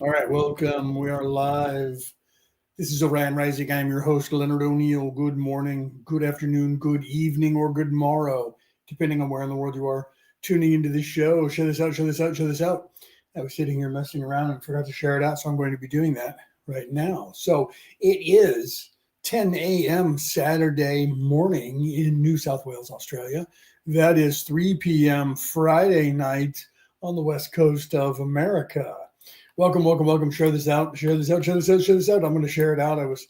All right, welcome. We are live. This is Orion Rising. I'm your host, Leonard O'Neill. Good morning, good afternoon, good evening, or good morrow, depending on where in the world you are tuning into this show. Share this out, share this out, share this out. I was sitting here messing around and forgot to share it out, so I'm going to be doing that right now. So it is 10 a.m. Saturday morning in New South Wales, Australia. That is 3 p.m. Friday night on the west coast of America. Welcome, welcome, welcome. Share this out, share this out, share this out, share this out. I'm going to share it out. I was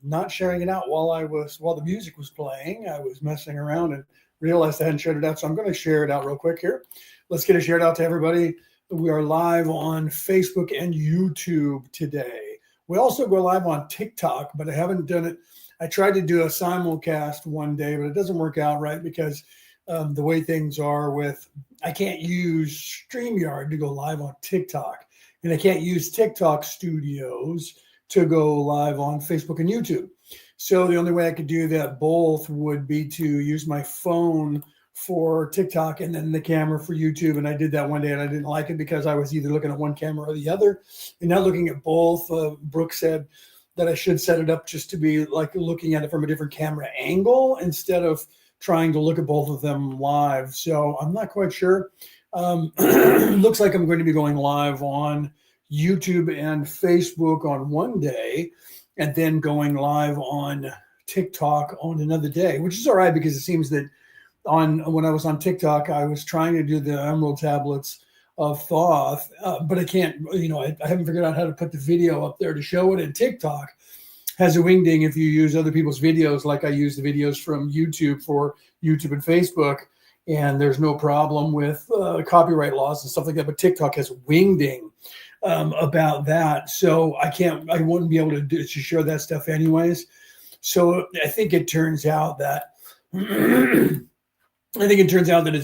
not sharing it out while the music was playing. I was messing around and realized I hadn't shared it out. So I'm going to share it out real quick here. Let's get it shared out to everybody. We are live on Facebook and YouTube today. We also go live on TikTok, but I haven't done it. I tried to do a simulcast one day, but it doesn't work out right because the way things are I can't use StreamYard to go live on TikTok. And I can't use TikTok studios to go live on Facebook and YouTube. So the only way I could do that both would be to use my phone for TikTok and then the camera for YouTube. And I did that one day and I didn't like it because I was either looking at one camera or the other. And now looking at both, Brooke said that I should set it up just to be like looking at it from a different camera angle instead of trying to look at both of them live. So I'm not quite sure. Looks like I'm going to be going live on YouTube and Facebook on one day and then going live on TikTok on another day, which is all right because it seems that when I was on TikTok, I was trying to do the Emerald Tablets of Thoth, but I can't, I haven't figured out how to put the video up there to show it. And TikTok has a wingding if you use other people's videos, like I use the videos from YouTube for YouTube and Facebook. And there's no problem with copyright laws and stuff like that. But TikTok has wingding about that. So I wouldn't be able to share that stuff anyways. So I think it turns out that it's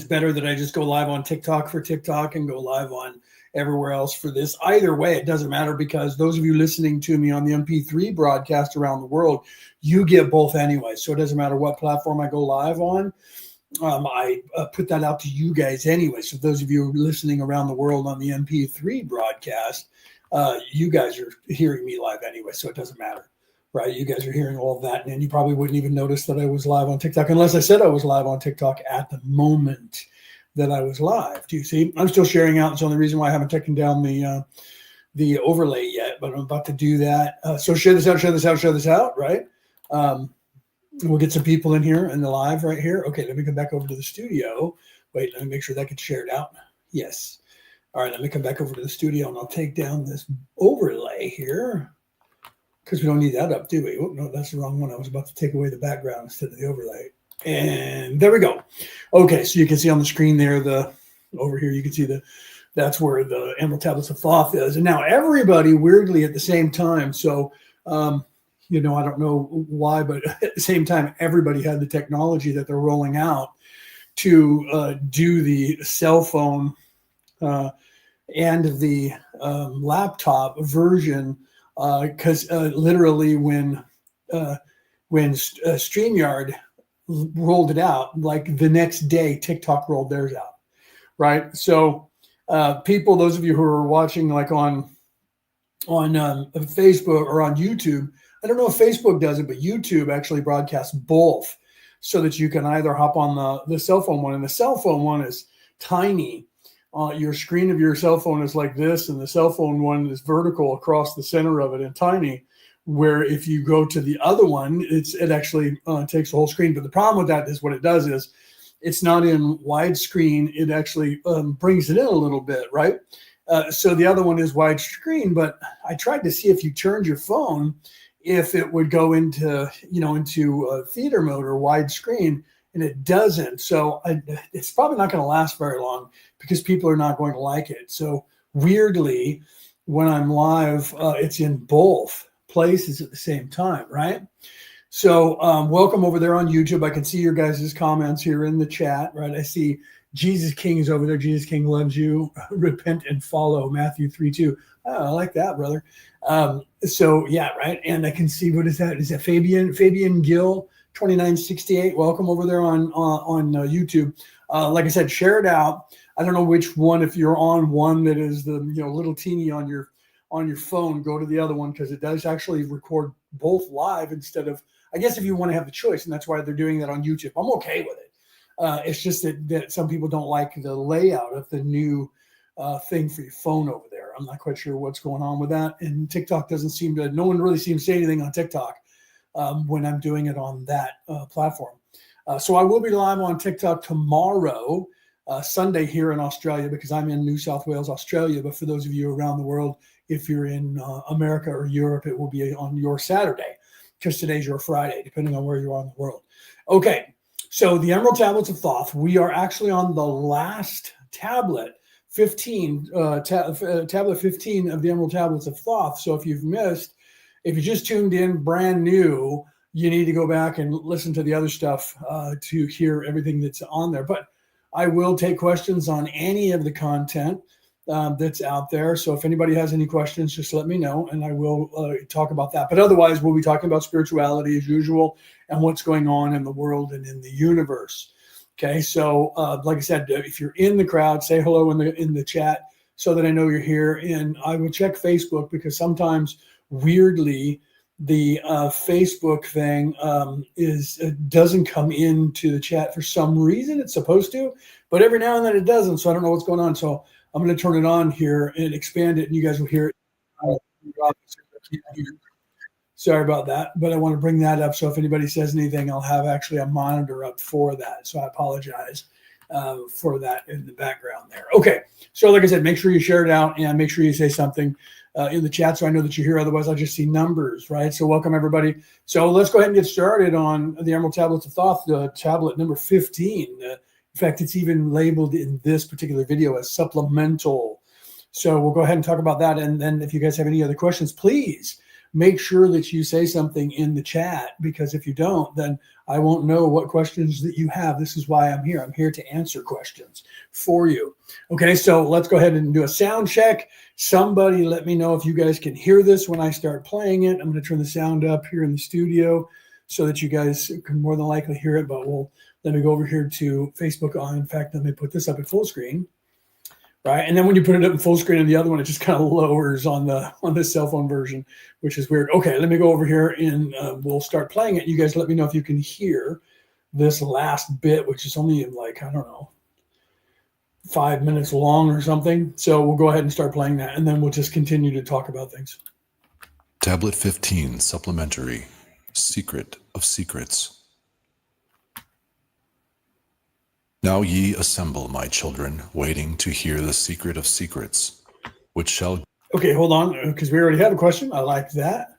better that I just go live on TikTok for TikTok and go live on everywhere else for this. Either way, it doesn't matter because those of you listening to me on the MP3 broadcast around the world, you get both anyway. So it doesn't matter what platform I go live on. I put that out to you guys anyway. So those of you listening around the world on the MP3 broadcast, you guys are hearing me live anyway. So it doesn't matter, right? You guys are hearing all of that. And you probably wouldn't even notice that I was live on TikTok unless I said I was live on TikTok at the moment that I was live. Do you see? I'm still sharing out. It's the only reason why I haven't taken down the overlay yet, but I'm about to do that. So share this out, share this out, share this out, right? We'll get some people in here in the live right here. Okay, let me come back over to the studio. Wait, let me make sure that gets shared out. Yes. All right, let me come back over to the studio and I'll take down this overlay here because we don't need that up, do we? Oh, no, that's the wrong one. I was about to take away the background instead of the overlay. And there we go. Okay, so you can see on the screen there, over here, you can see that's where the Emerald Tablets of Thoth is. And now everybody weirdly at the same time. So, I don't know why, but at the same time, everybody had the technology that they're rolling out to do the cell phone and the laptop version. Because literally when StreamYard rolled it out, like the next day, TikTok rolled theirs out, right? So people, those of you who are watching like on Facebook or on YouTube, I don't know if Facebook does it, but YouTube actually broadcasts both so that you can either hop on the cell phone one, and the cell phone one is tiny. Your screen of your cell phone is like this, and the cell phone one is vertical across the center of it and tiny, where if you go to the other one, it actually takes the whole screen. But the problem with that is what it does is it's not in widescreen. It actually brings it in a little bit, right? So the other one is widescreen, but I tried to see if you turned your phone, if it would go into theater mode or widescreen, and it doesn't. So it's probably not going to last very long because people are not going to like it. So weirdly, when I'm live, it's in both places at the same time, right? So welcome over there on YouTube. I can see your guys' comments here in the chat, right? I see Jesus King is over there. Jesus King loves you. Repent and follow. Matthew 3:2. Oh, I like that, brother. So yeah, right. And I can see, what is that? Is that Fabian Gill 2968? Welcome over there on YouTube. Like I said, share it out. I don't know which one. If you're on one that is the little teeny on your on your phone, go to the other one, because it does actually record both live instead of, I guess, if you want to have the choice, and that's why they're doing that on YouTube. I'm okay with it. It's just that some people don't like the layout of the new thing for your phone over there. I'm not quite sure what's going on with that. And TikTok doesn't seem to, no one really seems to say anything on TikTok when I'm doing it on that platform. So I will be live on TikTok tomorrow, Sunday here in Australia, because I'm in New South Wales, Australia. But for those of you around the world, if you're in America or Europe, it will be on your Saturday, because today's your Friday, depending on where you are in the world. Okay, so the Emerald Tablets of Thoth, we are actually on the last tablet, 15, tablet 15 of the Emerald Tablets of Thoth. So if you've missed, if you just tuned in brand new, you need to go back and listen to the other stuff to hear everything that's on there. But I will take questions on any of the content that's out there. So if anybody has any questions, just let me know, and I will talk about that. But otherwise, we'll be talking about spirituality as usual and what's going on in the world and in the universe. Okay, so like I said, if you're in the crowd, say hello in the chat so that I know you're here. And I will check Facebook, because sometimes, weirdly, the Facebook thing doesn't come into the chat for some reason. It's supposed to, but every now and then it doesn't. So I don't know what's going on. So I'm going to turn it on here and expand it, and you guys will hear it. Sorry about that, but I want to bring that up. So if anybody says anything, I'll have actually a monitor up for that. So I apologize for that in the background there. Okay, so like I said, make sure you share it out and make sure you say something in the chat so I know that you're here. Otherwise, I'll just see numbers, right? So welcome, everybody. So let's go ahead and get started on the Emerald Tablets of Thoth, tablet number 15. In fact, it's even labeled in this particular video as supplemental. So we'll go ahead and talk about that. And then if you guys have any other questions, please make sure that you say something in the chat, because if you don't, then I won't know what questions that you have. This is why I'm here. I'm here to answer questions for you. Okay, so let's go ahead and do a sound check. Somebody let me know if you guys can hear this when I start playing it. I'm going to turn the sound up here in the studio so that you guys can more than likely hear it, but let me go over here to Facebook. In fact, let me put this up at full screen. Right, and then when you put it up in full screen on the other one, it just kind of lowers on the cell phone version, which is weird. Okay, let me go over here and we'll start playing it. You guys let me know if you can hear this last bit, which is only like, I don't know, 5 minutes long or something. So we'll go ahead and start playing that, and then we'll just continue to talk about things. Tablet 15, Supplementary, Secret of Secrets. Now ye assemble, my children, waiting to hear the secret of secrets, which shall... Okay, hold on, because we already have a question. I like that.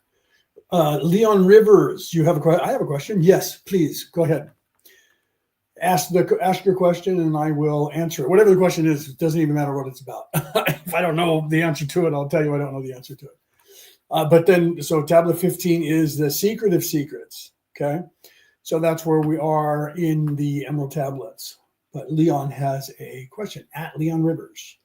Leon Rivers, you have a question? I have a question. Yes, please, go ahead. Ask your question, and I will answer it. Whatever the question is, it doesn't even matter what it's about. If I don't know the answer to it, I'll tell you I don't know the answer to it. But then, so tablet 15 is the secret of secrets, okay? So that's where we are in the Emerald Tablets. But Leon has a question, at Leon Rivers.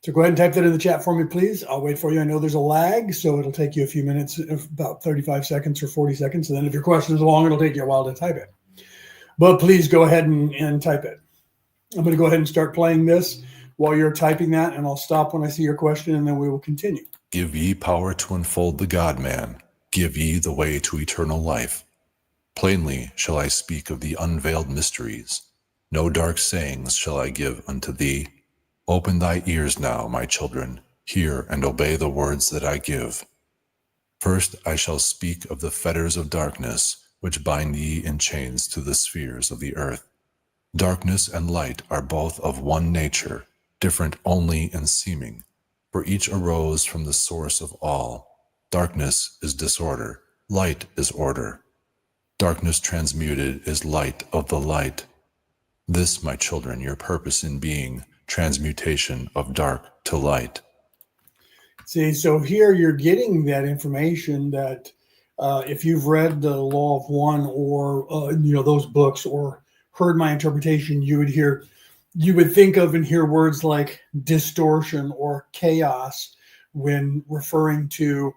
So go ahead and type that in the chat for me, please. I'll wait for you. I know there's a lag, so it'll take you a few minutes, about 35 seconds or 40 seconds. And then if your question is long, it'll take you a while to type it. But please go ahead and type it. I'm going to go ahead and start playing this while you're typing that, and I'll stop when I see your question, and then we will continue. Give ye power to unfold the God-man. Give ye the way to eternal life. Plainly shall I speak of the unveiled mysteries. No dark sayings shall I give unto thee. Open thy ears now, my children, hear and obey the words that I give. First I shall speak of the fetters of darkness, which bind ye in chains to the spheres of the earth. Darkness and light are both of one nature, different only in seeming, for each arose from the source of all. Darkness is disorder, light is order. Darkness transmuted is light of the light. This, my children, your purpose in being, transmutation of dark to light. See, so here you're getting that information that if you've read the Law of One or those books or heard my interpretation, you would think of and hear words like distortion or chaos when referring to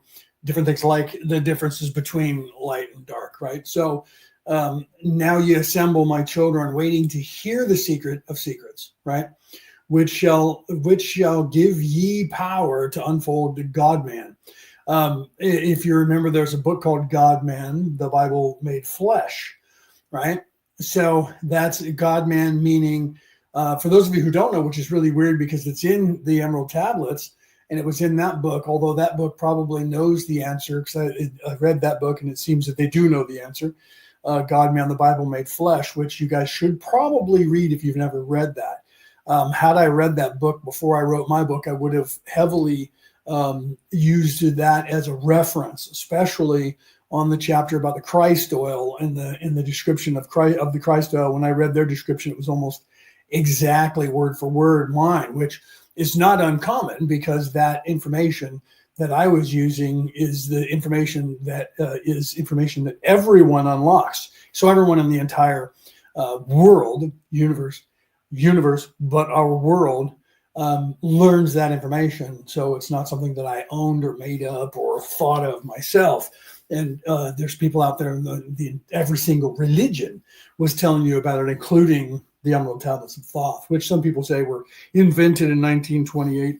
different things, like the differences between light and dark, right? So now you assemble, my children, waiting to hear the secret of secrets, right? which shall give ye power to unfold the God-man. If you remember, there's a book called God-man, the Bible made flesh, right? So that's God-man, meaning, for those of you who don't know, which is really weird because it's in the Emerald Tablets, and it was in that book, although that book probably knows the answer, because I read that book, and it seems that they do know the answer. God-man, the Bible made flesh, which you guys should probably read if you've never read that. Had I read that book before I wrote my book, I would have heavily used that as a reference, especially on the chapter about the Christ oil and the description of the Christ oil. When I read their description, it was almost exactly word for word mine, which is not uncommon because that information that I was using is the information that everyone unlocks. So everyone in the entire world, universe, but our world learns that information. So it's not something that I owned or made up or thought of myself. And there's people out there in every single religion was telling you about it, including the Emerald Tablets of Thoth, which some people say were invented in 1928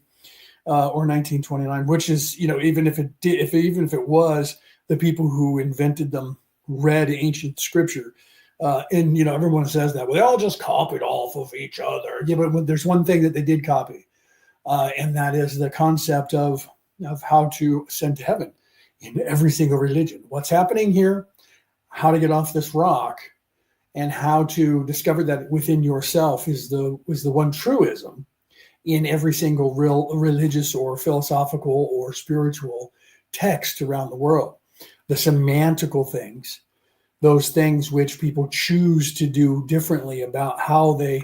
or 1929, which is, even if it was, the people who invented them read ancient scripture. And everyone says that, well, they all just copied off of each other. Yeah, but there's one thing that they did copy, and that is the concept of how to ascend to heaven in every single religion. What's happening here, how to get off this rock, and how to discover that within yourself is the one truism in every single real religious or philosophical or spiritual text around the world. The semantical things, those things which people choose to do differently about how they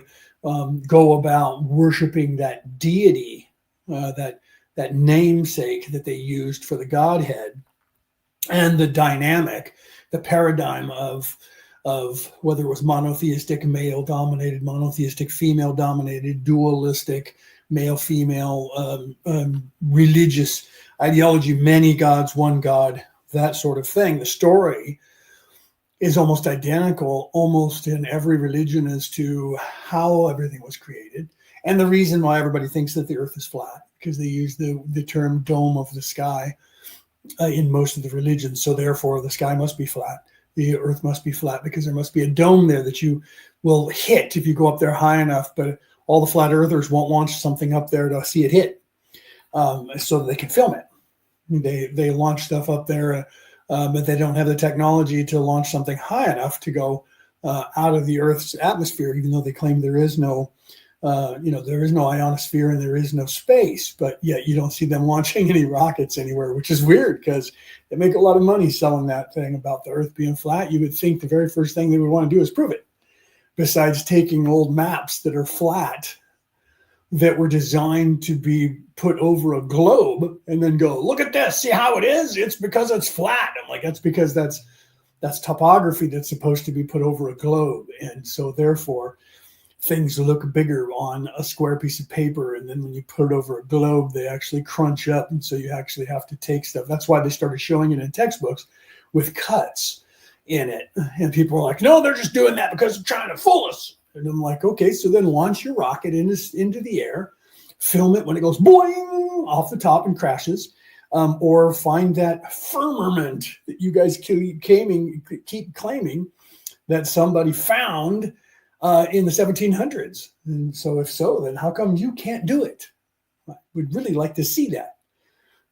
go about worshiping that deity, that namesake that they used for the Godhead, and the dynamic, the paradigm of whether it was monotheistic male-dominated, monotheistic female-dominated, dualistic male-female, religious ideology, many gods, one God, that sort of thing. The story is almost identical, almost in every religion, as to how everything was created. And the reason why everybody thinks that the earth is flat, because they use the term dome of the sky in most of the religions. So therefore, the sky must be flat. The earth must be flat because there must be a dome there that you will hit if you go up there high enough. But all the flat earthers won't launch something up there to see it hit, so that they can film it. They launch stuff up there, but they don't have the technology to launch something high enough to go out of the Earth's atmosphere, even though they claim there is no ionosphere and there is no space. But yet you don't see them launching any rockets anywhere, which is weird because they make a lot of money selling that thing about the Earth being flat. You would think the very first thing they would want to do is prove it, besides taking old maps that are flat, that were designed to be put over a globe, and then go, look at this, see how it is? It's because it's flat. I'm like, that's because that's topography that's supposed to be put over a globe. And so therefore things look bigger on a square piece of paper, and then when you put it over a globe, they actually crunch up, and so you actually have to take stuff. That's why they started showing it in textbooks with cuts in it. And people are like, no, they're just doing that because they're trying to fool us. And I'm like, okay, so then launch your rocket into the air, film it when it goes boing off the top and crashes, or find that firmament that you guys keep claiming that somebody found in the 1700s. And so if so, then how come you can't do it? We'd really like to see that.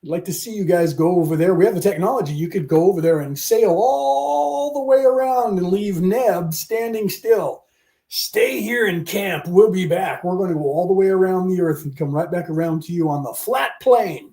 I'd like to see you guys go over there. We have the technology. You could go over there and sail all the way around and leave Neb standing still. Stay here in camp. We'll be back. We're going to go all the way around the Earth and come right back around to you on the flat plane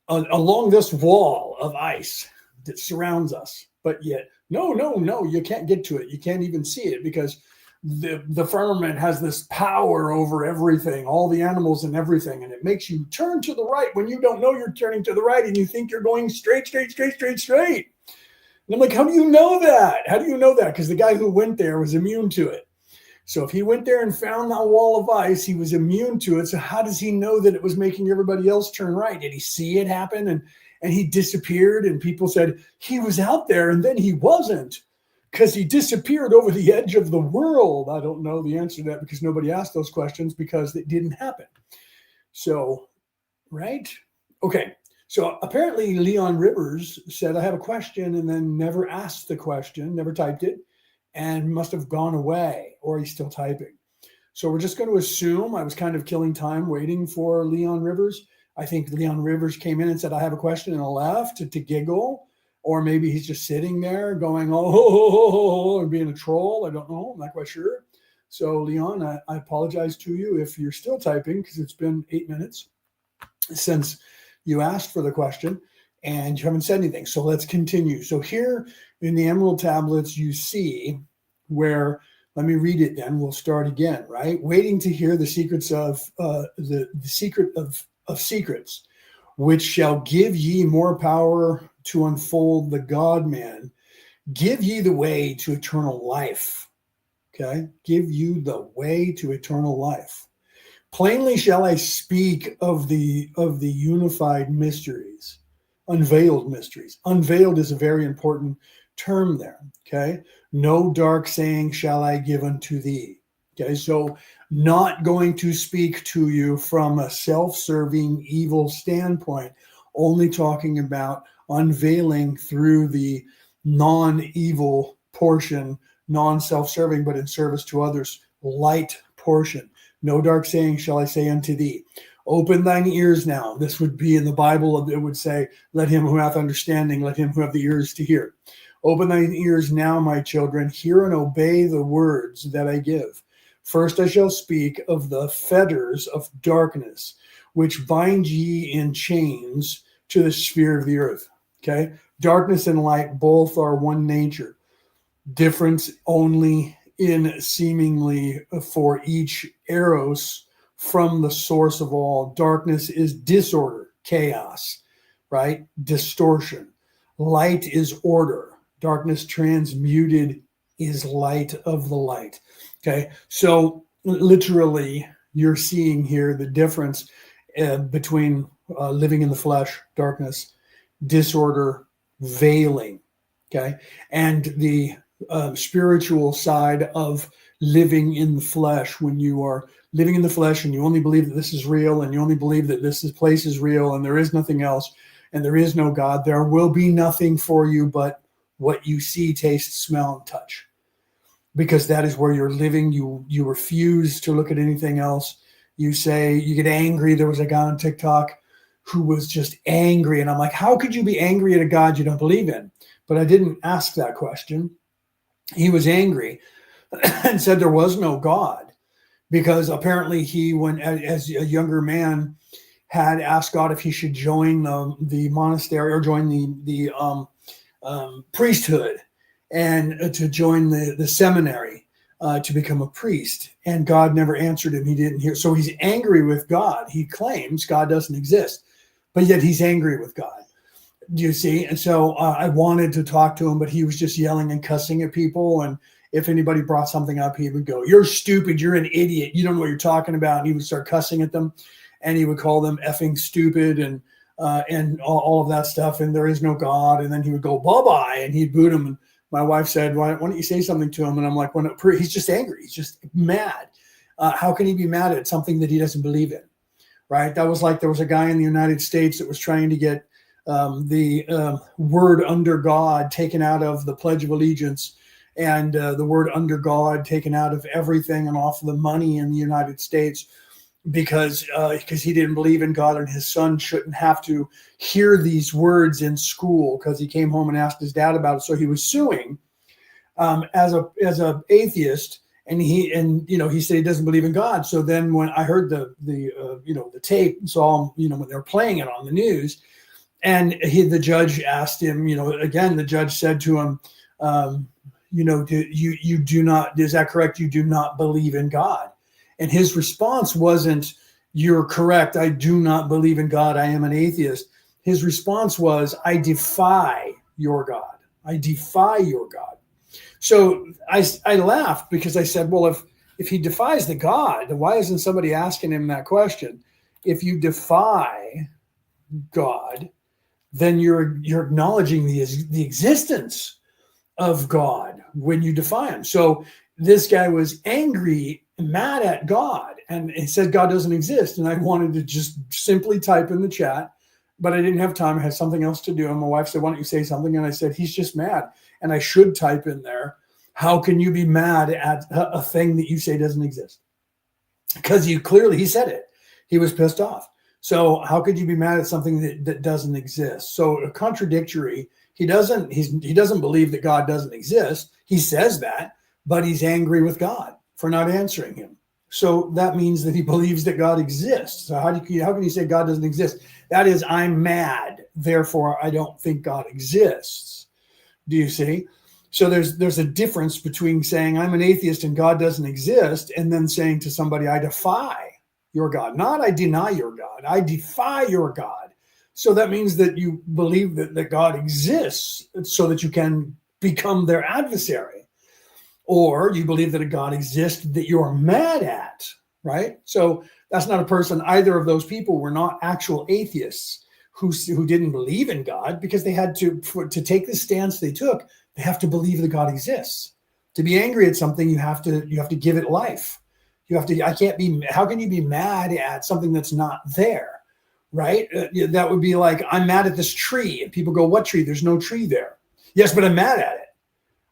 along this wall of ice that surrounds us. But yet, no, you can't get to it. You can't even see it because the firmament has this power over everything, all the animals and everything, and it makes you turn to the right when you don't know you're turning to the right and you think you're going straight. And I'm like, how do you know that? How do you know that? Because the guy who went there was immune to it. So if he went there and found that wall of ice, he was immune to it. So how does he know that it was making everybody else turn right? Did he see it happen and he disappeared and people said he was out there and then he wasn't? because he disappeared over the edge of the world. I don't know the answer to that because nobody asked those questions because it didn't happen. So, right? Okay. So apparently Leon Rivers said, I have a question, and then never asked the question, never typed it, and must have gone away, or he's still typing. So we're just going to assume I was kind of killing time waiting for Leon Rivers. I think Leon Rivers came in and said, I have a question, and left to giggle. Or maybe he's just sitting there going, oh, and being a troll. I don't know. I'm not quite sure. So, Leon, I apologize to you if you're still typing, because it's been 8 minutes since you asked for the question and you haven't said anything. So let's continue. So here in the Emerald Tablets, you see where, let me read it then. We'll start again, right? Waiting to hear the secrets of the secret of secrets, which shall give ye more power to unfold the God-man. Give ye the way to eternal life. Okay? Give you the way to eternal life. Plainly shall I speak of the unified mysteries, unveiled mysteries. Unveiled is a very important term there. Okay? No dark saying shall I give unto thee. Okay, so not going to speak to you from a self-serving evil standpoint, only talking about unveiling through the non-evil portion, non-self-serving, but in service to others, light portion. No dark saying shall I say unto thee. Open thine ears now. This would be in the Bible. It would say, let him who hath understanding, let him who have the ears to hear. Open thine ears now, my children. Hear and obey the words that I give. First I shall speak of the fetters of darkness, which bind ye in chains to the sphere of the earth. Okay? Darkness and light both are one nature. Difference only in seemingly for each eros from the source of all. Darkness is disorder, chaos, right? Distortion. Light is order. Darkness transmuted is light of the light. Okay, so literally you're seeing here the difference between living in the flesh, darkness, disorder, veiling, okay, and the spiritual side of living in the flesh. When you are living in the flesh and you only believe that this is real, and you only believe that place is real and there is nothing else and there is no God, there will be nothing for you but what you see, taste, smell, and touch. Because that is where you're living. You refuse to look at anything else. You say, you get angry. There was a guy on TikTok who was just angry. And I'm like, how could you be angry at a God you don't believe in? But I didn't ask that question. He was angry and said there was no God, because apparently he, when as a younger man, had asked God if he should join the monastery or join the priesthood, and to join the seminary to become a priest. And God never answered him. He didn't hear. So he's angry with God. He claims God doesn't exist, but yet he's angry with God. Do you see? And so I wanted to talk to him, but he was just yelling and cussing at people. And if anybody brought something up, he would go, "You're stupid. You're an idiot. You don't know what you're talking about." And he would start cussing at them, and he would call them effing stupid and all of that stuff. And there is no God. And then he would go, bye-bye, and he'd boot him. And my wife said, why don't you say something to him? And I'm like, he's just angry. He's just mad. How can he be mad at something that he doesn't believe in? Right? That was like, there was a guy in the United States that was trying to get the word under God taken out of the Pledge of Allegiance, and the word under God taken out of everything and off the money in the United States, because he didn't believe in God, and his son shouldn't have to hear these words in school, because he came home and asked his dad about it. So he was suing as a atheist, and he said he doesn't believe in God. So then when I heard the tape, saw him, when they were playing it on the news, and the judge asked him, again, the judge said to him, you do not, is that correct? You do not believe in God? And his response wasn't, "You're correct. I do not believe in God. I am an atheist." His response was, "I defy your God. I defy your God." So I laughed, because I said, well, if he defies the God, why isn't somebody asking him that question? If you defy God, then you're acknowledging the existence of God, when you defy him. So this guy was angry, mad at God, and he said God doesn't exist. And I wanted to just simply type in the chat, but I didn't have time. I had something else to do. And my wife said, why don't you say something? And I said, he's just mad. And I should type in there, how can you be mad at a thing that you say doesn't exist? Because he said it. He was pissed off. So how could you be mad at something that doesn't exist? So contradictory. He doesn't believe that God doesn't exist. He says that, but he's angry with God for not answering him. So that means that he believes that God exists. So how can you say God doesn't exist? That is, I'm mad, therefore I don't think God exists. Do you see? So there's a difference between saying I'm an atheist and God doesn't exist, and then saying to somebody, I defy your God. Not I deny your God, I defy your God. So that means that you believe that God exists so that you can become their adversary. Or you believe that a God exists that you're mad at, right? So that's not a person. Either of those people were not actual atheists who didn't believe in God, because they had to take the stance they took. They have to believe that God exists. To be angry at something, you have to give it life. How can you be mad at something that's not there, right? That would be like, I'm mad at this tree. And people go, what tree? There's no tree there. Yes, but I'm mad at it.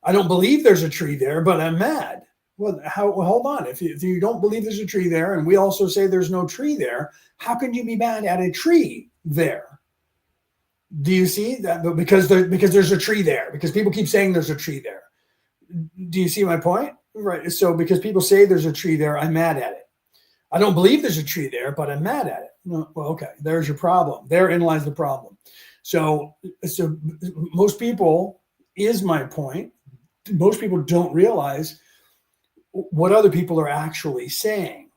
I don't believe there's a tree there, but I'm mad. Well, hold on. If you don't believe there's a tree there, and we also say there's no tree there, how can you be mad at a tree there? Do you see that? Because there's a tree there, because people keep saying there's a tree there. Do you see my point? Right. So because people say there's a tree there, I'm mad at it. I don't believe there's a tree there, but I'm mad at it. No, well, okay, there's your problem. Therein lies the problem. So most people, is my point, most people don't realize what other people are actually saying,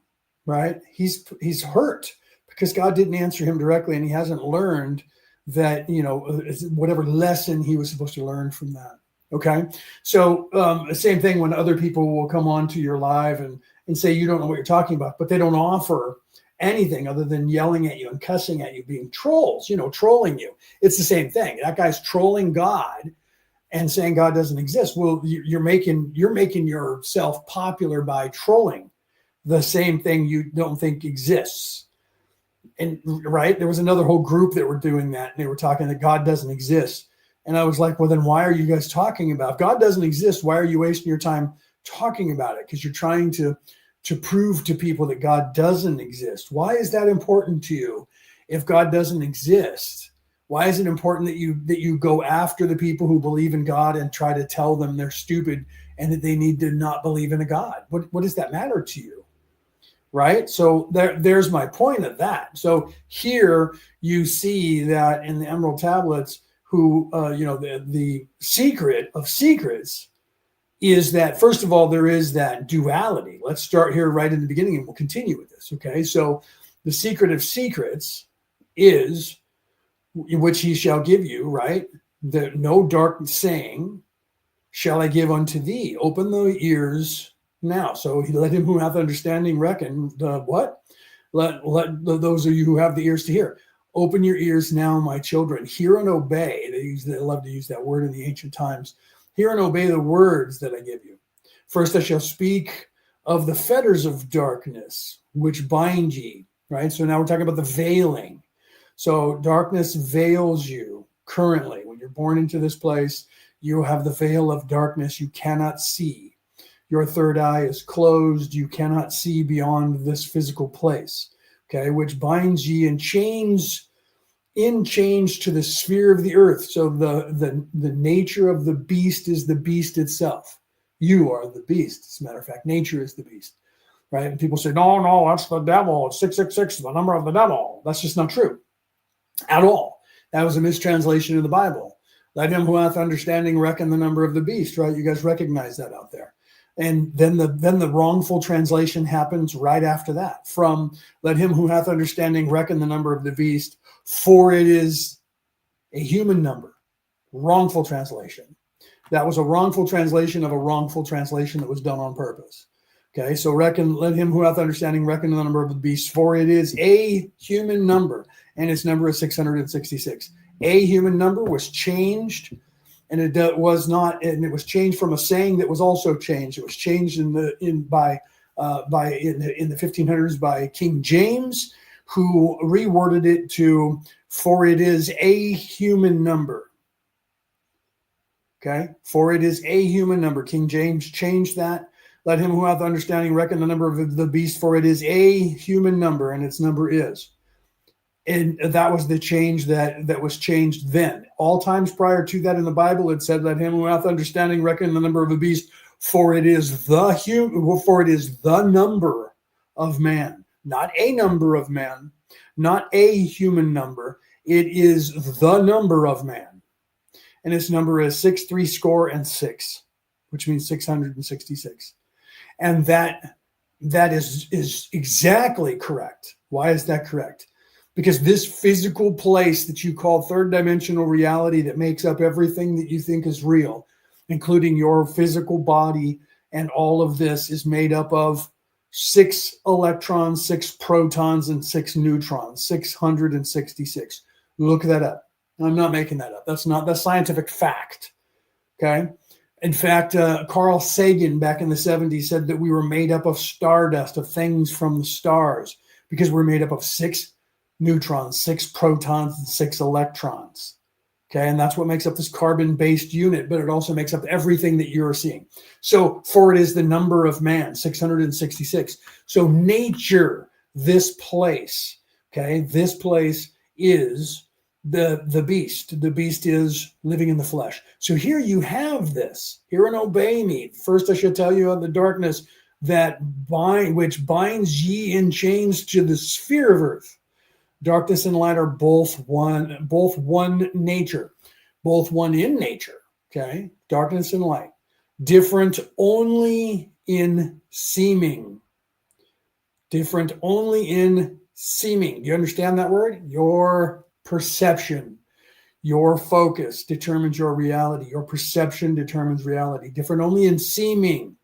right? He's hurt because God didn't answer him directly, and he hasn't learned that, whatever lesson he was supposed to learn from that. Okay. So same thing when other people will come onto your live and say, you don't know what you're talking about, but they don't offer anything other than yelling at you and cussing at you, being trolls, trolling you. It's the same thing. That guy's trolling God and saying God doesn't exist. Well, you're making yourself popular by trolling the same thing you don't think exists. And right, there was another whole group that were doing that, and they were talking that God doesn't exist. And I was like, well, then why are you guys talking about, if God doesn't exist, why are you wasting your time talking about it? Because you're trying to prove to people that God doesn't exist. Why is that important to you? If God doesn't exist, why is it important that you go after the people who believe in God and try to tell them they're stupid and that they need to not believe in a God? What does that matter to you? Right? So there's my point of that. So here you see that in the Emerald Tablets, the secret of secrets is that, first of all, there is that duality. Let's start here right in the beginning, and we'll continue with this. Okay. So the secret of secrets is, which he shall give you, right? That no dark saying shall I give unto thee. Open the ears now. So he let him who hath understanding reckon what? Let those of you who have the ears to hear. Open your ears now, my children. Hear and obey. They love to use that word in the ancient times. Hear and obey the words that I give you. First I shall speak of the fetters of darkness, which bind ye. Right? So now we're talking about the veiling. So darkness veils you currently. When you're born into this place, you have the veil of darkness. You cannot see. Your third eye is closed. You cannot see beyond this physical place. Okay, which binds ye in chains to the sphere of the earth. So the nature of the beast is the beast itself. You are the beast. As a matter of fact, nature is the beast. Right? And people say, no, that's the devil. It's 666, the number of the devil. That's just not true at all. That was a mistranslation of the Bible. Let him who hath understanding reckon the number of the beast. Right? You guys recognize that out there. And then the wrongful translation happens right after that. From let him who hath understanding reckon the number of the beast, for it is a human number. Wrongful translation. That was a wrongful translation of a wrongful translation that was done on purpose. Okay, so let him who hath understanding reckon the number of the beast, for it is a human number, and its number is 666. A human number was changed and it was not, and it was changed from a saying that was also changed. It was changed in the 1500s by King James, who reworded it to, for it is a human number. Okay, for it is a human number. King James changed that. Let him who hath understanding reckon the number of the beast, for it is a human number, and its number is. And that was the change that was changed then. All times prior to that in the Bible, it said, let him who hath understanding reckon the number of a beast, for it is the number of man. Not a number of man, not a human number. It is the number of man. And its number is 666, which means 666. And that is exactly correct. Why is that correct? Because this physical place that you call third dimensional reality that makes up everything that you think is real, including your physical body and all of this, is made up of 6 electrons, 6 protons, and 6 neutrons, 666. Look that up. I'm not making that up. That's scientific fact. Okay. In fact, Carl Sagan back in the 70s said that we were made up of stardust, of things from the stars, because we're made up of 6 neutrons, 6 protons, and 6 electrons. Okay. And that's what makes up this carbon-based unit, but it also makes up everything that you're seeing. So for it is the number of man, 666. So nature, this place, okay, this place is the beast. The beast is living in the flesh. So here you have this. Hear and obey me. First I shall tell you of the darkness which binds ye in chains to the sphere of earth. Darkness and light are both one nature, both one in nature. Okay, darkness and light, different only in seeming. Different only in seeming. Do you understand that word? Your perception, your focus determines your reality. Your perception determines reality. Different only in seeming.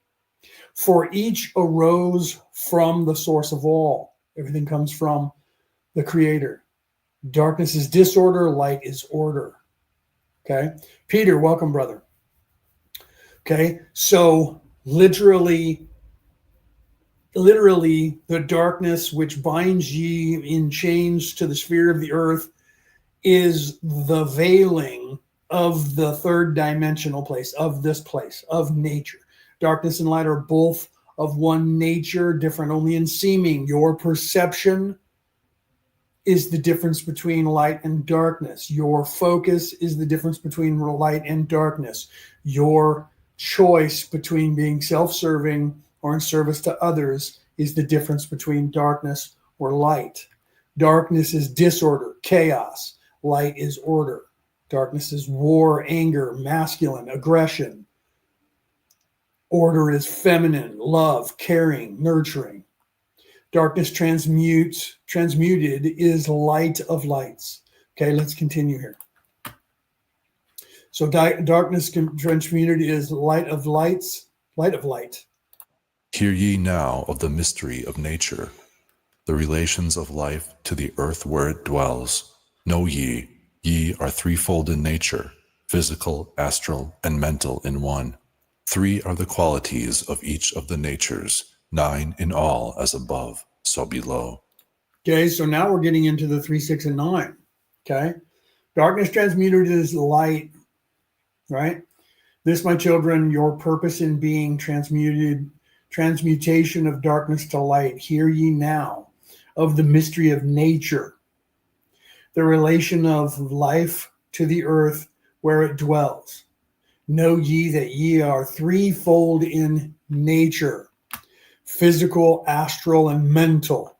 For each arose from the source of all. Everything comes from the Creator. Darkness is disorder, light is order. Okay. Peter, welcome, brother. Okay. So literally, the darkness which binds ye in chains to the sphere of the earth is the veiling of the third dimensional place, of this place, of nature. Darkness and light are both of one nature, different only in seeming. Your perception is the difference between light and darkness. Your focus is the difference between light and darkness. Your choice between being self-serving or in service to others is the difference between darkness or light. Darkness is disorder, chaos. Light is order. Darkness is war, anger, masculine, aggression. Order is feminine, love, caring, nurturing. Darkness transmuted is light of lights. Okay, let's continue here. So darkness transmuted is light of lights, light of light. Hear ye now of the mystery of nature, the relations of life to the earth where it dwells. Know ye are threefold in nature, physical, astral, and mental in one. 3 are the qualities of each of the natures, 9 in all, as above, so below. Okay, so now we're getting into the 3, 6, and 9. Okay, darkness transmuted is light, right? This, my children, your purpose in being transmutation of darkness to light. Hear ye now of the mystery of nature, the relation of life to the earth where it dwells. Know ye that ye are threefold in nature, physical, astral, and mental.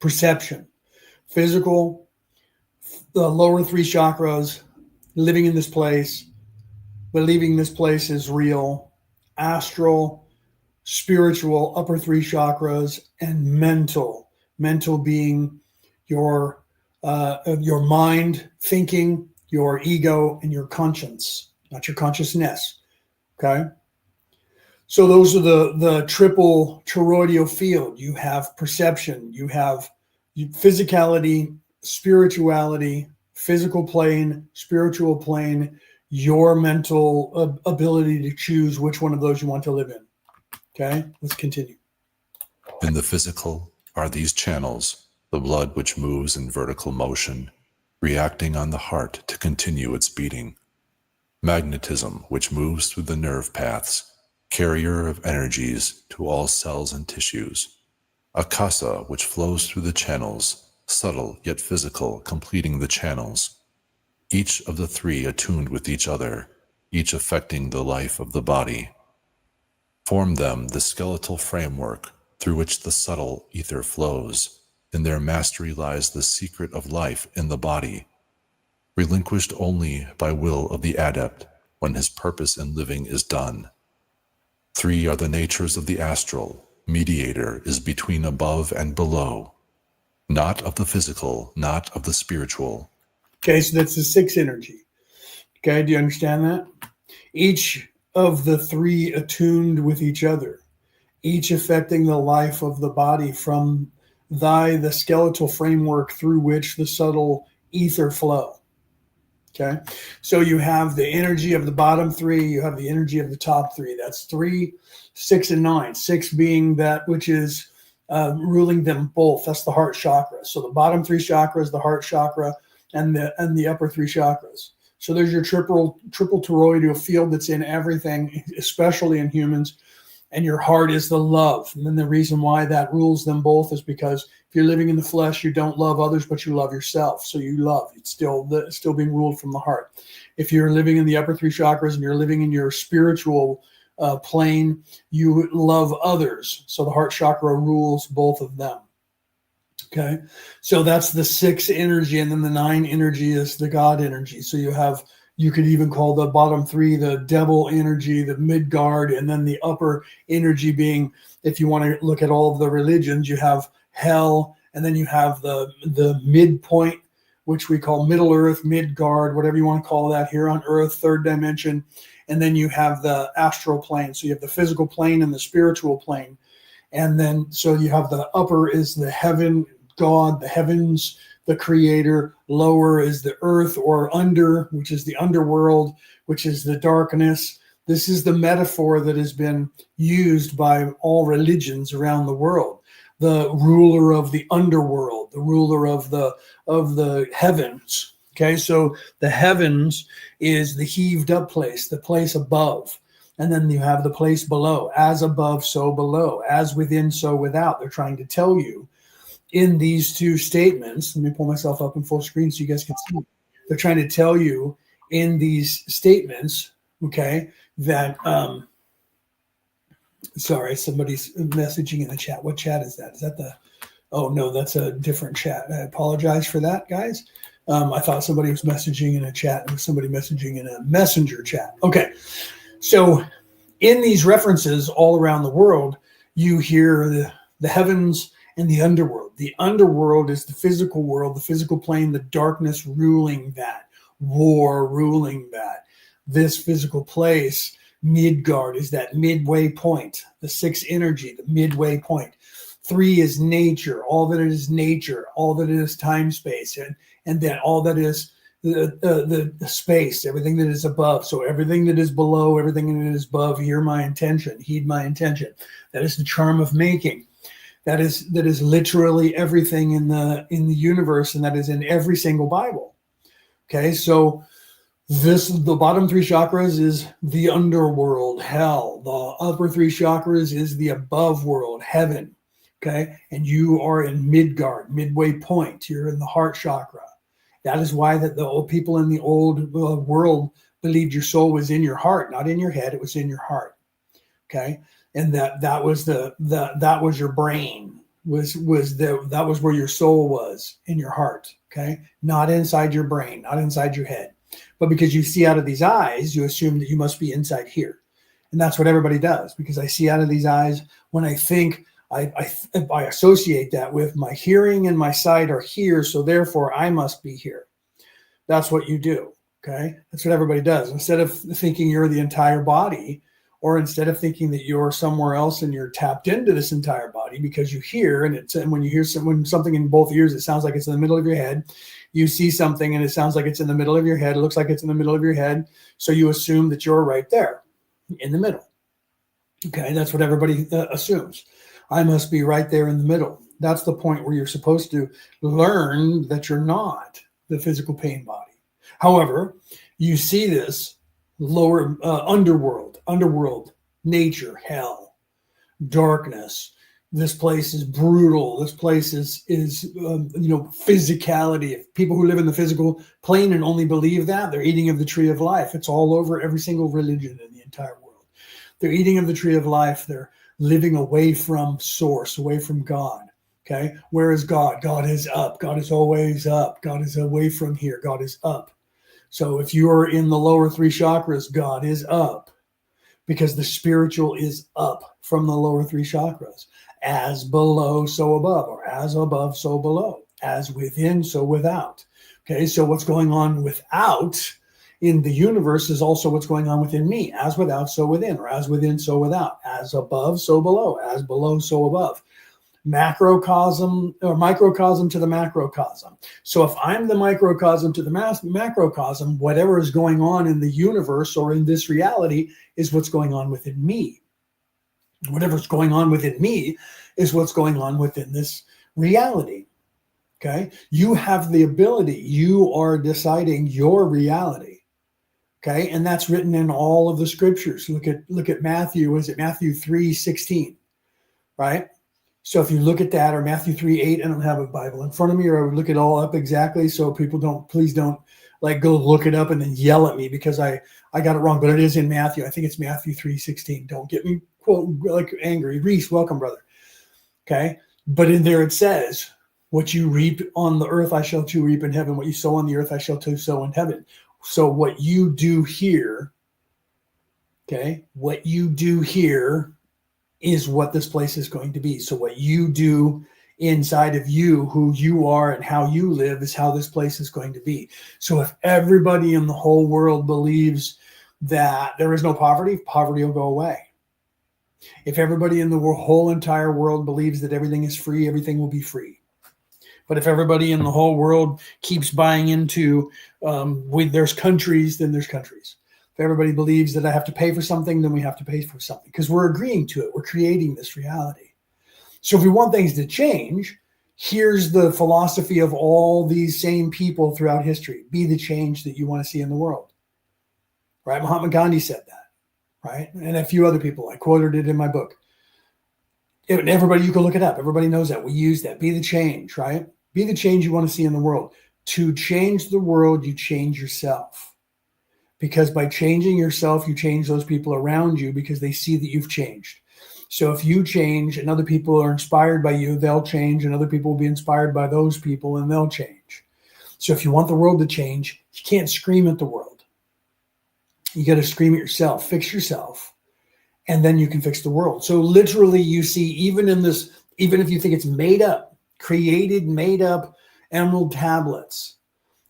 Perception. Physical, the lower 3 chakras, living in this place, believing this place is real. Astral, spiritual, upper 3 chakras, and mental. Mental being your mind, thinking, your ego, and your conscience, not your consciousness. Okay. So those are the triple toroidal field. You have perception, you have physicality, spirituality, physical plane, spiritual plane. your mental ability to choose which one of those you want to live in. Okay, let's continue. In the physical are these channels, the blood which moves in vertical motion, reacting on the heart to continue its beating. Magnetism which moves through the nerve paths, carrier of energies to all cells and tissues. Akasa which flows through the channels, subtle yet physical, completing the channels. Each of the three attuned with each other, each affecting the life of the body. Form them the skeletal framework through which the subtle ether flows. In their mastery lies the secret of life in the body, relinquished only by will of the adept when his purpose in living is done. Three are the natures of the astral. Mediator is between above and below, not of the physical, not of the spiritual. Okay, so that's the 6 energy. Okay, do you understand that? Each of the 3 attuned with each other, each affecting the life of the body from the skeletal framework through which the subtle ether flow. Okay, so you have the energy of the bottom 3, you have the energy of the top 3. That's 3, 6, and 9. 6 being that which is ruling them both. That's the heart chakra. So the bottom 3 chakras, the heart chakra, and the upper 3 chakras. So there's your triple toroidal field that's in everything, especially in humans. And your heart is the love. And then the reason why that rules them both is because if you're living in the flesh, you don't love others, but you love yourself. So you love. It's still being ruled from the heart. If you're living in the upper 3 chakras and you're living in your spiritual plane, you love others. So the heart chakra rules both of them. Okay, so that's the 6 energy, and then the 9 energy is the God energy. So you could even call the bottom 3 the devil energy, the Midgard, and then the upper energy being, if you want to look at all of the religions, you have hell, and then you have the midpoint, which we call Middle Earth, Midgard, whatever you want to call that here on Earth, 3rd dimension, and then you have the astral plane. So you have the physical plane and the spiritual plane. And then, so you have the upper is the heaven, God, the heavens, the creator. Lower is the earth, or under, which is the underworld, which is the darkness. This is the metaphor that has been used by all religions around the world. The ruler of the underworld, the ruler of the heavens. Okay, so the heavens is the heaved up place, the place above. And then you have the place below, as above, so below, as within, so without. They're trying to tell you in these 2 statements, let me pull myself up in full screen so you guys can see. They're trying to tell you in these statements, okay, that, sorry, somebody's messaging in the chat. What chat is that? Is that oh no, that's a different chat. I apologize for that, guys. I thought somebody was messaging in a chat and somebody messaging in a messenger chat. Okay. So in these references all around the world, you hear the heavens and the underworld. The underworld is the physical world, the physical plane, the darkness ruling that, war ruling that. This physical place, Midgard, is that midway point, the 6 energy, the midway point. 3 is nature, all that it is nature, all that it is time, space, and then all that is the space, everything that is above. So everything that is below, everything that is above, hear my intention, heed my intention. That is the charm of making. That is literally everything in the universe, and that is in every single Bible. Okay, so the bottom 3 chakras is the underworld, hell. The upper 3 chakras is the above world, heaven. Okay, and you are in Midgard, midway point. You're in the heart chakra. That is why that the old people in the old world believed your soul was in your heart, not in your head. It was in your heart. Okay, and that was that was your brain. That was where your soul was, in your heart. Okay, not inside your brain, not inside your head. But because you see out of these eyes, you assume that you must be inside here, and that's what everybody does. Because I see out of these eyes, when I think. I associate that with my hearing and my sight are here, so therefore I must be here. That's what you do, okay? That's what everybody does. Instead of thinking you're the entire body or instead of thinking that you're somewhere else and you're tapped into this entire body because you hear, and when you hear something in both ears, it sounds like it's in the middle of your head. You see something and it sounds like it's in the middle of your head. It looks like it's in the middle of your head. So you assume that you're right there in the middle. Okay, that's what everybody assumes. I must be right there in the middle. That's the point where you're supposed to learn that you're not the physical pain body. However, you see this lower underworld, nature, hell, darkness. This place is brutal. This place is physicality. If people who live in the physical plane and only believe that, they're eating of the tree of life. It's all over every single religion in the entire world. They're eating of the tree of life. They're living away from source, away from God. Okay, where is God? God is up. God is always up. God is away from here. God is up. So if you are in the lower three chakras, God is up, because the spiritual is up from the lower three chakras. As below, so above, or as above, so below, as within, so without. Okay, so what's going on without in the universe is also what's going on within me. As without, so within, or as within, so without. As above, so below. As below, so above. Macrocosm or microcosm to the macrocosm. So if I'm the microcosm to the macrocosm, whatever is going on in the universe or in this reality is what's going on within me. Whatever's going on within me is what's going on within this reality. Okay, you have the ability. You are deciding your reality. Okay, and that's written in all of the scriptures. Look at Matthew. Is it Matthew 3:16? Right. So if you look at that, or Matthew 3:8, I don't have a Bible in front of me, or I would look it all up exactly. So people please don't like go look it up and then yell at me because I got it wrong, but it is in Matthew. I think it's Matthew 3:16. Don't get me like angry. Reese, welcome, brother. Okay. But in there it says, what you reap on the earth, I shall too reap in heaven. What you sow on the earth, I shall too sow in heaven. So what you do here, okay, what you do here is what this place is going to be. So what you do inside of you, who you are and how you live, is how this place is going to be. So if everybody in the whole world believes that there is no poverty, poverty will go away. If everybody in the whole entire world believes that everything is free, everything will be free. But if everybody in the whole world keeps buying into there's countries, then there's countries. If everybody believes that I have to pay for something, then we have to pay for something, because we're agreeing to it. We're creating this reality. So if we want things to change, here's the philosophy of all these same people throughout history. Be the change that you want to see in the world. Right? Mahatma Gandhi said that. Right? And a few other people. I quoted it in my book. Everybody, you can look it up. Everybody knows that. We use that. Be the change, right? Be the change you want to see in the world. To change the world, you change yourself. Because by changing yourself, you change those people around you, because they see that you've changed. So if you change and other people are inspired by you, they'll change, and other people will be inspired by those people and they'll change. So if you want the world to change, you can't scream at the world. You got to scream at yourself, fix yourself, and then you can fix the world. So literally you see, even if you think it's made up, created, made up emerald tablets,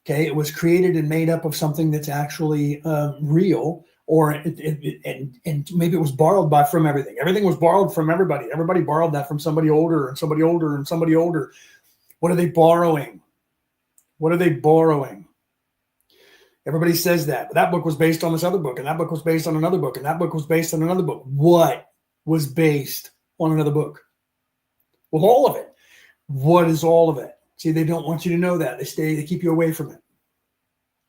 okay, it was created and made up of something that's actually real, or and maybe it was borrowed from everything. Everything was borrowed from everybody. Everybody borrowed that from somebody older and somebody older and somebody older. What are they borrowing? What are they borrowing? Everybody says that. But that book was based on this other book, and that book was based on another book, and that book was based on another book. What was based on another book? Well, all of it. What is all of it? See, they don't want you to know that. They keep you away from it.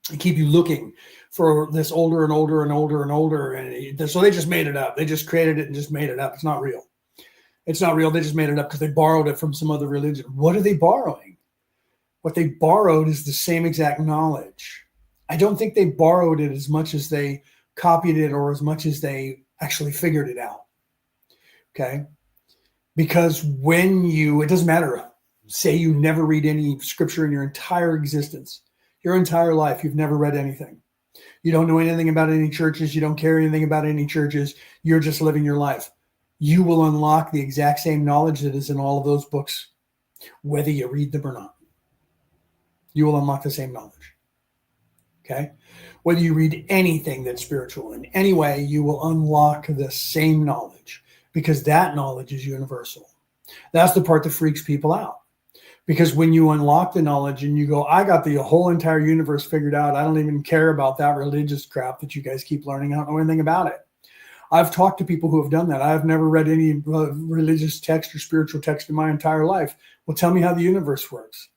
They keep you looking for this older and older and older and older. And so they just made it up. They just created it and just made it up. It's not real. It's not real. They just made it up because they borrowed it from some other religion. What are they borrowing? What they borrowed is the same exact knowledge. I don't think they borrowed it as much as they copied it, or as much as they actually figured it out. Okay? Because it doesn't matter. Say you never read any scripture in your entire existence, your entire life, you've never read anything. You don't know anything about any churches. You don't care anything about any churches. You're just living your life. You will unlock the exact same knowledge that is in all of those books, whether you read them or not. You will unlock the same knowledge. Okay? Whether you read anything that's spiritual in any way, you will unlock the same knowledge, because that knowledge is universal. That's the part that freaks people out. Because when you unlock the knowledge and you go, I got the whole entire universe figured out, I don't even care about that religious crap that you guys keep learning. I don't know anything about it. I've talked to people who have done that. I've never read any religious text or spiritual text in my entire life. Well, tell me how the universe works.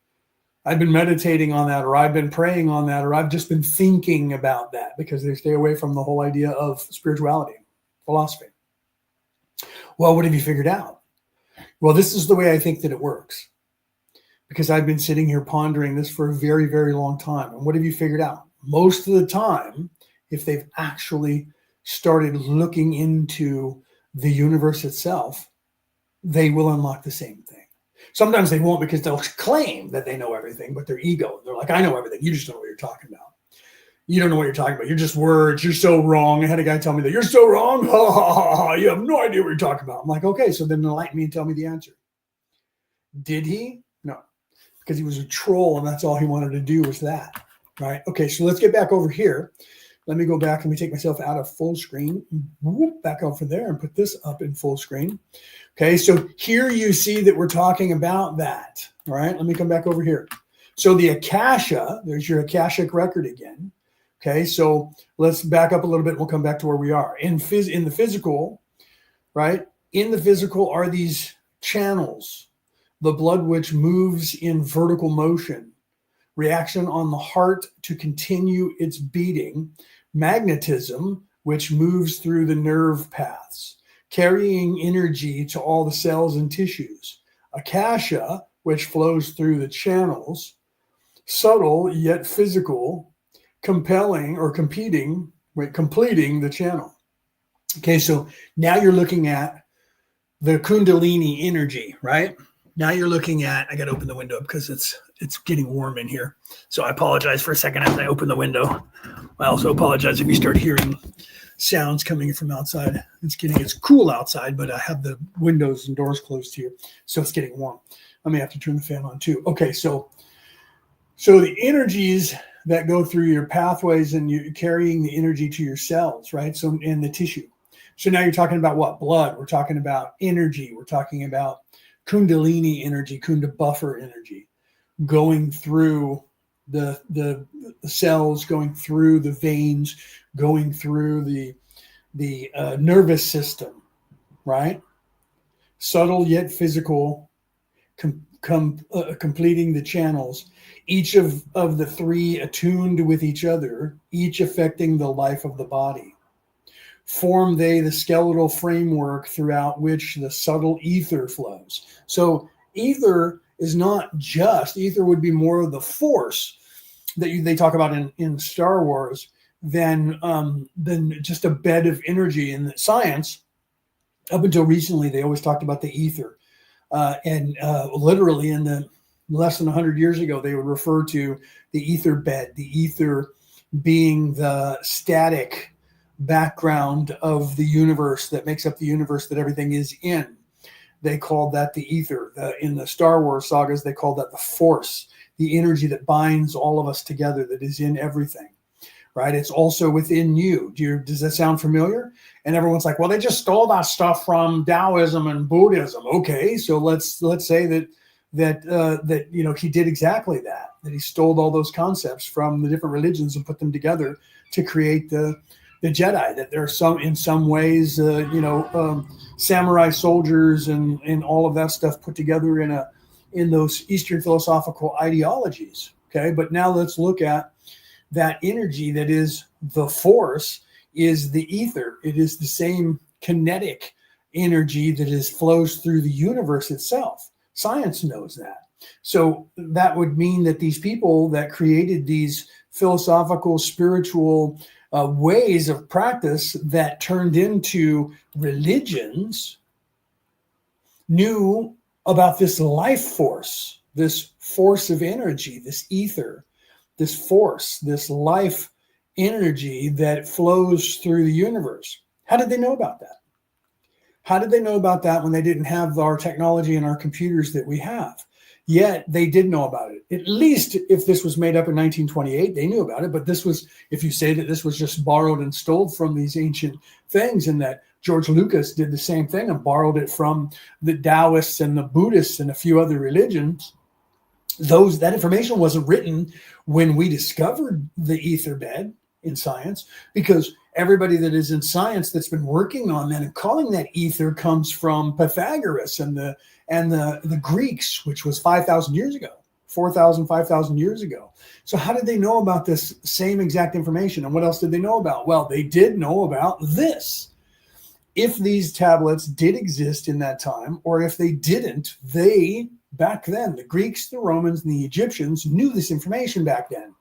I've been meditating on that, or I've been praying on that, or I've just been thinking about that, because they stay away from the whole idea of spirituality, philosophy. Well, what have you figured out? Well, this is the way I think that it works, because I've been sitting here pondering this for a very, very long time. And what have you figured out? Most of the time, if they've actually started looking into the universe itself, they will unlock the same thing. Sometimes they won't, because they'll claim that they know everything, but their ego, they're like, I know everything. You just don't know what you're talking about. You don't know what you're talking about. You're just words. You're so wrong. I had a guy tell me that. You're so wrong. Ha, ha, ha, ha. You have no idea what you're talking about. I'm like, okay, so then enlighten me and tell me the answer. Did he? No, because he was a troll, and that's all he wanted to do was that, right? Okay, so let's get back over here. Let me go back. Let me take myself out of full screen, whoop, back over there, and put this up in full screen. Okay, so here you see that we're talking about that. All right, let me come back over here. So the Akasha, there's your Akashic record again. Okay, so let's back up a little bit. And we'll come back to where we are. In the physical, right? In the physical are these channels, the blood which moves in vertical motion, reaction on the heart to continue its beating, magnetism, which moves through the nerve paths, carrying energy to all the cells and tissues, Akasha, which flows through the channels, subtle yet physical, compelling or completing the channel. Okay, so now you're looking at the Kundalini energy, right? Now you're looking at, I got to open the window because it's getting warm in here. So I apologize for a second as I open the window. I also apologize if you start hearing sounds coming from outside. It's cool outside, but I have the windows and doors closed here, so it's getting warm. I may have to turn the fan on too. Okay, so the energies that go through your pathways, and you're carrying the energy to your cells, right? So in the tissue. So now you're talking about what? Blood. We're talking about energy. We're talking about Kundalini energy, Kunda buffer energy, going through the cells, going through the veins, going through the nervous system, right? Subtle yet physical, completing the channels, each of the three attuned with each other, each affecting the life of the body. Form they the skeletal framework throughout which the subtle ether flows. So ether is not just, ether would be more of the force that they talk about in Star Wars than just a bed of energy. In science, up until recently, they always talked about the ether. And literally in the less than 100 years ago, they would refer to the ether bed, the ether being the static background of the universe that makes up the universe that everything is in. They called that the ether. In the Star Wars sagas, they called that the force, the energy that binds all of us together, that is in everything, right? It's also within you. Does that sound familiar? And everyone's like, well, they just stole that stuff from Taoism and Buddhism. Okay, so let's say that he did exactly that he stole all those concepts from the different religions and put them together to create the Jedi, that there are in some ways, samurai soldiers and all of that stuff put together in those Eastern philosophical ideologies. Okay, but now let's look at that energy that is the force, is the ether. It is the same kinetic energy that flows through the universe itself. Science knows that. So that would mean that these people that created these philosophical, spiritual ways of practice that turned into religions knew about this life force, this force of energy, this ether, this force, this life energy that flows through the universe. How did they know about that? How did they know about that when they didn't have our technology and our computers that we have? Yet they did know about it. At least if this was made up in 1928, they knew about it. But this was, if you say that this was just borrowed and stole from these ancient things, and that George Lucas did the same thing and borrowed it from the Taoists and the Buddhists and a few other religions, that information wasn't written when we discovered the ether bed in science, because everybody that is in science that's been working on that and calling that ether comes from Pythagoras and the Greeks, which was 5,000 years ago, 4,000, 5,000 years ago. So how did they know about this same exact information? And what else did they know about? Well, they did know about this. If these tablets did exist in that time, or if they didn't, they, back then, the Greeks, the Romans, and the Egyptians knew this information back then,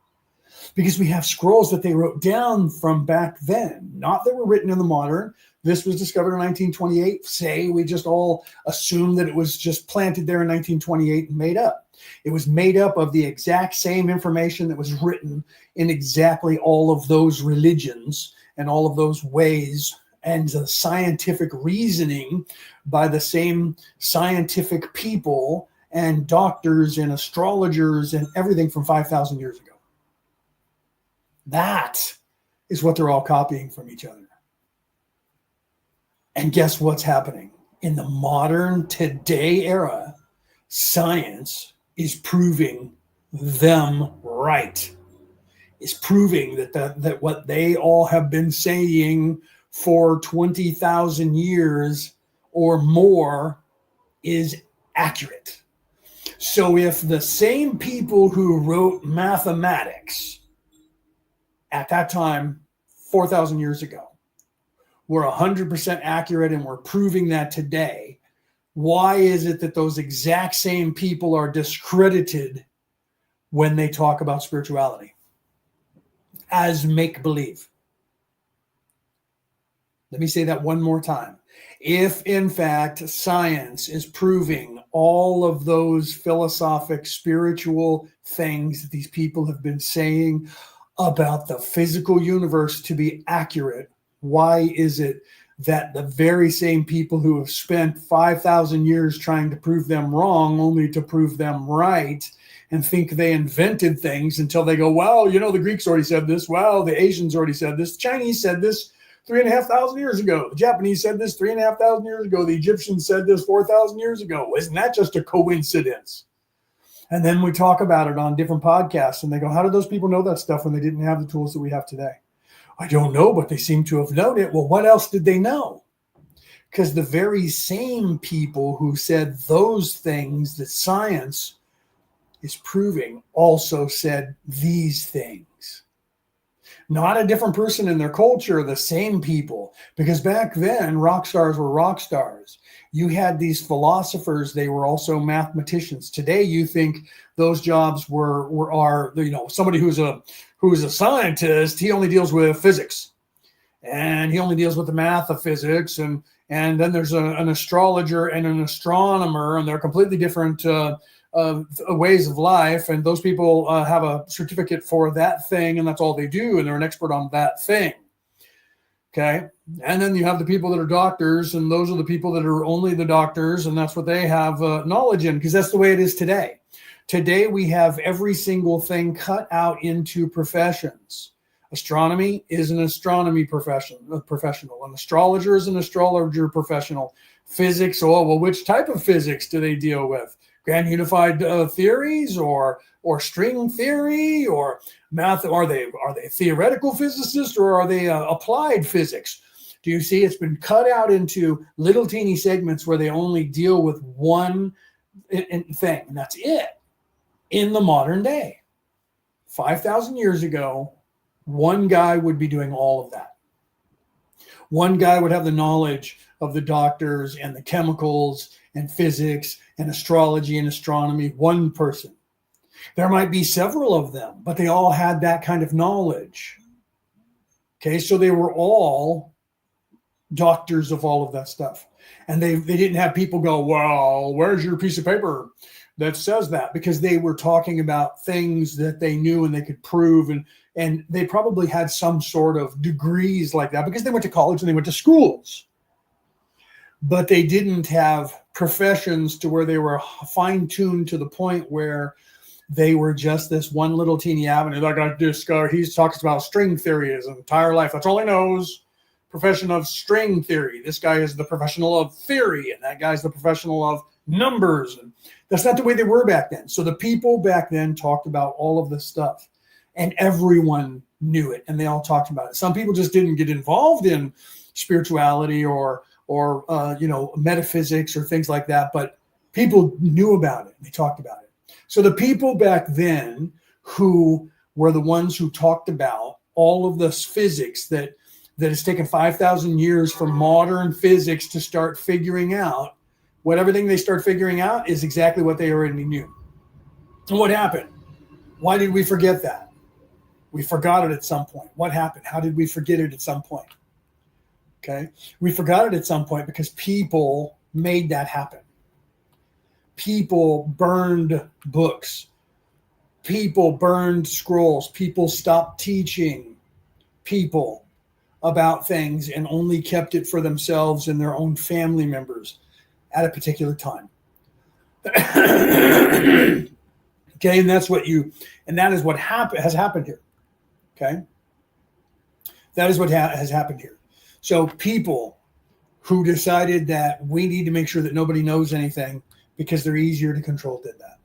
because we have scrolls that they wrote down from back then, not that were written in the modern. This was discovered in 1928. Say we just all assume that it was just planted there in 1928 and made up. It was made up of the exact same information that was written in exactly all of those religions and all of those ways, and the scientific reasoning by the same scientific people and doctors and astrologers and everything from 5,000 years ago. That is what they're all copying from each other. And guess what's happening? In the modern today era, science is proving them right. It's proving that what they all have been saying for 20,000 years or more is accurate. So if the same people who wrote mathematics at that time, 4,000 years ago, were 100% accurate and we're proving that today, why is it that those exact same people are discredited when they talk about spirituality as make-believe? Let me say that one more time. If, in fact, science is proving all of those philosophic, spiritual things that these people have been saying about the physical universe to be accurate, why is it that the very same people who have spent 5,000 years trying to prove them wrong only to prove them right and think they invented things until they go, well, the Greeks already said this. Well, the Asians already said this. The Chinese said this 3,500 years ago. The Japanese said this 3,500 years ago. The Egyptians said this 4,000 years ago. Isn't that just a coincidence? And then we talk about it on different podcasts and they go, how did those people know that stuff when they didn't have the tools that we have today? I don't know, but they seem to have known it. Well, what else did they know? Because the very same people who said those things that science is proving also said these things. Not a different person in their culture, the same people. Because back then, rock stars were rock stars. You had these philosophers, they were also mathematicians. Today, you think those jobs are somebody who's a scientist, he only deals with physics. And he only deals with the math of physics. And then there's an astrologer and an astronomer, and they're completely different ways of life. And those people have a certificate for that thing, and that's all they do. And they're an expert on that thing. Okay. And then you have the people that are doctors, and those are the people that are only the doctors, and that's what they have knowledge in, because that's the way it is today. Today, we have every single thing cut out into professions. Astronomy is an astronomy professional. An astrologer is an astrologer professional. Physics, which type of physics do they deal with? Grand unified theories or string theory or math? Are they theoretical physicists or are they applied physics? Do you see? It's been cut out into little teeny segments where they only deal with one thing, and that's it. In the modern day, 5,000 years ago, one guy would be doing all of that. One guy would have the knowledge of the doctors and the chemicals and physics and astrology and astronomy. One person. There might be several of them, but they all had that kind of knowledge. Okay, so they were all doctors of all of that stuff. And they didn't have people go, well, where's your piece of paper that says that? Because they were talking about things that they knew and they could prove. And they probably had some sort of degrees like that because they went to college and they went to schools. but they didn't have professions to where they were fine-tuned to the point where they were just this one little teeny avenue. Like I discovered, he talks about string theory his entire life. That's all he knows. Profession of string theory. This guy is the professional of theory, and that guy's the professional of numbers. And that's not the way they were back then. So the people back then talked about all of this stuff, and everyone knew it, and they all talked about it. Some people just didn't get involved in spirituality or metaphysics or things like that, but people knew about it. They talked about it. So the people back then who were the ones who talked about all of this physics that has taken 5,000 years for modern physics to start figuring out, what everything they start figuring out is exactly what they already knew. And what happened? Why did we forget that? We forgot it at some point. What happened? How did we forget it at some point? Okay. We forgot it at some point because people made that happen. People burned books. People burned scrolls. People stopped teaching people about things and only kept it for themselves and their own family members at a particular time. Okay. And that is what has happened here. Okay. That is what has happened here. So people who decided that we need to make sure that nobody knows anything because they're easier to control did that.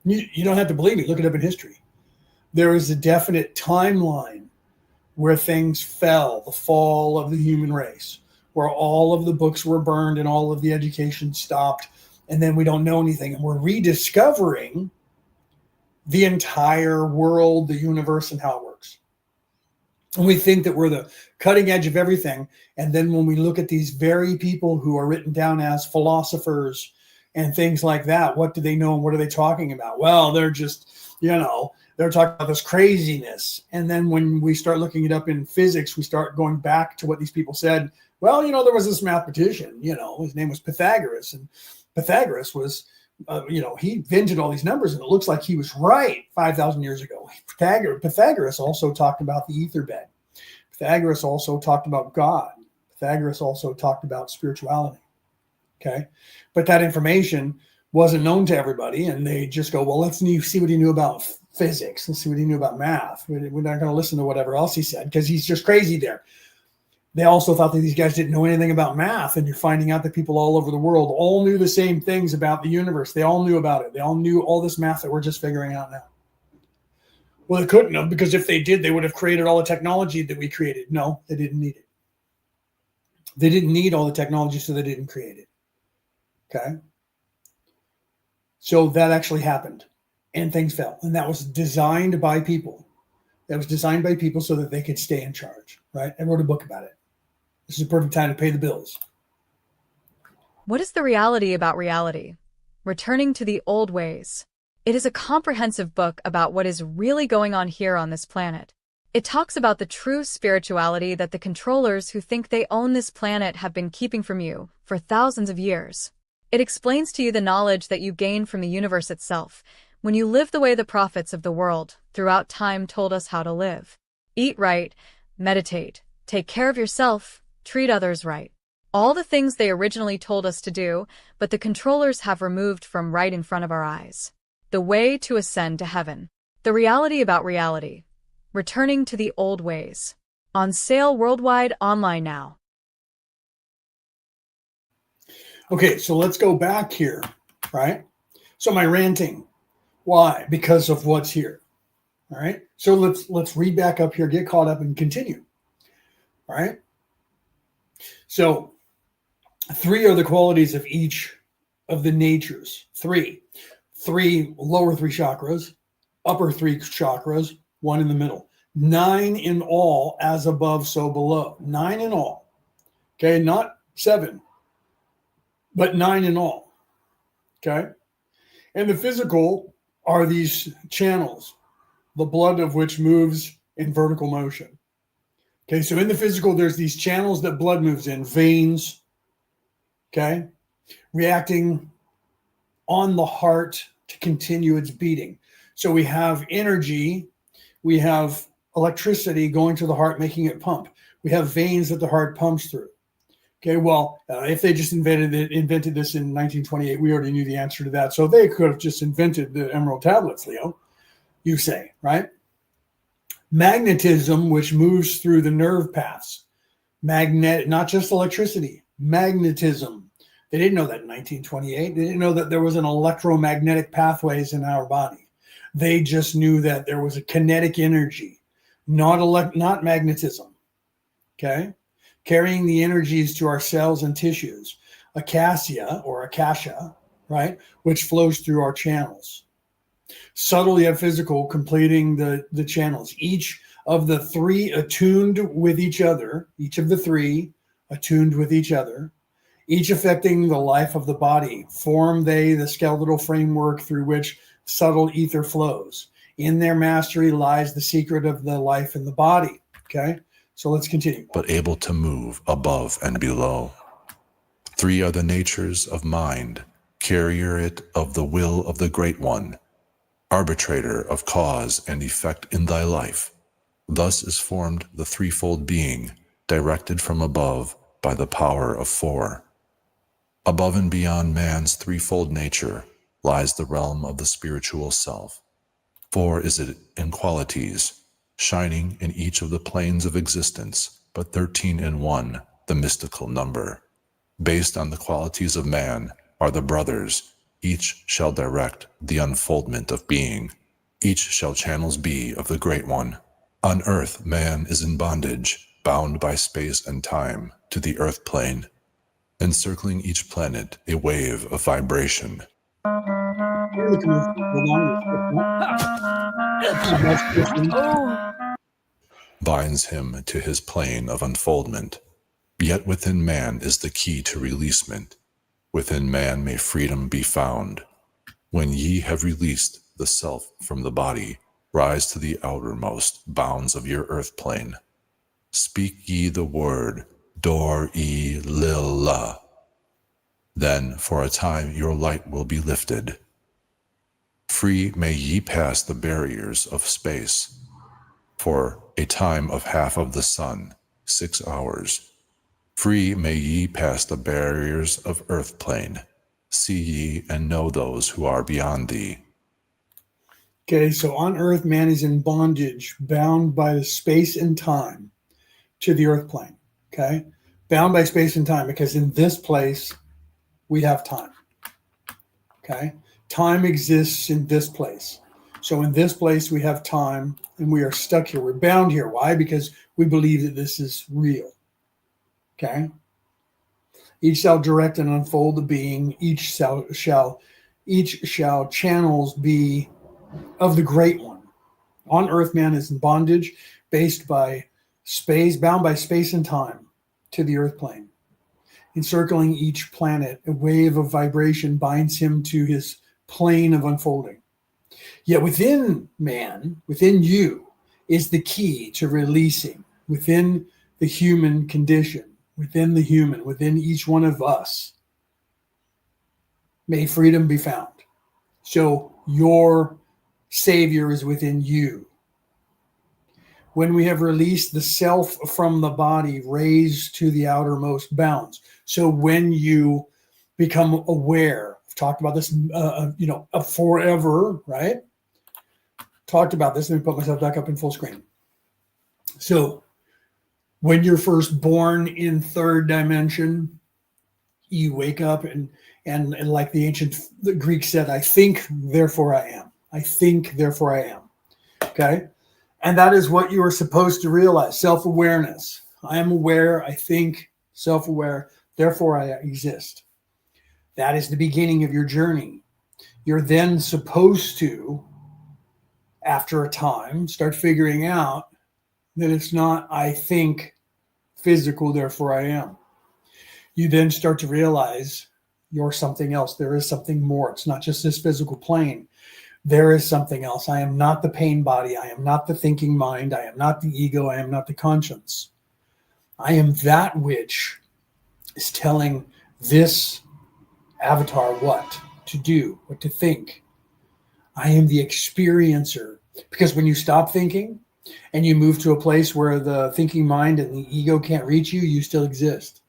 You don't have to believe me. Look it up in history. There is a definite timeline where things fell, the fall of the human race, where all of the books were burned and all of the education stopped, and then we don't know anything. And we're rediscovering the entire world, the universe, and how it works. And we think that we're the cutting edge of everything. And then when we look at these very people who are written down as philosophers and things like that, what do they know and what are they talking about? Well, they're just, they're talking about this craziness. And then when we start looking it up in physics, we start going back to what these people said. Well, there was this mathematician, his name was Pythagoras. And Pythagoras was, he invented all these numbers, and it looks like he was right 5,000 years ago. Pythagoras also talked about the ether bed. Pythagoras also talked about God. Pythagoras also talked about spirituality. Okay. But that information wasn't known to everybody, and they just go, well, let's see what he knew about physics. Let's see what he knew about math. We're not going to listen to whatever else he said because he's just crazy there. They also thought that these guys didn't know anything about math, and you're finding out that people all over the world all knew the same things about the universe. They all knew about it. They all knew all this math that we're just figuring out now. Well, they couldn't have, because if they did, they would have created all the technology that we created. No, they didn't need it. They didn't need all the technology, so they didn't create it. Okay? So that actually happened, and things fell. And that was designed by people. That was designed by people so that they could stay in charge, right? I wrote a book about it. This is a perfect time to pay the bills. What is the reality about reality? Returning to the old ways. It is a comprehensive book about what is really going on here on this planet. It talks about the true spirituality that the controllers who think they own this planet have been keeping from you for thousands of years. It explains to you the knowledge that you gain from the universe itself when you live the way the prophets of the world throughout time told us how to live. Eat right, meditate, take care of yourself, treat others right. All the things they originally told us to do, but the controllers have removed from right in front of our eyes. The way to ascend to heaven. The reality about reality. Returning to the old ways. On sale worldwide, online now. Okay, so let's go back here, right? So my ranting. Why? Because of what's here. All right. So let's read back up here, get caught up, and continue. All right. So 3 are the qualities of each of the natures. 3 lower 3 chakras, upper 3 chakras, 1 in the middle. 9 in all, as above, so below. 9 in all. Okay, not 7, but 9 in all. Okay. And the physical are these channels, the blood of which moves in vertical motion. Okay, so in the physical, there's these channels that blood moves in, veins, okay, reacting on the heart to continue its beating. So we have energy, we have electricity going to the heart, making it pump. We have veins that the heart pumps through. Okay, well, if they just invented this in 1928, we already knew the answer to that. So they could have just invented the emerald tablets, Leo, you say, right? Magnetism, which moves through the nerve paths. Not just electricity, magnetism. They didn't know that in 1928. They didn't know that there was an electromagnetic pathways in our body. They just knew that there was a kinetic energy, not magnetism, okay? Carrying the energies to our cells and tissues, akasha, right, which flows through our channels. Subtle yet physical, completing the channels. Each of the three attuned with each other, each affecting the life of the body. Form they the skeletal framework through which subtle ether flows. In their mastery lies the secret of the life in the body, okay? So let's continue. But able to move above and below. 3 are the natures of mind, carrier it of the will of the Great One, arbitrator of cause and effect in thy life. Thus is formed the threefold being, directed from above by the power of 4. Above and beyond man's threefold nature lies the realm of the spiritual self. 4 is it in qualities, shining in each of the planes of existence, but 13 in 1, the mystical number. Based on the qualities of man are the brothers. Each shall direct the unfoldment of being. Each shall channels be of the Great One. On earth, man is in bondage, bound by space and time to the earth plane, encircling each planet a wave of vibration. Binds him to his plane of unfoldment. Yet within man is the key to releasement. Within man may freedom be found. When ye have released the self from the body, rise to the outermost bounds of your earth plane. Speak ye the word, Dor-e-lil-la. Then for a time your light will be lifted. Free may ye pass the barriers of space. For a time of half of the sun, 6 hours. Free may ye pass the barriers of earth plane. See ye and know those who are beyond thee. Okay, so on earth, man is in bondage, bound by the space and time to the earth plane, okay? Bound by space and time, because in this place, we have time, okay? Time exists in this place. So in this place, we have time, and we are stuck here. We're bound here. Why? Because we believe that this is real, okay? Each shall direct and unfold the being. Each shall channels be of the Great One. On earth, man is in bondage, bound by space and time to the earth plane. Encircling each planet, a wave of vibration binds him to his plane of unfolding. Yet within man, within you, is the key to releasing. Within the human condition, within each one of us, may freedom be found. So your Savior is within you. When we have released the self from the body, raised to the outermost bounds. So when you become aware, I've talked about this, forever, right? Talked about this. Let me put myself back up in full screen. So when you're first born in third dimension, you wake up and like the Greek said, I think, therefore I am. I think, therefore I am. Okay? And that is what you are supposed to realize. Self-awareness. I am aware, I think, self-aware, therefore I exist. That is the beginning of your journey. You're then supposed to, after a time, start figuring out that it's not I think physical, therefore I am. You then start to realize you're something else. There is something more. It's not just this physical plane. There is something else. I am not the pain body. I am not the thinking mind. I am not the ego. I am not the conscience. I am that which is telling this avatar what to do, what to think. I am the experiencer. Because when you stop thinking and you move to a place where the thinking mind and the ego can't reach you, you still exist.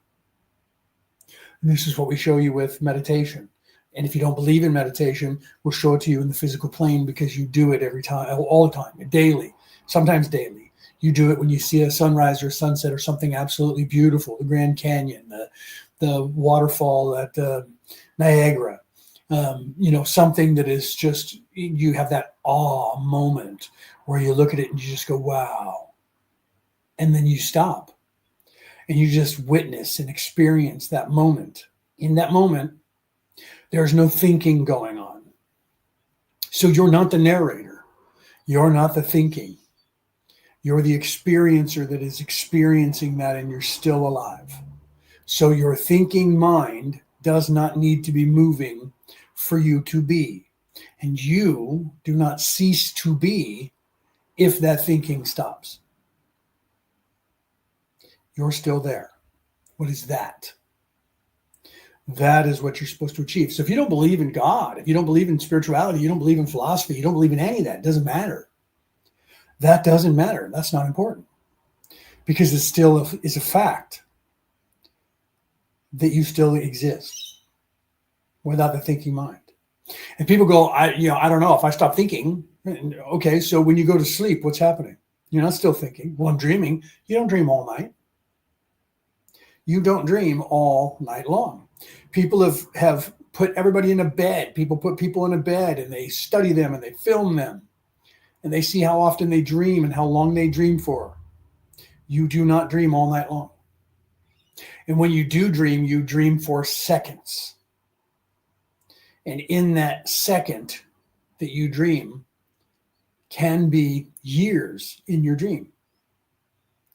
And this is what we show you with meditation. And if you don't believe in meditation, we'll show it to you in the physical plane because you do it every time, all the time, daily, sometimes daily. You do it when you see a sunrise or a sunset or something absolutely beautiful, the Grand Canyon, the waterfall at Niagara, something that is just, you have that awe moment where you look at it and you just go, wow. And then you stop and you just witness and experience that moment. In that moment, there's no thinking going on. So you're not the narrator. You're not the thinking. You're the experiencer that is experiencing that, and you're still alive. So your thinking mind does not need to be moving for you to be. And you do not cease to be if that thinking stops. You're still there. What is that? That is what you're supposed to achieve. So if you don't believe in God, if you don't believe in spirituality, you don't believe in philosophy, you don't believe in any of that, it doesn't matter. That doesn't matter. That's not important. Because it still is a fact that you still exist without the thinking mind. And people go, I don't know, if I stop thinking, okay, so when you go to sleep, what's happening? You're not still thinking. Well, I'm dreaming. You don't dream all night. You don't dream all night long. People have put everybody in a bed. People put people in a bed and they study them and they film them. And they see how often they dream and how long they dream for. You do not dream all night long. And when you dream for seconds. And in that second that you dream can be years in your dream.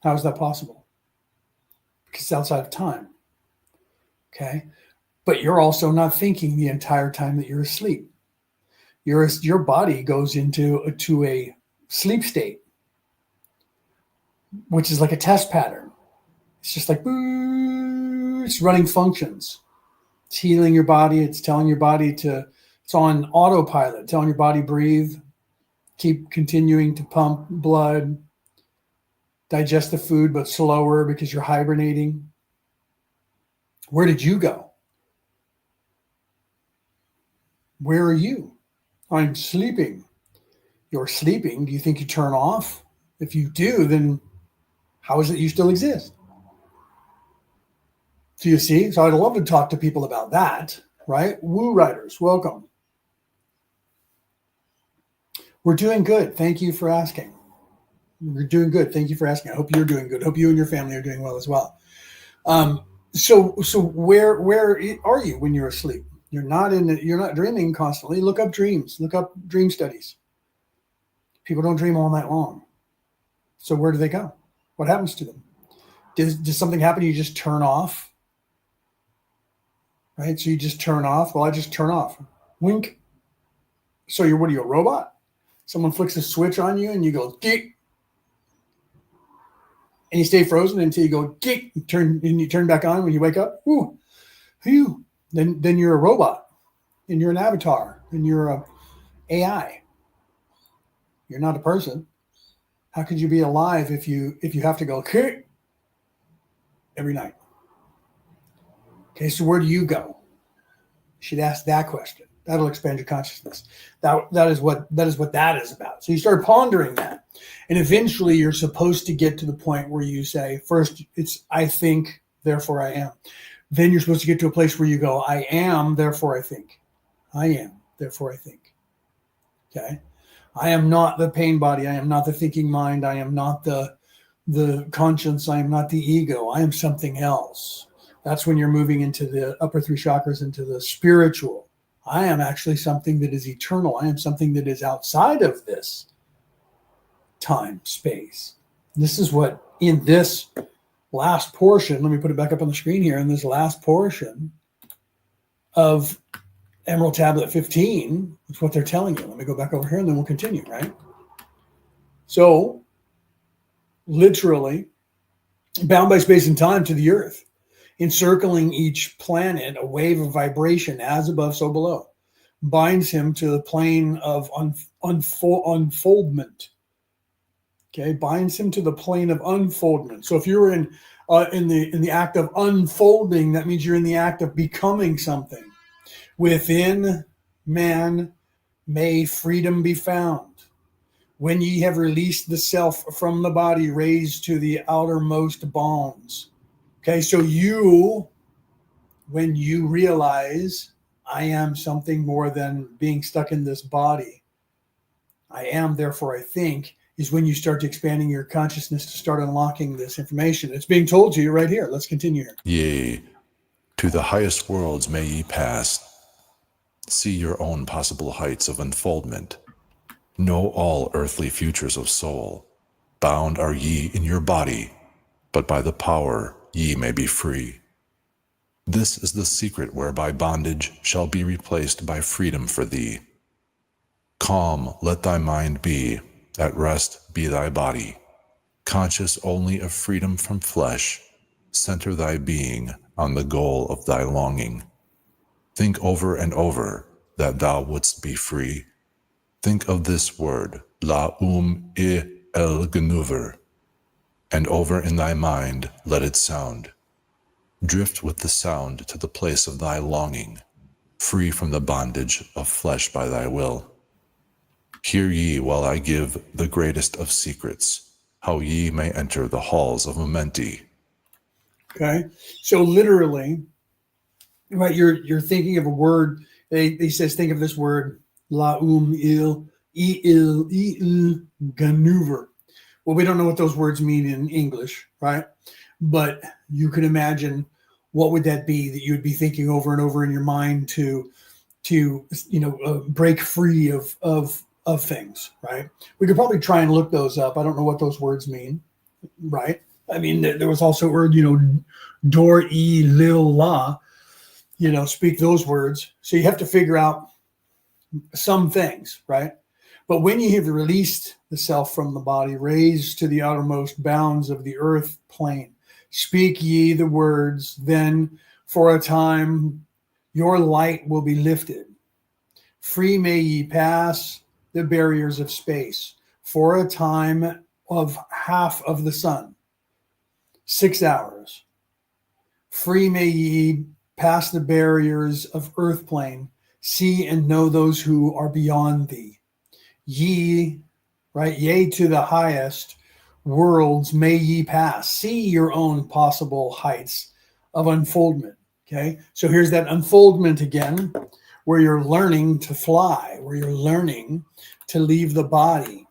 How is that possible? Because it's outside of time. Okay? But you're also not thinking the entire time that you're asleep. Your body goes into a sleep state, which is like a test pattern. It's just like, it's running functions. It's healing your body. It's telling your body it's on autopilot, telling your body breathe, keep continuing to pump blood, digest the food, but slower because you're hibernating. Where did you go? Where are you? I'm sleeping. You're sleeping. Do you think you turn off? If you do, then how is it you still exist? So you see, so I'd love to talk to people about that, right? Woo Riders, welcome. We're doing good. Thank you for asking. We're doing good. Thank you for asking. I hope you're doing good. I hope you and your family are doing well as well. So where are you when you're asleep? You're not dreaming constantly. Look up dreams. Look up dream studies. People don't dream all night long. So where do they go? What happens to them? Does something happen? You just turn off, right? So you just turn off. Well, I just turn off. Wink. So what are you, a robot? Someone flicks a switch on you and you go, geek. And you stay frozen until you go, geek. You turn back on when you wake up. Ooh, phew. Then you're a robot and you're an avatar and you're a AI. You're not a person. How could you be alive if you have to go every night? Okay, so where do you go? You should ask that question. That'll expand your consciousness. That is what that is about. So you start pondering that. And eventually you're supposed to get to the point where you say, first it's I think, therefore I am. Then you're supposed to get to a place where you go, I am, therefore I think. I am, therefore I think. Okay? I am not the pain body. I am not the thinking mind. I am not the conscience. I am not the ego. I am something else. That's when you're moving into the upper three chakras, into the spiritual. I am actually something that is eternal. I am something that is outside of this time, space. This is what in this last portion, let me put it back up on the screen here, in this last portion of Emerald Tablet 15, it's what they're telling you. Let me go back over here and then we'll continue, right? So, literally, bound by space and time to the earth, encircling each planet, a wave of vibration as above, so below, binds him to the plane of unfoldment. Okay, binds him to the plane of unfoldment. So if you're in in the act of unfolding. That means you're in the act of becoming something. Within man may freedom be found. When ye have released the self from the body, raised to the outermost bounds. Okay, so when you realize I am something more than being stuck in this body, I am, therefore I think, is when you start expanding your consciousness to start unlocking this information. It's being told to you right here. Let's continue here. Yea, to the highest worlds may ye pass. See your own possible heights of unfoldment. Know all earthly futures of soul. Bound are ye in your body, but by the power ye may be free. This is the secret whereby bondage shall be replaced by freedom for thee. Calm let thy mind be, at rest be thy body. Conscious only of freedom from flesh, center thy being on the goal of thy longing. Think over and over that thou wouldst be free. Think of this word, la e el genuver, and over in thy mind let it sound. Drift with the sound to the place of thy longing, free from the bondage of flesh by thy will. Hear ye while I give the greatest of secrets, how ye may enter the halls of Amenti. Okay, so literally, right? You're thinking of a word. They says think of this word, la il ganuver. Well, we don't know what those words mean in English, right? But you can imagine what would that be that you would be thinking over and over in your mind to break free of things, right? We could probably try and look those up. I don't know what those words mean, right? I mean, there was also a word, dor e lil la, speak those words. So you have to figure out some things, right? But when ye have released the self from the body, raised to the outermost bounds of the earth plane, speak ye the words, then for a time your light will be lifted. Free may ye pass the barriers of space for a time of half of the sun, 6 hours. Free may ye pass the barriers of earth plane, see and know those who are beyond thee. Ye, right, yea to the highest worlds may ye pass. See your own possible heights of unfoldment. Okay, so here's that unfoldment again, where you're learning to fly, where you're learning to leave the body.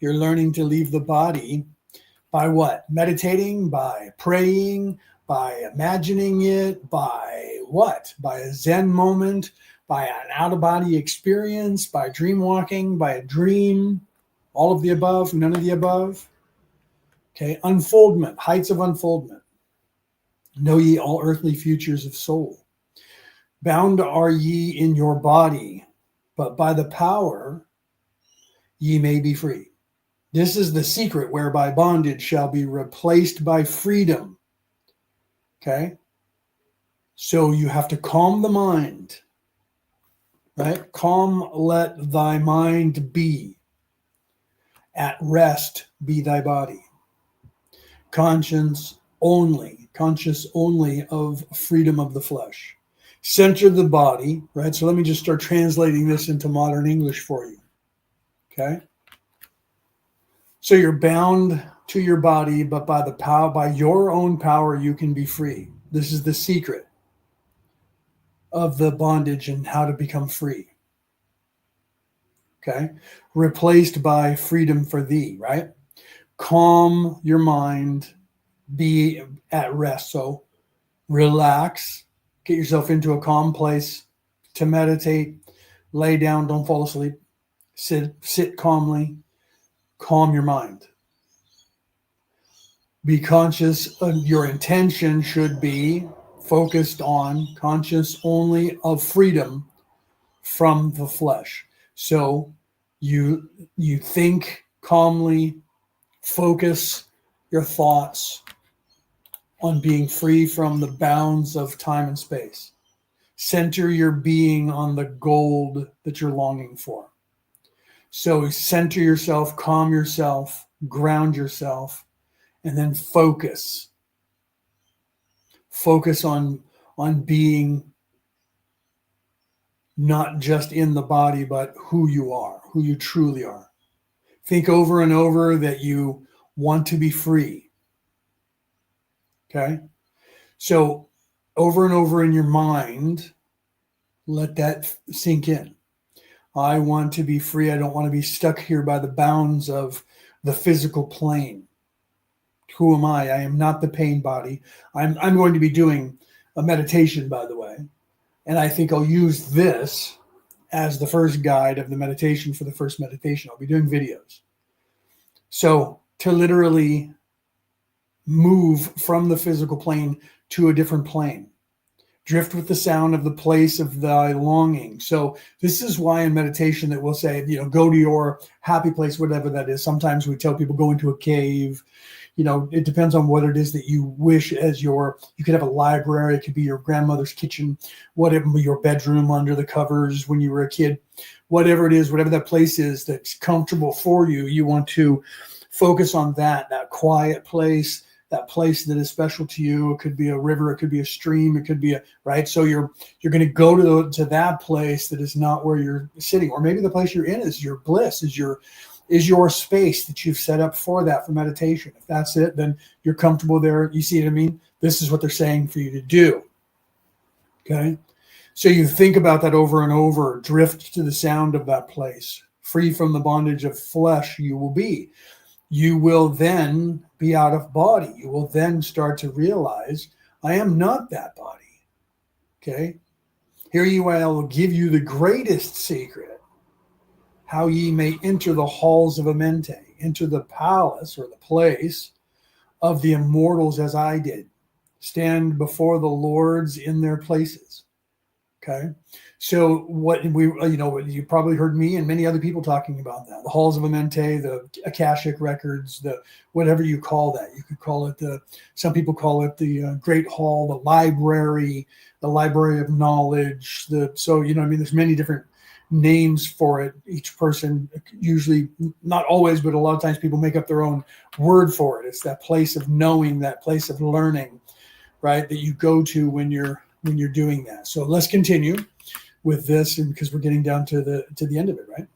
You're learning to leave the body by what? Meditating, by praying, by imagining it, by what? By a Zen moment, by an out-of-body experience, by dream walking, by a dream, all of the above, none of the above. Okay, unfoldment, heights of unfoldment. Know ye all earthly futures of soul. Bound are ye in your body, but by the power ye may be free. This is the secret whereby bondage shall be replaced by freedom. Okay? So you have to calm the mind, right? Calm let thy mind be. At rest be thy body. Conscious only of freedom of the flesh. Center the body, right? So let me just start translating this into modern English for you. Okay? So you're bound to your body, but by your own power, you can be free. This is the secret of the bondage and how to become free. Okay? Replaced by freedom for thee, right? Calm your mind, be at rest. So relax, get yourself into a calm place to meditate, lay down, don't fall asleep, sit calmly, calm your mind. Be conscious of your intention should be focused on conscious only of freedom from the flesh. So you think calmly, focus your thoughts on being free from the bounds of time and space. Center your being on the gold that you're longing for. So center yourself, calm yourself, ground yourself, and then focus focus on being not just in the body, but who you are, who you truly are. Think over and over that you want to be free. Okay? So over and over in your mind, let that sink in. I want to be free. I don't want to be stuck here by the bounds of the physical plane. Who am I? I am not the pain body. I'm going to be doing a meditation, by the way. And I think I'll use this as the first guide of the meditation for the first meditation. I'll be doing videos. So to literally move from the physical plane to a different plane. Drift with the sound of the place of thy longing. So this is why in meditation that we'll say, go to your happy place, whatever that is. Sometimes we tell people go into a cave. It depends on what it is that you wish as you could have a library. It could be your grandmother's kitchen, whatever, your bedroom under the covers when you were a kid, whatever it is, whatever that place is that's comfortable for you. You want to focus on that quiet place, that place that is special to you. It could be a river, it could be a stream, it could be right. So you're going to go to that place that is not where you're sitting, or maybe the place you're in is your bliss, is your space that you've set up for meditation. If that's it, then you're comfortable there. You see what I mean? This is what they're saying for you to do. Okay. So you think about that over and over, drift to the sound of that place, free from the bondage of flesh you will be. You will then be out of body. You will then start to realize, I am not that body. Okay. Here I will give you the greatest secret, how ye may enter the halls of Amente, enter the palace or the place of the immortals as I did, stand before the lords in their places. Okay. So what you probably heard me and many other people talking about that, the halls of Amente, the Akashic records, the whatever you call that. You could call it some people call it the Great Hall, the library of knowledge. There's many different names for it. Each person, usually not always, but a lot of times people make up their own word for it. It's that place of knowing, that place of learning, right, that you go to when you're doing that. So let's continue with this, and because we're getting down to the end of it, right?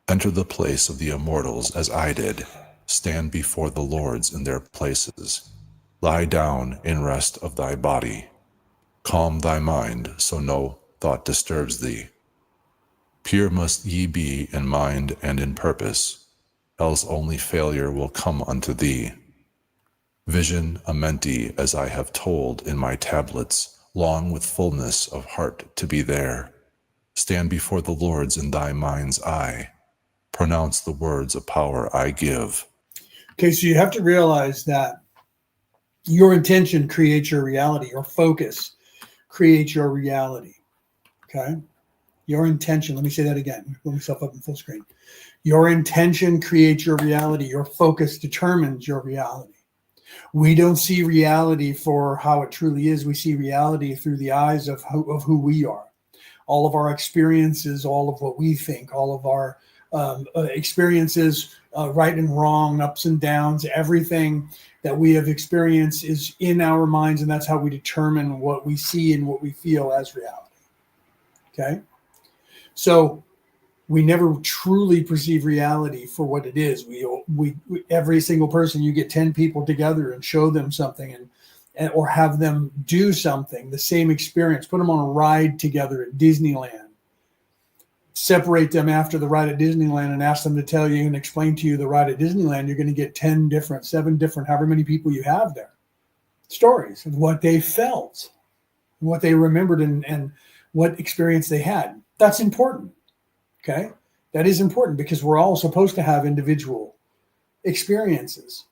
Enter the place of the immortals as I did, stand before the lords in their places, lie down in rest of thy body, calm thy mind so no thought disturbs thee. Pure must ye be in mind and in purpose, else only failure will come unto thee. Vision Amenti as I have told in my tablets, long with fullness of heart to be there. Stand before the lords in thy mind's eye. Pronounce the words of power I give. Okay, so you have to realize that your intention creates your reality. Your focus creates your reality. Okay? Your intention, let me say that again. Put myself up in full screen. Your intention creates your reality. Your focus determines your reality. We don't see reality for how it truly is. We see reality through the eyes of who we are. All of our experiences, all of what we think, all of our experiences, right and wrong, ups and downs, everything that we have experienced is in our minds, and that's how we determine what we see and what we feel as reality. Okay? So we never truly perceive reality for what it is. We every single person, you get 10 people together and show them something or have them do something, the same experience, put them on a ride together at Disneyland, separate them after the ride at Disneyland and ask them to tell you and explain to you the ride at Disneyland, you're going to get 7 different, however many people you have there, stories of what they felt, what they remembered, and what experience they had. That's important. Okay. That is important because we're all supposed to have individual experiences,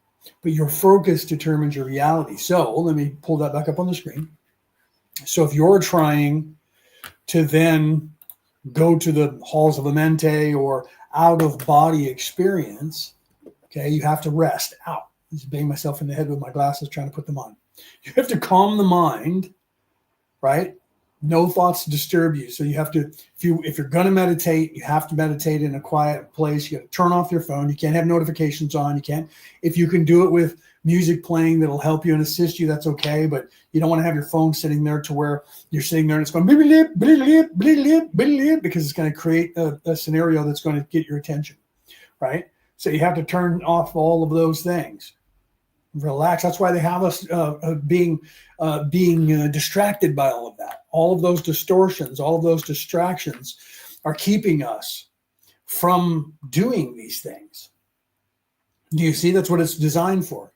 but your focus determines your reality. So let me pull that back up on the screen. So if you're trying to then go to the halls of Amente or out of body experience, okay, you have to rest out. I'm just banging myself in the head with my glasses trying to put them on. You have to calm the mind, right? No thoughts disturb you. So you have to, if you're going to meditate, you have to meditate in a quiet place. You got to turn off your phone. You can't have notifications on. You can't, if you can do it music playing that'll help you and assist you, that's okay. But you don't want to have your phone sitting there to where you're sitting there and it's going blip, blip, blip, blip, because it's going to create a scenario that's going to get your attention, right? So you have to turn off all of those things. Relax. That's why they have us being distracted by all of that. All of those distortions, all of those distractions are keeping us from doing these things. Do you see? That's what it's designed for.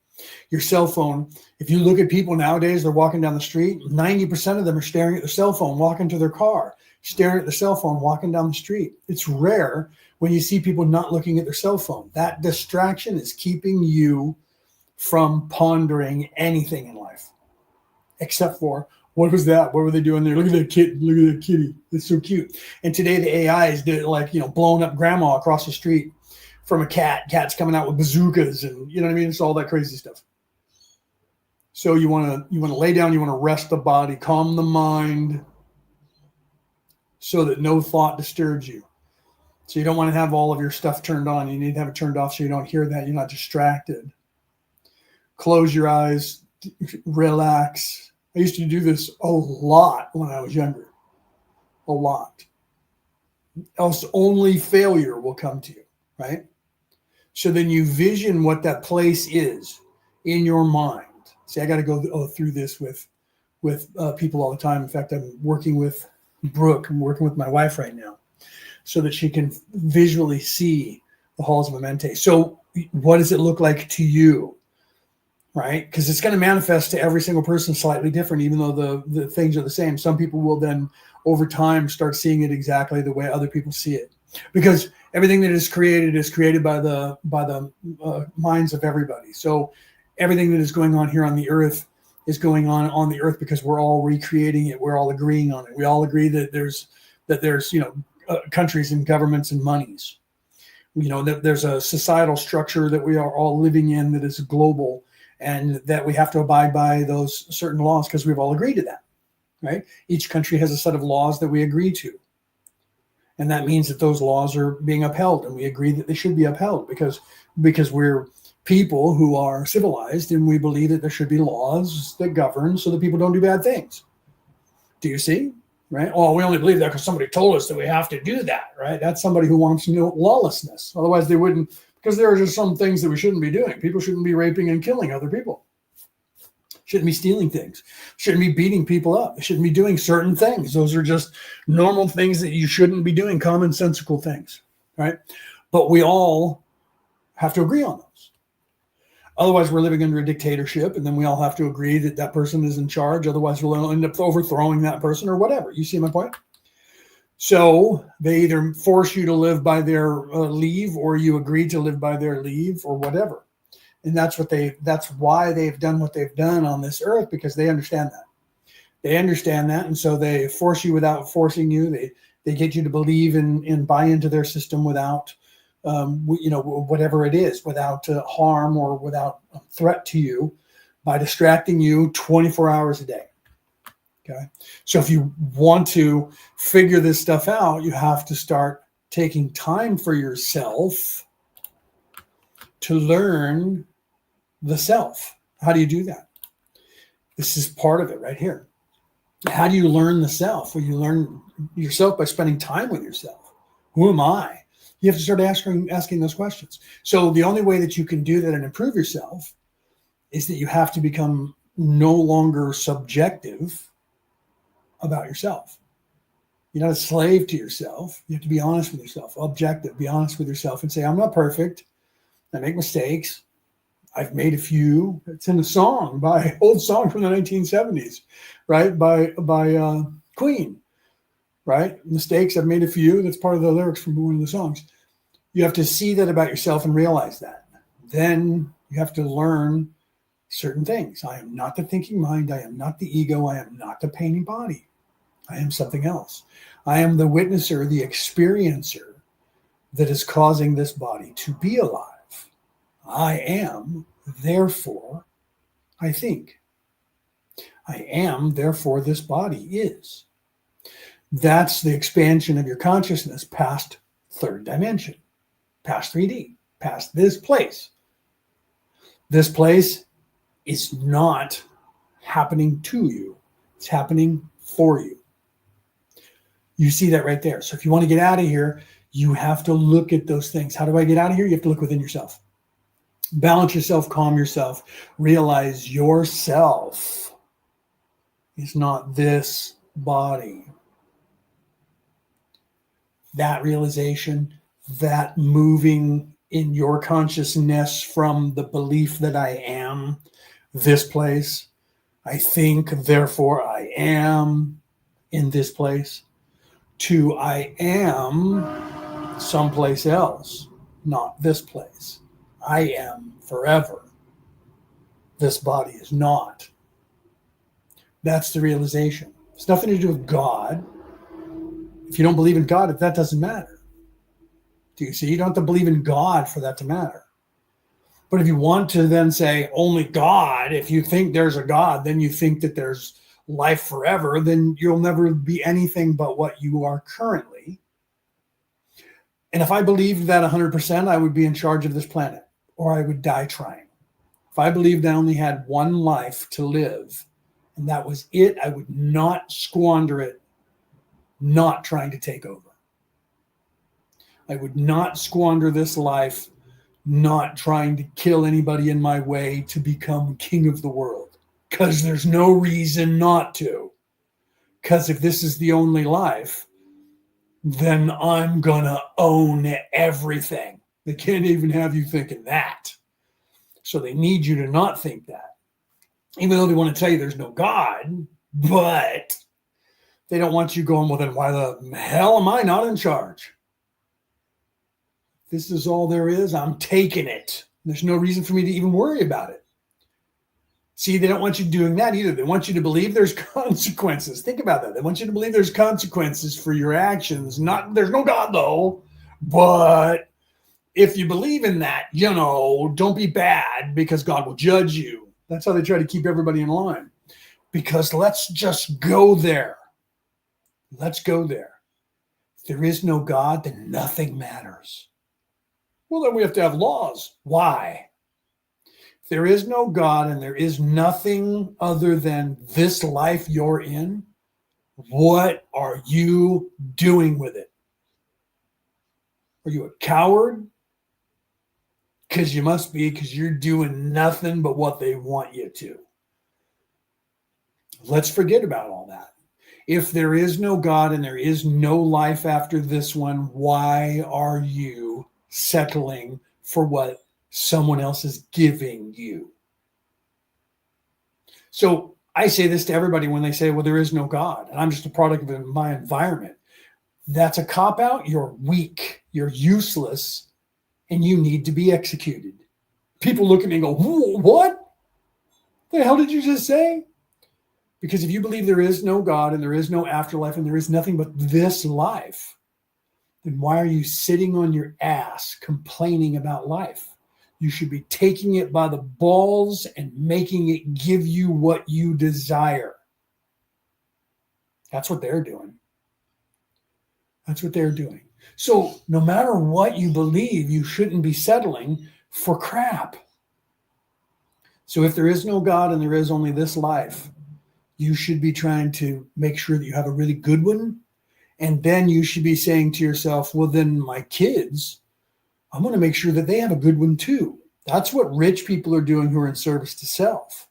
Your cell phone, if you look at people nowadays, they're walking down the street, 90% of them are staring at their cell phone, walking to their car, staring at the cell phone, walking down the street. It's rare when you see people not looking at their cell phone. That distraction is keeping you from pondering anything in life, except for, what was that? What were they doing there? Look at that kid. Look at that kitty. It's so cute. And today the AI is blowing up grandma across the street from a cat. Cat's coming out with bazookas, and you know what I mean? It's all that crazy stuff. So you want to lay down, you want to rest the body, calm the mind so that no thought disturbs you. So you don't want to have all of your stuff turned on. You need to have it turned off so you don't hear that. You're not distracted. Close your eyes, relax. I used to do this a lot when I was younger. A lot. Else only failure will come to you, right? So then you vision what that place is in your mind. See, I got to go through this with people all the time. In fact, I'm working with Brooke. I'm working with my wife right now so that she can visually see the halls of Amente. So what does it look like to you? Right? Because it's going to manifest to every single person slightly different, even though the things are the same. Some people will then, over time, start seeing it exactly the way other people see it. Because everything that is created by the minds of everybody. So everything that is going on here on the earth is going on the earth because we're all recreating it. We're all agreeing on it. We all agree that there's countries and governments and monies. That there's a societal structure that we are all living in that is global, and that we have to abide by those certain laws because we've all agreed to that, right? Each country has a set of laws that we agree to. And that means that those laws are being upheld, and we agree that they should be upheld because we're people who are civilized, and we believe that there should be laws that govern so that people don't do bad things. Do you see? Right? Oh, we only believe that because somebody told us that we have to do that, right? That's somebody who wants lawlessness. Otherwise they wouldn't, because there are just some things that we shouldn't be doing. People shouldn't be raping and killing other people. Shouldn't be stealing things. Shouldn't be beating people up. Shouldn't be doing certain things. Those are just normal things that you shouldn't be doing, commonsensical things, right? But we all have to agree on those. Otherwise, we're living under a dictatorship, and then we all have to agree that that person is in charge. Otherwise, we'll end up overthrowing that person or whatever. You see my point? So they either force you to live by their leave, or you agree to live by their leave, or whatever. And that's why they've done what they've done on this earth, because they understand that. They understand that, and so they force you without forcing you. They get you to believe and buy into their system without, whatever it is, without harm or without threat to you, by distracting you 24 hours a day. Okay. So if you want to figure this stuff out, you have to start taking time for yourself to learn the self. How do you do that? This is part of it right here. How do you learn the self? Well, you learn yourself by spending time with yourself. Who am I? You have to start asking those questions. So the only way that you can do that and improve yourself is that you have to become no longer subjective about yourself. You're not a slave to yourself. You have to be honest with yourself, objective, be honest with yourself and say, I'm not perfect. I make mistakes. I've made a few. It's in a song, old song from the 1970s, right? By Queen, right? Mistakes, I've made a few. That's part of the lyrics from one of the songs. You have to see that about yourself and realize that. Then you have to learn certain things. I am not the thinking mind. I am not the ego. I am not the painting body. I am something else. I am the witnesser, the experiencer that is causing this body to be alive. I am, therefore, I think. I am, therefore, this body is. That's the expansion of your consciousness past third dimension, past 3D, past this place. This place is not happening to you. It's happening for you. You see that right there. So if you want to get out of here, you have to look at those things. How do I get out of here? You have to look within yourself. Balance yourself, calm yourself, realize yourself is not this body. That realization, that moving in your consciousness from the belief that I am this place, I think, therefore I am in this place, to I am someplace else, not this place. I am forever. This body is not. That's the realization. It's nothing to do with God. If you don't believe in God, that doesn't matter. Do you see? You don't have to believe in God for that to matter. But if you want to then say only God, if you think there's a God, then you think that there's life forever, then you'll never be anything but what you are currently. And if I believed that 100%, I would be in charge of this planet, or I would die trying. If I believed I only had one life to live, and that was it, I would not squander it not trying to take over. I would not squander this life not trying to kill anybody in my way to become king of the world, because there's no reason not to. Because if this is the only life, then I'm gonna own everything. They can't even have you thinking that. So they need you to not think that. Even though they want to tell you there's no God, but they don't want you going, well, then why the hell am I not in charge? This is all there is. I'm taking it. There's no reason for me to even worry about it. See, they don't want you doing that either. They want you to believe there's consequences. Think about that. They want you to believe there's consequences for your actions. There's no God though, but if you believe in that, don't be bad because God will judge you. That's how they try to keep everybody in line. Because let's just go there. Let's go there. If there is no God, then nothing matters. Well, then we have to have laws. Why? If there is no God and there is nothing other than this life you're in, what are you doing with it? Are you a coward? Because you must be, because you're doing nothing but what they want you to. Let's forget about all that. If there is no God and there is no life after this one, why are you settling for what someone else is giving you? So I say this to everybody when they say, well, there is no God, and I'm just a product of my environment. That's a cop-out. You're weak. You're useless. And you need to be executed. People look at me and go, what? The hell did you just say? Because if you believe there is no God and there is no afterlife and there is nothing but this life, then why are you sitting on your ass complaining about life? You should be taking it by the balls and making it give you what you desire. That's what they're doing. That's what they're doing. So no matter what you believe, you shouldn't be settling for crap. So if there is no God and there is only this life, you should be trying to make sure that you have a really good one. And then you should be saying to yourself, well, then my kids, I'm going to make sure that they have a good one too. That's what rich people are doing who are in service to self.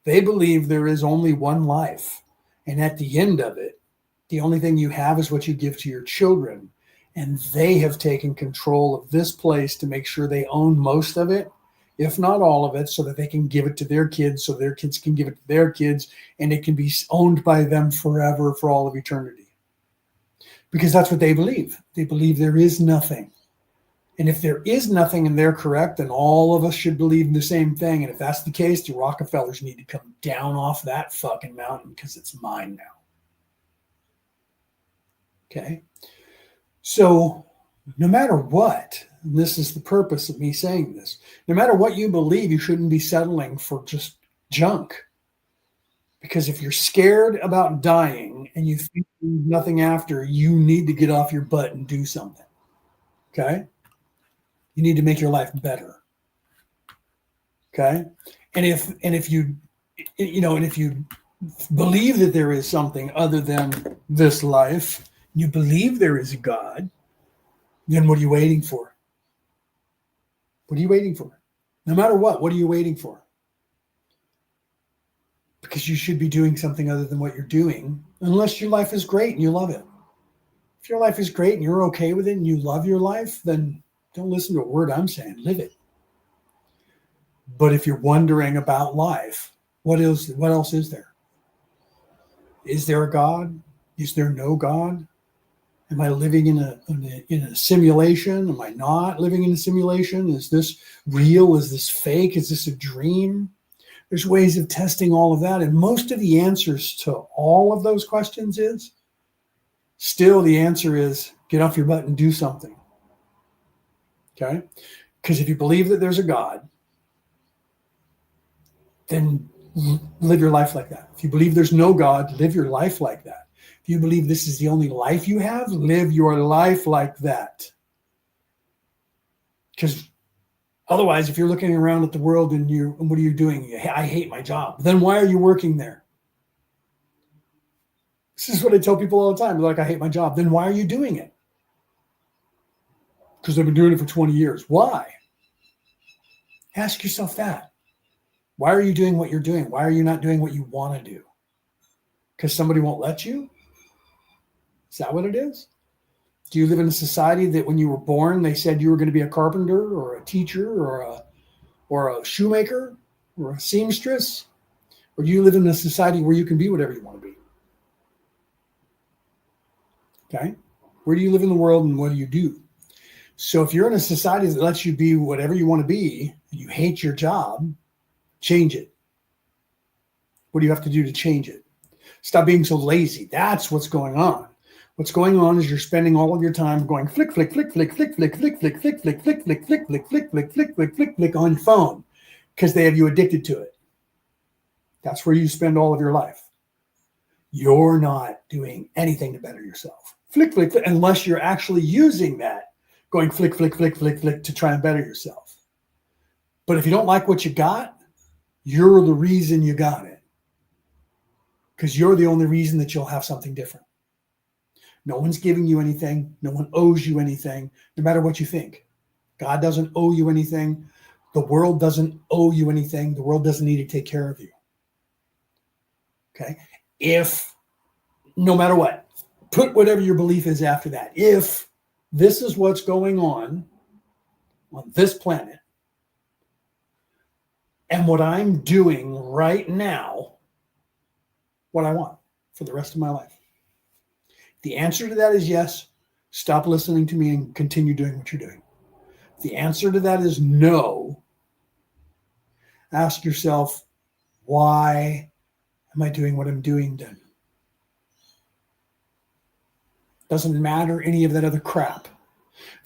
They believe there is only one life. And at the end of it, the only thing you have is what you give to your children. And they have taken control of this place to make sure they own most of it, if not all of it, so that they can give it to their kids, so their kids can give it to their kids, and it can be owned by them forever, for all of eternity. Because that's what they believe. They believe there is nothing. And if there is nothing and they're correct, then all of us should believe the same thing. And if that's the case, the Rockefellers need to come down off that fucking mountain because it's mine now. Okay? So no matter what, and this is the purpose of me saying this, no matter what you believe, you shouldn't be settling for just junk. Because if you're scared about dying and you think there's nothing after, you need to get off your butt and do something. Okay? You need to make your life better. Okay? And if you believe that there is something other than this life, you believe there is a God, then what are you waiting for? What are you waiting for? No matter what are you waiting for? Because you should be doing something other than what you're doing, unless your life is great and you love it. If your life is great and you're okay with it and you love your life, then don't listen to a word I'm saying, live it. But if you're wondering about life, what else is there? Is there a God? Is there no God? Am I living in a simulation? Am I not living in a simulation? Is this real? Is this fake? Is this a dream? There's ways of testing all of that. And most of the answers to all of those questions is, still the answer is, get off your butt and do something. Okay? Because if you believe that there's a God, then live your life like that. If you believe there's no God, live your life like that. If you believe this is the only life you have, live your life like that. Because otherwise, if you're looking around at the world and what are you doing? I hate my job. Then why are you working there? This is what I tell people all the time. They're like, I hate my job. Then why are you doing it? Because I've been doing it for 20 years. Why? Ask yourself that. Why are you doing what you're doing? Why are you not doing what you want to do? Because somebody won't let you? Is that what it is? Do you live in a society that when you were born, they said you were going to be a carpenter or a teacher or a shoemaker or a seamstress? Or do you live in a society where you can be whatever you want to be? Okay? Where do you live in the world and what do you do? So if you're in a society that lets you be whatever you want to be, and you hate your job, change it. What do you have to do to change it? Stop being so lazy. That's what's going on. What's going on is you're spending all of your time going flick, flick, flick, flick, flick, flick, flick, flick, flick, flick, flick, flick, flick, flick, flick, flick, flick, flick, flick, flick on your phone because they have you addicted to it. That's where you spend all of your life. You're not doing anything to better yourself. Flick, flick, flick, unless you're actually using that, going flick, flick, flick, flick, flick to try and better yourself. But if you don't like what you got, you're the reason you got it. Because you're the only reason that you'll have something different. No one's giving you anything. No one owes you anything, no matter what you think. God doesn't owe you anything. The world doesn't owe you anything. The world doesn't need to take care of you. Okay? If, no matter what, put whatever your belief is after that. If this is what's going on this planet, and what I'm doing right now, what I want for the rest of my life. The answer to that is yes. Stop listening to me and continue doing what you're doing. The answer to that is no. Ask yourself, why am I doing what I'm doing then? Doesn't matter any of that other crap.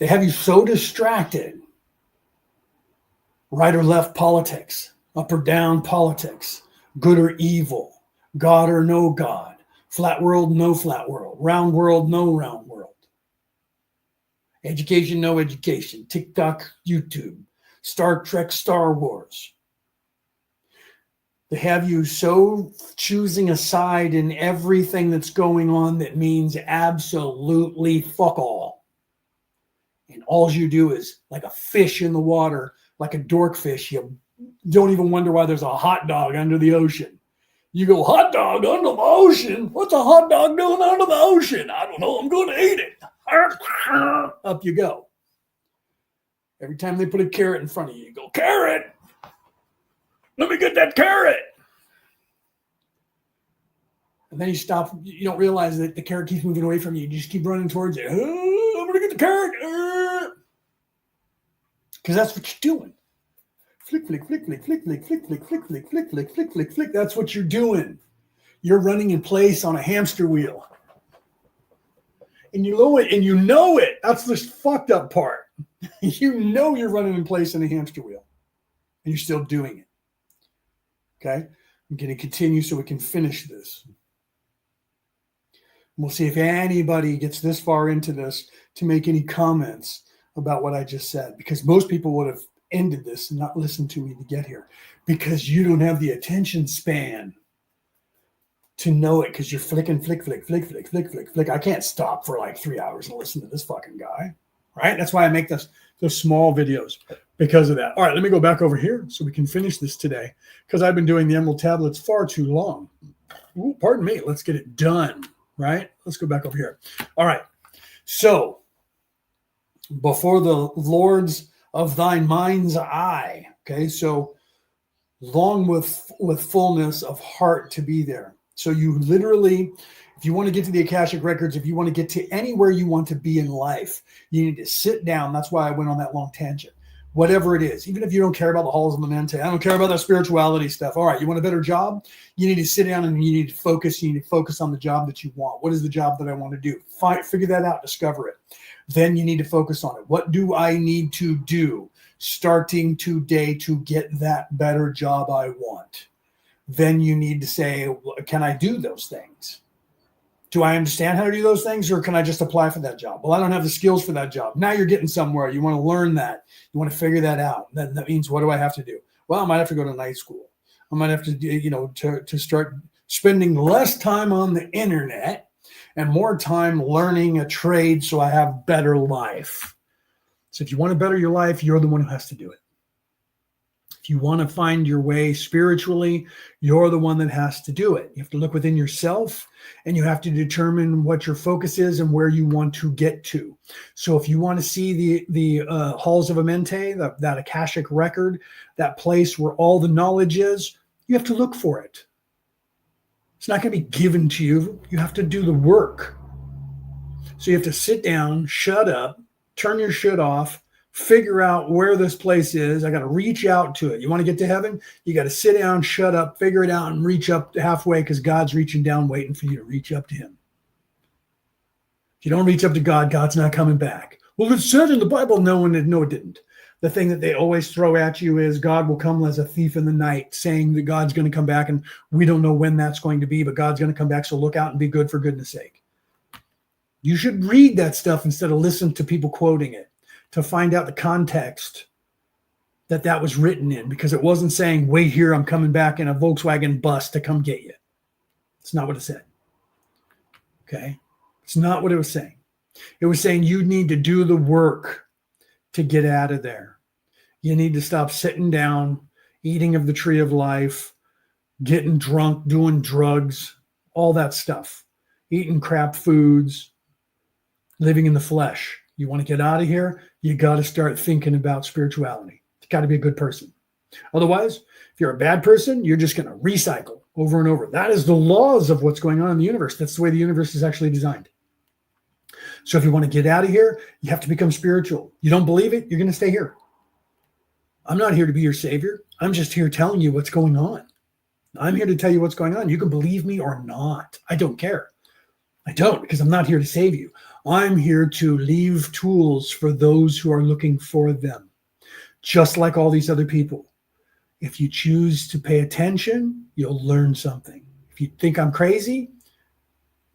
They have you so distracted. Right or left politics, up or down politics, good or evil, God or no God, flat world, no flat world, round world, no round world. Education, no education, TikTok, YouTube, Star Trek, Star Wars. They have you so choosing a side in everything that's going on that means absolutely fuck all. And all you do is like a fish in the water, like a dork fish. You don't even wonder why there's a hot dog under the ocean. You go, hot dog under the ocean? What's a hot dog doing under the ocean? I don't know. I'm going to eat it. Up you go. Every time they put a carrot in front of you, you go, carrot. Let me get that carrot. And then you stop. You don't realize that the carrot keeps moving away from you. You just keep running towards it. Oh, I'm going to get the carrot. Because that's what you're doing. Flick, flick, flick, flick, flick, flick, flick, flick, flick, flick, flick, flick, flick, flick, flick. That's what you're doing. You're running in place on a hamster wheel. And you know it, and you know it. That's the fucked up part. You know you're running in place in a hamster wheel. And you're still doing it. Okay? I'm going to continue so we can finish this. We'll see if anybody gets this far into this to make any comments about what I just said. Because most people would have ended this and not listened to me to get here, because you don't have the attention span to know it, because you're flicking, flick. I can't stop for like 3 hours and listen to this fucking guy, right? That's why I make those small videos, because of that. All right, let me go back over here so we can finish this today, because I've been doing the Emerald Tablets far too long. Ooh, pardon me. Let's get it done, right? Let's go back over here. All right. So, before the lords of thine mind's eye, okay? So, long with fullness of heart to be there. So you literally, if you want to get to the Akashic Records, if you want to get to anywhere you want to be in life, you need to sit down. That's why I went on that long tangent. Whatever it is, even if you don't care about the halls of Mente, I don't care about that spirituality stuff. All right, you want a better job? You need to sit down and you need to focus. You need to focus on the job that you want. What is the job that I want to do? Figure that out, discover it. Then you need to focus on it. What do I need to do starting today to get that better job I want? Then you need to say, can I do those things? Do I understand how to do those things, or can I just apply for that job? Well, I don't have the skills for that job. Now you're getting somewhere. You want to learn that. You want to figure that out. That means, what do I have to do? Well, I might have to go to night school. I might have to, to start spending less time on the internet and more time learning a trade so I have better life. So if you want to better your life, you're the one who has to do it. If you want to find your way spiritually, you're the one that has to do it. You have to look within yourself, and you have to determine what your focus is and where you want to get to. So if you want to see the halls of Amente, that Akashic record, that place where all the knowledge is, you have to look for it. It's not going to be given to you. You have to do the work. So you have to sit down, shut up, turn your shit off, figure out where this place is. I got to reach out to it. You want to get to heaven? You got to sit down, shut up, figure it out, and reach up halfway, because God's reaching down, waiting for you to reach up to him. If you don't reach up to God, God's not coming back. Well, it said in the Bible. No, it didn't. The thing that they always throw at you is God will come as a thief in the night, saying that God's going to come back, and we don't know when that's going to be, but God's going to come back, so look out and be good for goodness sake. You should read that stuff instead of listen to people quoting it, to find out the context that was written in, because it wasn't saying, wait here, I'm coming back in a Volkswagen bus to come get you. It's not what it said. Okay? It's not what it was saying. It was saying you need to do the work to get out of there. You need to stop sitting down, eating of the tree of life, getting drunk, doing drugs, all that stuff, eating crap foods, living in the flesh. You want to get out of here, you got to start thinking about spirituality. You got to be a good person. Otherwise, if you're a bad person, you're just going to recycle over and over. That is the laws of what's going on in the universe. That's the way the universe is actually designed. So if you want to get out of here, you have to become spiritual. You don't believe it, you're going to stay here. I'm not here to be your savior. I'm just here telling you what's going on. I'm here to tell you what's going on. You can believe me or not. I don't care. I don't, because I'm not here to save you. I'm here to leave tools for those who are looking for them, just like all these other people. If you choose to pay attention, you'll learn something. If you think I'm crazy,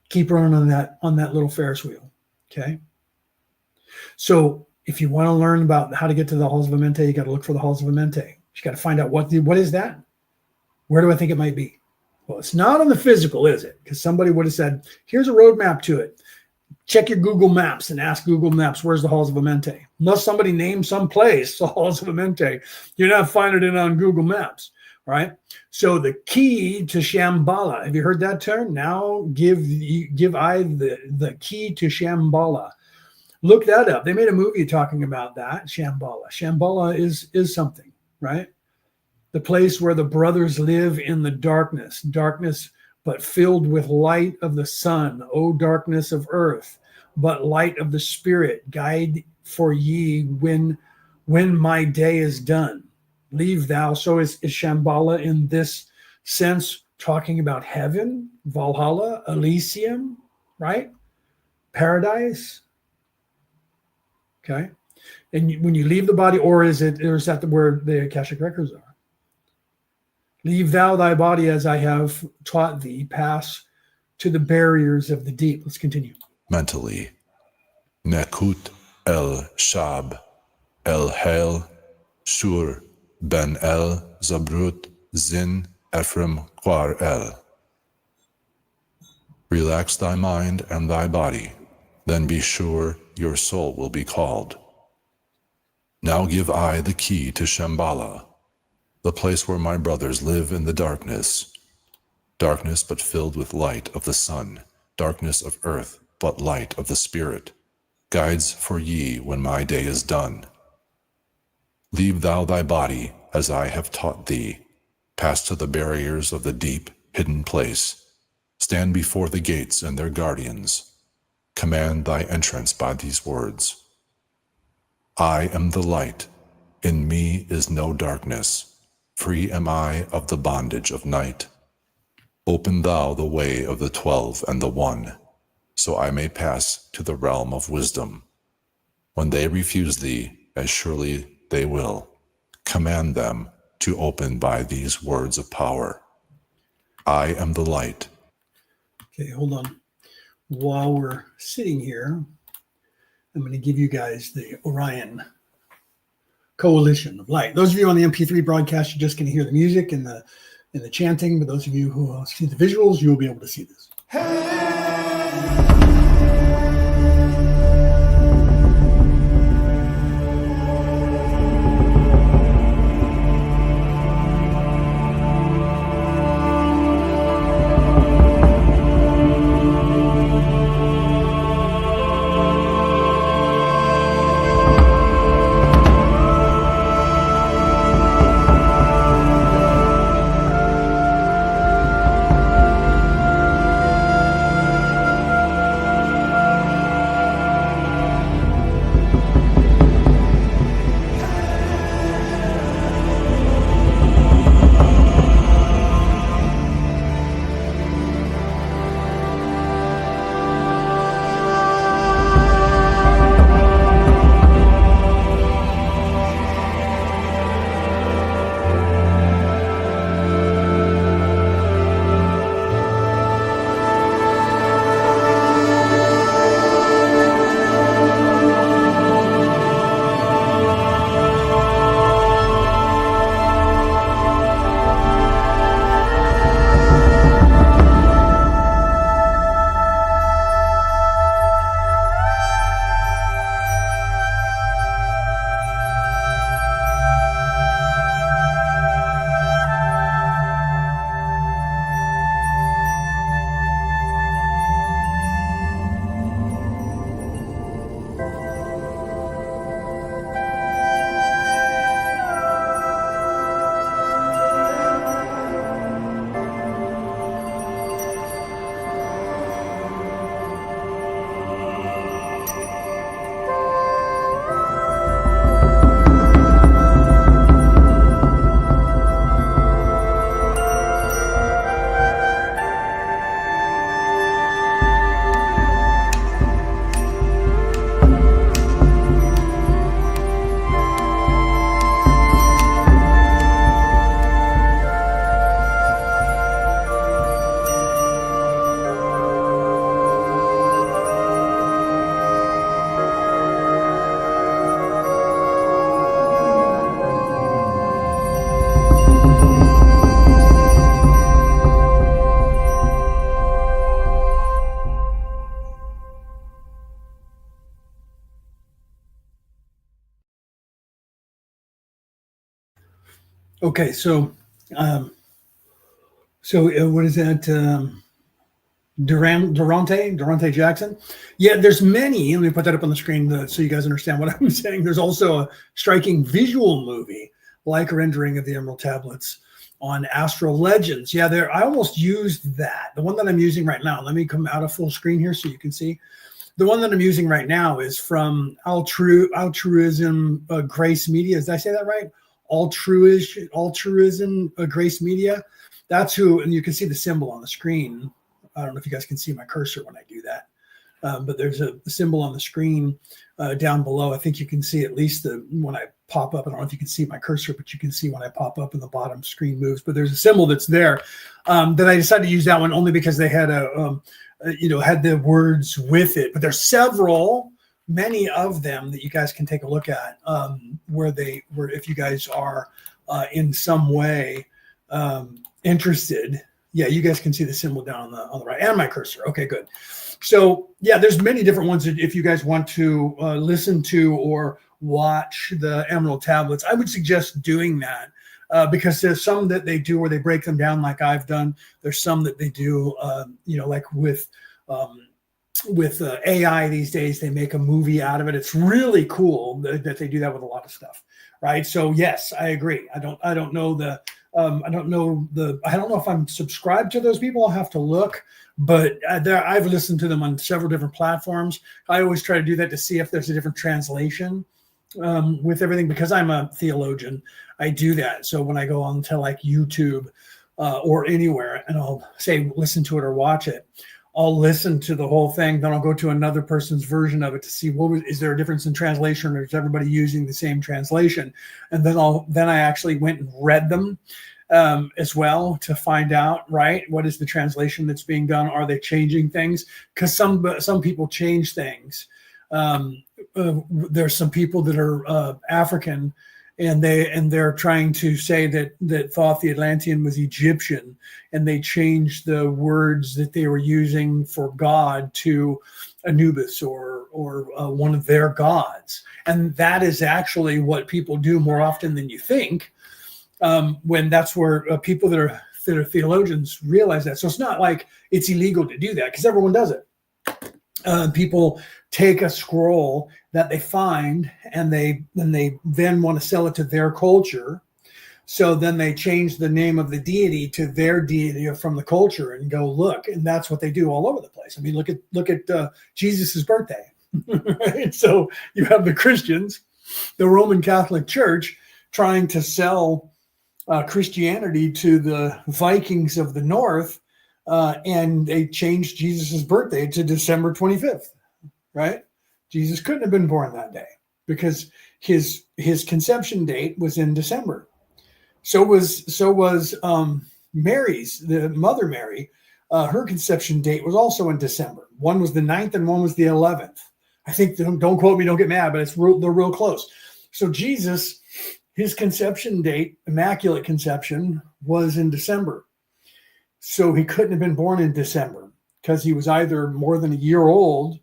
keep running on that little Ferris wheel. Okay. So if you want to learn about how to get to the halls of Amente, you got to look for the halls of Amente. You got to find out what is that? Where do I think it might be? Well, it's not on the physical, is it? Because somebody would have said, here's a roadmap to it. Check your Google Maps and ask Google Maps, where's the halls of Amente? Unless somebody names some place, the halls of Amente, you're not finding it on Google Maps, right? So the key to Shambhala, have you heard that term? Now give I the key to Shambhala. Look that up. They made a movie talking about that, Shambhala. Shambhala is something, right? The place where the brothers live in the darkness, but filled with light of the sun, O darkness of earth, but light of the spirit, guide for ye when my day is done. Leave thou. So is Shambhala in this sense talking about heaven, Valhalla, Elysium, right? Paradise. Okay. And when you leave the body, or is that where the Akashic records are? Leave thou thy body as I have taught thee, pass to the barriers of the deep. Let's continue. Mentally. Nekut el Shab el Hel Shur, Ben El, Zabrut, Zin, Ephraim, Quar El. Relax thy mind and thy body, then be sure your soul will be called. Now give I the key to Shambhala, the place where my brothers live in the darkness. Darkness but filled with light of the sun, darkness of earth but light of the spirit. Guides for ye when my day is done. Leave thou thy body as I have taught thee. Pass to the barriers of the deep, hidden place. Stand before the gates and their guardians. Command thy entrance by these words. I am the light. In me is no darkness. Free am I of the bondage of night. Open thou the way of the 12 and the 1, so I may pass to the realm of wisdom. When they refuse thee, as surely they will, command them to open by these words of power. I am the light. Okay, hold on. While we're sitting here, I'm going to give you guys the Orion Coalition of Light. Those of you on the MP3 broadcast, you're just going to hear the music and the chanting. But those of you who see the visuals, you'll be able to see this. Okay, so what is that? Durante Jackson. Yeah, there's many. Let me put that up on the screen so you guys understand what I'm saying. There's also a striking visual movie, like a rendering of the Emerald Tablets on Astral Legends. Yeah, I almost used that. The one that I'm using right now. Let me come out of full screen here so you can see. The one that I'm using right now is from Altruism Grace Media. Did I say that right? Altruism Grace Media. That's who, and you can see the symbol on the screen. I don't know if you guys can see my cursor when I do that, but there's a symbol on the screen down below. I think you can see at least when I pop up. I don't know if you can see my cursor, but you can see when I pop up and the bottom screen moves. But there's a symbol that's there that I decided to use that one only because they had had the words with it. But there's several many of them that you guys can take a look at, where if you guys are in some way interested. Yeah, you guys can see the symbol down on the right and my cursor. Okay, good. So yeah, there's many different ones that if you guys want to listen to or watch the Emerald Tablets, I would suggest doing that. Because there's some that they do where they break them down like I've done. There's some that they do, like with AI these days, they make a movie out of it. It's really cool that they do that with a lot of stuff, right? So yes, I agree. I don't know if I'm subscribed to those people. I'll have to look, but I've listened to them on several different platforms. I always try to do that to see if there's a different translation with everything, because I'm a theologian. I do that. So when I go on to like YouTube or anywhere and I'll say, listen to it or watch it, I'll listen to the whole thing. Then I'll go to another person's version of it to see is there a difference in translation, or is everybody using the same translation? And then I actually went and read them as well to find out, right, what is the translation that's being done? Are they changing things? Because some people change things. There's some people that are African, and they're trying to say that Thoth the Atlantean was Egyptian, and they changed the words that they were using for God to Anubis or one of their gods. And that is actually what people do more often than you think. When that's where people that are theologians realize that. So it's not like it's illegal to do that, because everyone does it. People take a scroll that they find and they then want to sell it to their culture. So then they change the name of the deity to their deity from the culture and go look. And that's what they do all over the place. I mean, look at Jesus's birthday. Right? So you have the Christians, the Roman Catholic Church, trying to sell Christianity to the Vikings of the North. And they changed Jesus's birthday to December 25th, right? Jesus couldn't have been born that day because his conception date was in December. So was Mary's, the Mother Mary, her conception date was also in December. One was the 9th and one was the 11th. I think, don't quote me, don't get mad, but they're real close. So Jesus, his conception date, Immaculate Conception, was in December. So he couldn't have been born in December because he was either more than a year old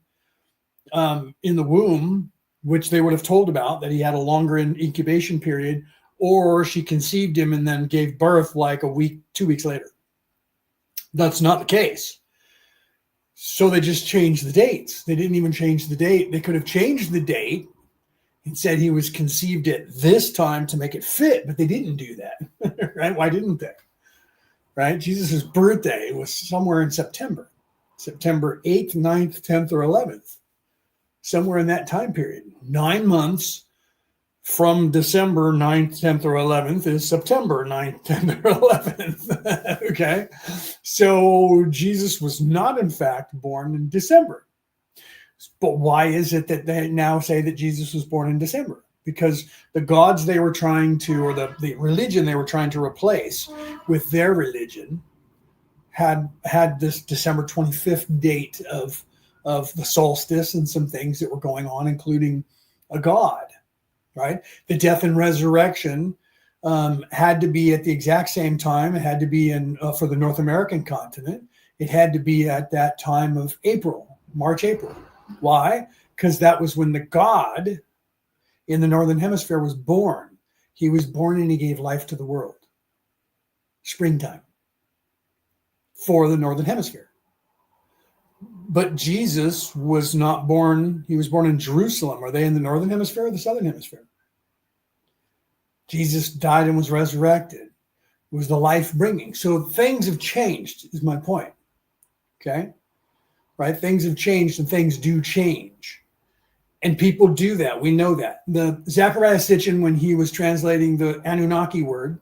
in the womb, which they would have told about, that he had a longer incubation period, or she conceived him and then gave birth like a week, 2 weeks later. That's not the case. So they just changed the dates. They didn't even change the date. They could have changed the date and said he was conceived at this time to make it fit, but they didn't do that. Right? Why didn't they? Right? Jesus' birthday was somewhere in September 8th, 9th, 10th, or 11th, somewhere in that time period. 9 months from December 9th, 10th, or 11th is September 9th, 10th, or 11th. Okay. So Jesus was not, in fact, born in December. But why is it that they now say that Jesus was born in December? Because the gods they were trying to, or the religion they were trying to replace with their religion had this December 25th date of the solstice and some things that were going on, including a god, right? The death and resurrection had to be at the exact same time. It had to be for the North American continent. It had to be at that time of March, April. Why? Because that was when the god in the Northern Hemisphere was born. He was born and he gave life to the world. Springtime for the Northern Hemisphere. But Jesus was not born. He was born in Jerusalem. Are they in the Northern Hemisphere or the Southern Hemisphere? Jesus died and was resurrected. It was the life bringing. So things have changed is my point. Okay. Right. Things have changed and things do change. And people do that. We know that. The Zechariah Sitchin, when he was translating the Anunnaki word,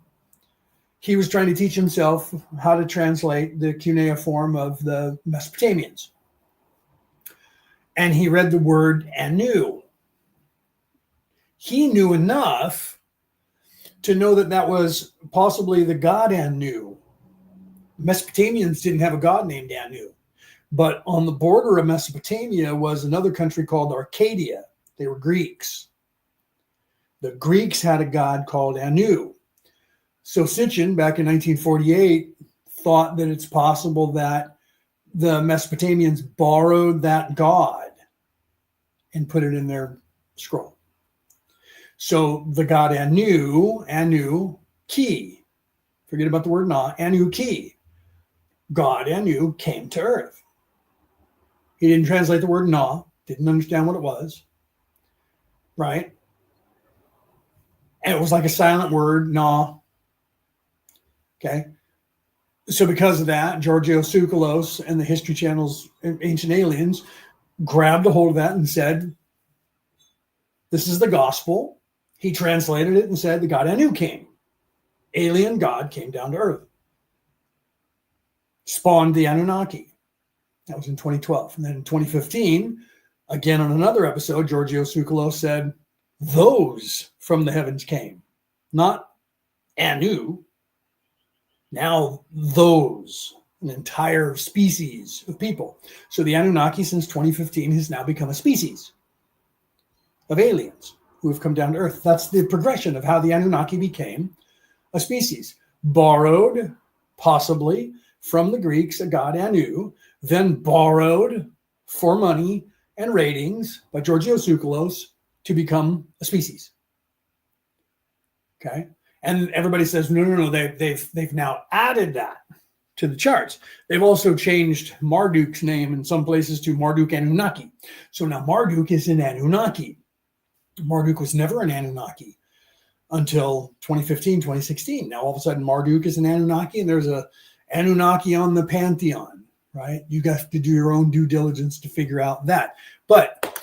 he was trying to teach himself how to translate the cuneiform of the Mesopotamians. And he read the word Anu. He knew enough to know that that was possibly the god Anu. Mesopotamians didn't have a god named Anu. But on the border of Mesopotamia was another country called Arcadia. They were Greeks. The Greeks had a god called Anu. So Sitchin, back in 1948, thought that it's possible that the Mesopotamians borrowed that god and put it in their scroll. So the god Anu, Ki, forget about the word Na, Anu Ki, God Anu came to earth. He didn't translate the word Na, didn't understand what it was, right? And it was like a silent word, Na. Okay. So because of that, Giorgio Tsoukalos and the History Channel's Ancient Aliens grabbed a hold of that and said, this is the gospel. He translated it and said the God Anu came. Alien God came down to earth. Spawned the Anunnaki. That was in 2012. And then in 2015, again on another episode, Giorgio Tsoukalos said, those from the heavens came. Not Anu. Now those, an entire species of people. So the Anunnaki since 2015 has now become a species of aliens who have come down to earth. That's the progression of how the Anunnaki became a species. Borrowed, possibly, from the Greeks, a god Anu, then borrowed for money and ratings by Giorgio Tsoukalos to become a species. Okay? And everybody says, no, they've now added that to the charts. They've also changed Marduk's name in some places to Marduk Anunnaki. So now Marduk is an Anunnaki. Marduk was never an Anunnaki until 2015, 2016. Now all of a sudden Marduk is an Anunnaki and there's a Anunnaki on the pantheon, right? You have to do your own due diligence to figure out that. But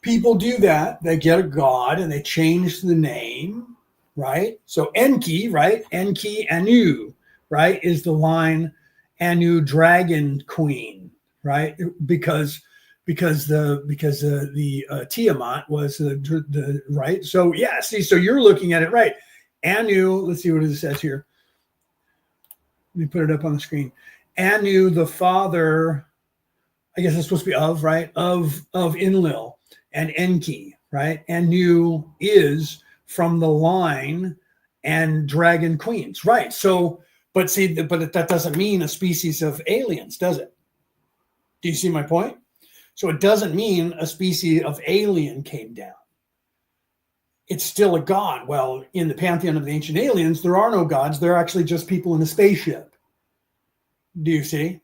people do that. They get a god and they change the name, right? So Enki, right? Enki Anu, right? Is the line Anu dragon queen, right? Because the Tiamat was the right. So yeah, see, so you're looking at it right. Anu, let's see what it says here. Let me put it up on the screen. Anu, the father, I guess it's supposed to be of, right? Of Enlil and Enki, right? Anu is from the line and dragon queens, right? So, but see, but that doesn't mean a species of aliens, does it? Do you see my point? So it doesn't mean a species of alien came down. It's still a god. Well, in the pantheon of the ancient aliens, there are no gods. They're actually just people in a spaceship. Do you see?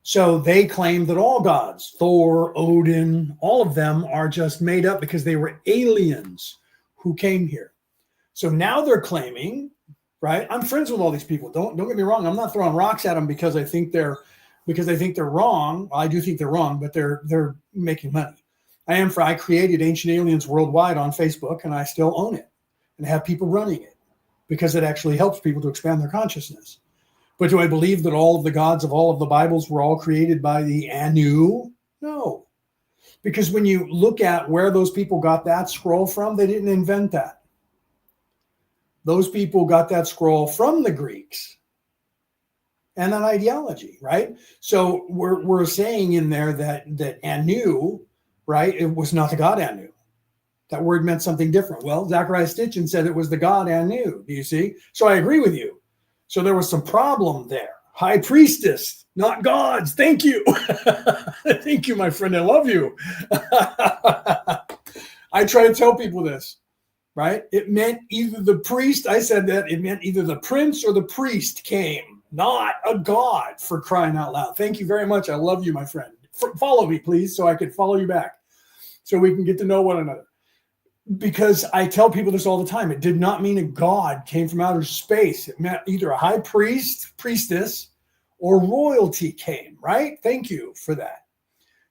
So they claim that all gods, Thor, Odin, all of them are just made up because they were aliens who came here. So now they're claiming, right? I'm friends with all these people. Don't get me wrong. I'm not throwing rocks at them because I think they're wrong. Well, I do think they're wrong, but they're making money. I created Ancient Aliens Worldwide on Facebook, and I still own it and have people running it because it actually helps people to expand their consciousness. But do I believe that all of the gods of all of the Bibles were all created by the Anu? No. Because when you look at where those people got that scroll from, they didn't invent that. Those people got that scroll from the Greeks and an ideology, right? So we're saying in there that Anu, right, it was not the god Anu. That word meant something different. Well, Zachariah Stitchin said it was the god Anu. Do you see? So I agree with you. So there was some problem there. High priestess, not gods. Thank you. Thank you, my friend. I love you. I try to tell people this, right? It meant either the priest, I said that, it meant either the prince or the priest came, not a god, for crying out loud. Thank you very much. I love you, my friend. Follow me, please, so I can follow you back, so we can get to know one another. Because I tell people this all the time. It did not mean a god came from outer space. It meant either a high priest, priestess, or royalty came, right? Thank you for that.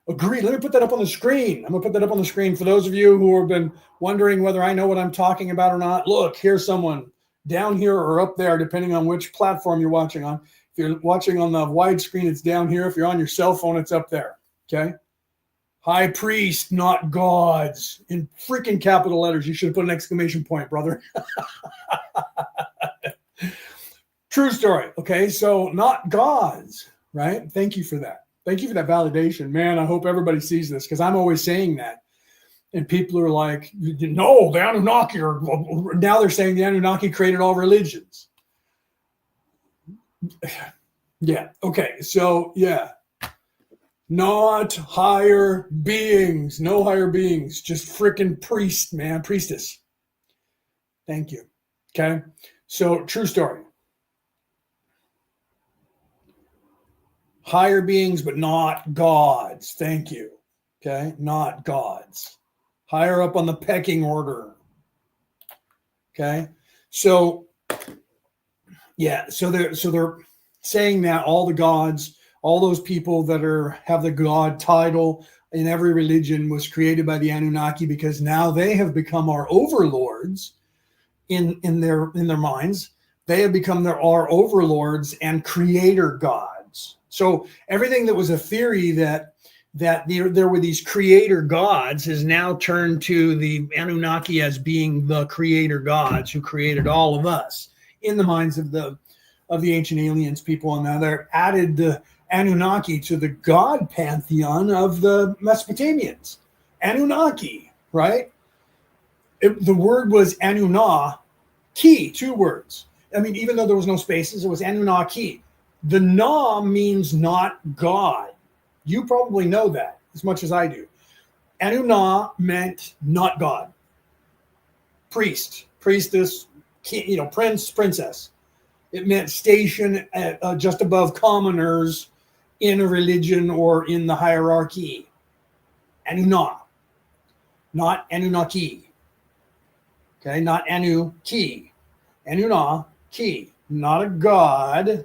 Agreed. Let me put that up on the screen. I'm going to put that up on the screen for those of you who have been wondering whether I know what I'm talking about or not. Look, here's someone down here or up there, depending on which platform you're watching on. If you're watching on the wide screen, it's down here. If you're on your cell phone, it's up there. Okay? High priest, not gods. In freaking capital letters. You should have put an exclamation point, brother. True story. Okay, so not gods, right? Thank you for that. Thank you for that validation, man. I hope everybody sees this because I'm always saying that. And people are like, no, the Anunnaki are, now they're saying the Anunnaki created all religions. Yeah. Okay. So, yeah. Not higher beings. No higher beings. Just freaking priest, man. Priestess. Thank you. Okay. So, true story. Higher beings, but not gods. Thank you. Okay. Not gods. Higher up on the pecking order. Okay. So, yeah. So they're saying that all the gods, all those people that have the god title in every religion was created by the Anunnaki because now they have become our overlords in their minds. They have become our overlords and creator gods. So everything that was a theory that there were these creator gods has now turned to the Anunnaki as being the creator gods who created all of us in the minds of the ancient aliens people. And now they're added the Anunnaki to the god pantheon of the Mesopotamians. Anunnaki, right? The word was Anunnaki, 2 words. I mean, even though there was no spaces, it was Anunnaki. The Na means not God. You probably know that as much as I do. Anunna meant not God. Priest, priestess, prince, princess. It meant station just above commoners in a religion or in the hierarchy. Anunna, not Anunnaki. Okay, not Anu-ki. Anunna-ki, not a god.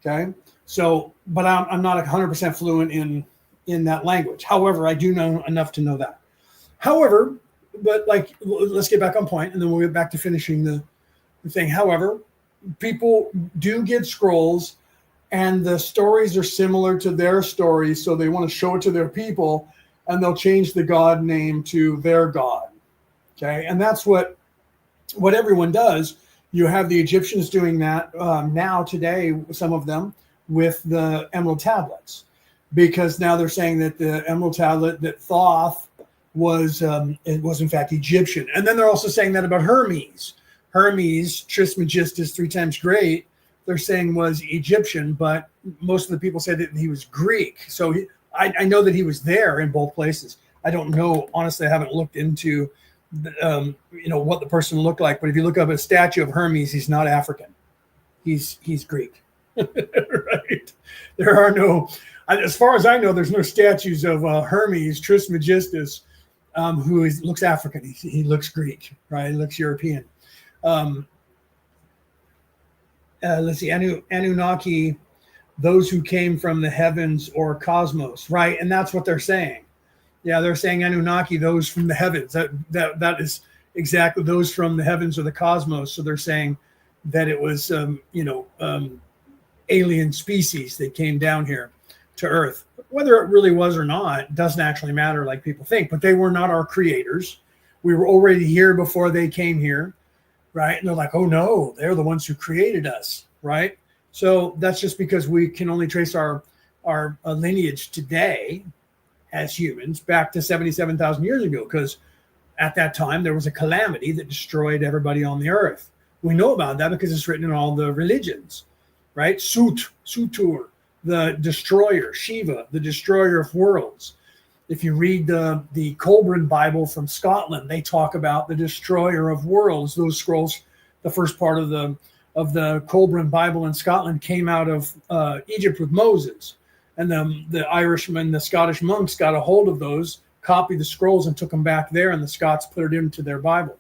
Okay, so, but I'm not 100% fluent in that language. However, I do know enough to know that. However, but like, let's get back on point, and then we'll get back to finishing the thing. However, people do get scrolls, and the stories are similar to their stories, so they want to show it to their people, and they'll change the god name to their god. Okay, and that's what everyone does. You have the Egyptians doing that now today, some of them, with the emerald tablets, because now they're saying that the emerald tablet, that Thoth was in fact Egyptian. And then they're also saying that about Hermes. Hermes, Trismegistus, 3 times great, they're saying was Egyptian, but most of the people say that he was Greek. So I know that he was there in both places. I don't know, honestly, I haven't looked into what the person looked like, but if you look up a statue of Hermes, he's not African. He's Greek. Right? There are no, as far as I know, there's no statues of Hermes Trismegistus who looks African. He looks Greek, right? He looks European. Let's see, Anunnaki, those who came from the heavens or cosmos, right? And that's what they're saying. Yeah, they're saying Anunnaki, those from the heavens. That is exactly those from the heavens or the cosmos. So they're saying that it was, alien species that came down here to Earth. Whether it really was or not doesn't actually matter like people think, but they were not our creators. We were already here before they came here, right? And they're like, oh no, they're the ones who created us, right? So that's just because we can only trace our lineage today as humans back to 77,000 years ago, because at that time there was a calamity that destroyed everybody on the earth. We know about that because it's written in all the religions, right? Sutur, the destroyer, Shiva, the destroyer of worlds. If you read the Colburn Bible from Scotland, they talk about the destroyer of worlds. Those scrolls, the first part of the Colburn Bible in Scotland came out of Egypt with Moses. And the Irishmen, the Scottish monks got a hold of those, copied the scrolls and took them back there, and the Scots put it into their Bible.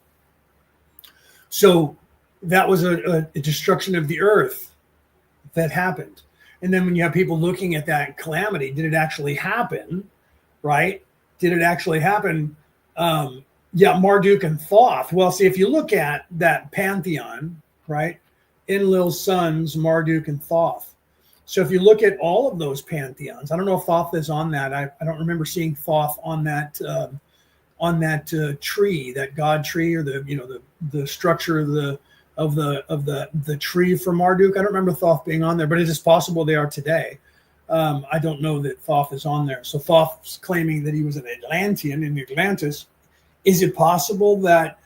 So that was a destruction of the earth that happened. And then when you have people looking at that calamity, did it actually happen, right? Did it actually happen? Marduk and Thoth. Well, see, if you look at that pantheon, right? Enlil's sons, Marduk and Thoth. So if you look at all of those pantheons, I don't know if Thoth is on that. I don't remember seeing Thoth on that tree, that god tree, or the structure of the tree for Marduk. I don't remember Thoth being on there, but it is possible they are today. I don't know that Thoth is on there. So Thoth's claiming that he was an Atlantean in Atlantis. Is it possible that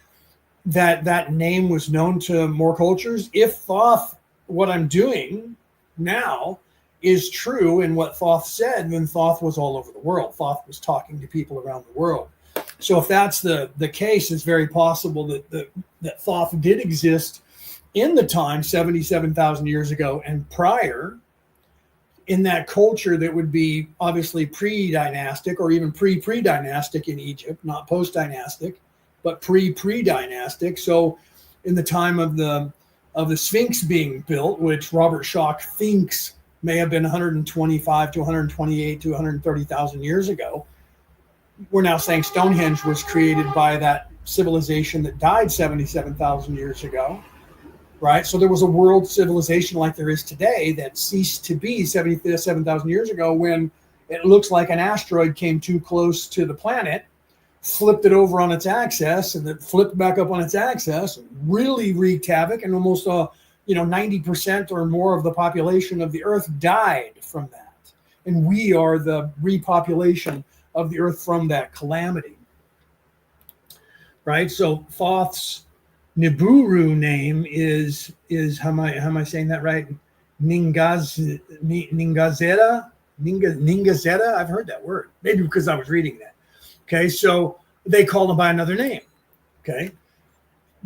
that name was known to more cultures? If Thoth, what I'm doing now, is true in what Thoth said, then Thoth was all over the world. Thoth was talking to people around the world. So if that's the case, it's very possible that Thoth did exist in the time 77,000 years ago and prior, in that culture that would be obviously pre-dynastic or even pre-dynastic in Egypt, not post-dynastic, but pre-dynastic. So in the time of the Sphinx being built, which Robert Schoch thinks may have been 125 to 128 to 130,000 years ago, we're now saying Stonehenge was created by that civilization that died 77,000 years ago, right? So there was a world civilization like there is today that ceased to be 77,000 years ago when it looks like an asteroid came too close to the planet, flipped it over on its axis, and then flipped back up on its axis, really wreaked havoc, and almost 90% or more of the population of the Earth died from that. And we are the repopulation of the Earth from that calamity, right? So Thoth's Nibiru name is how am I saying that right? Ningazeta. I've heard that word, maybe because I was reading that. Okay, so they call him by another name. Okay,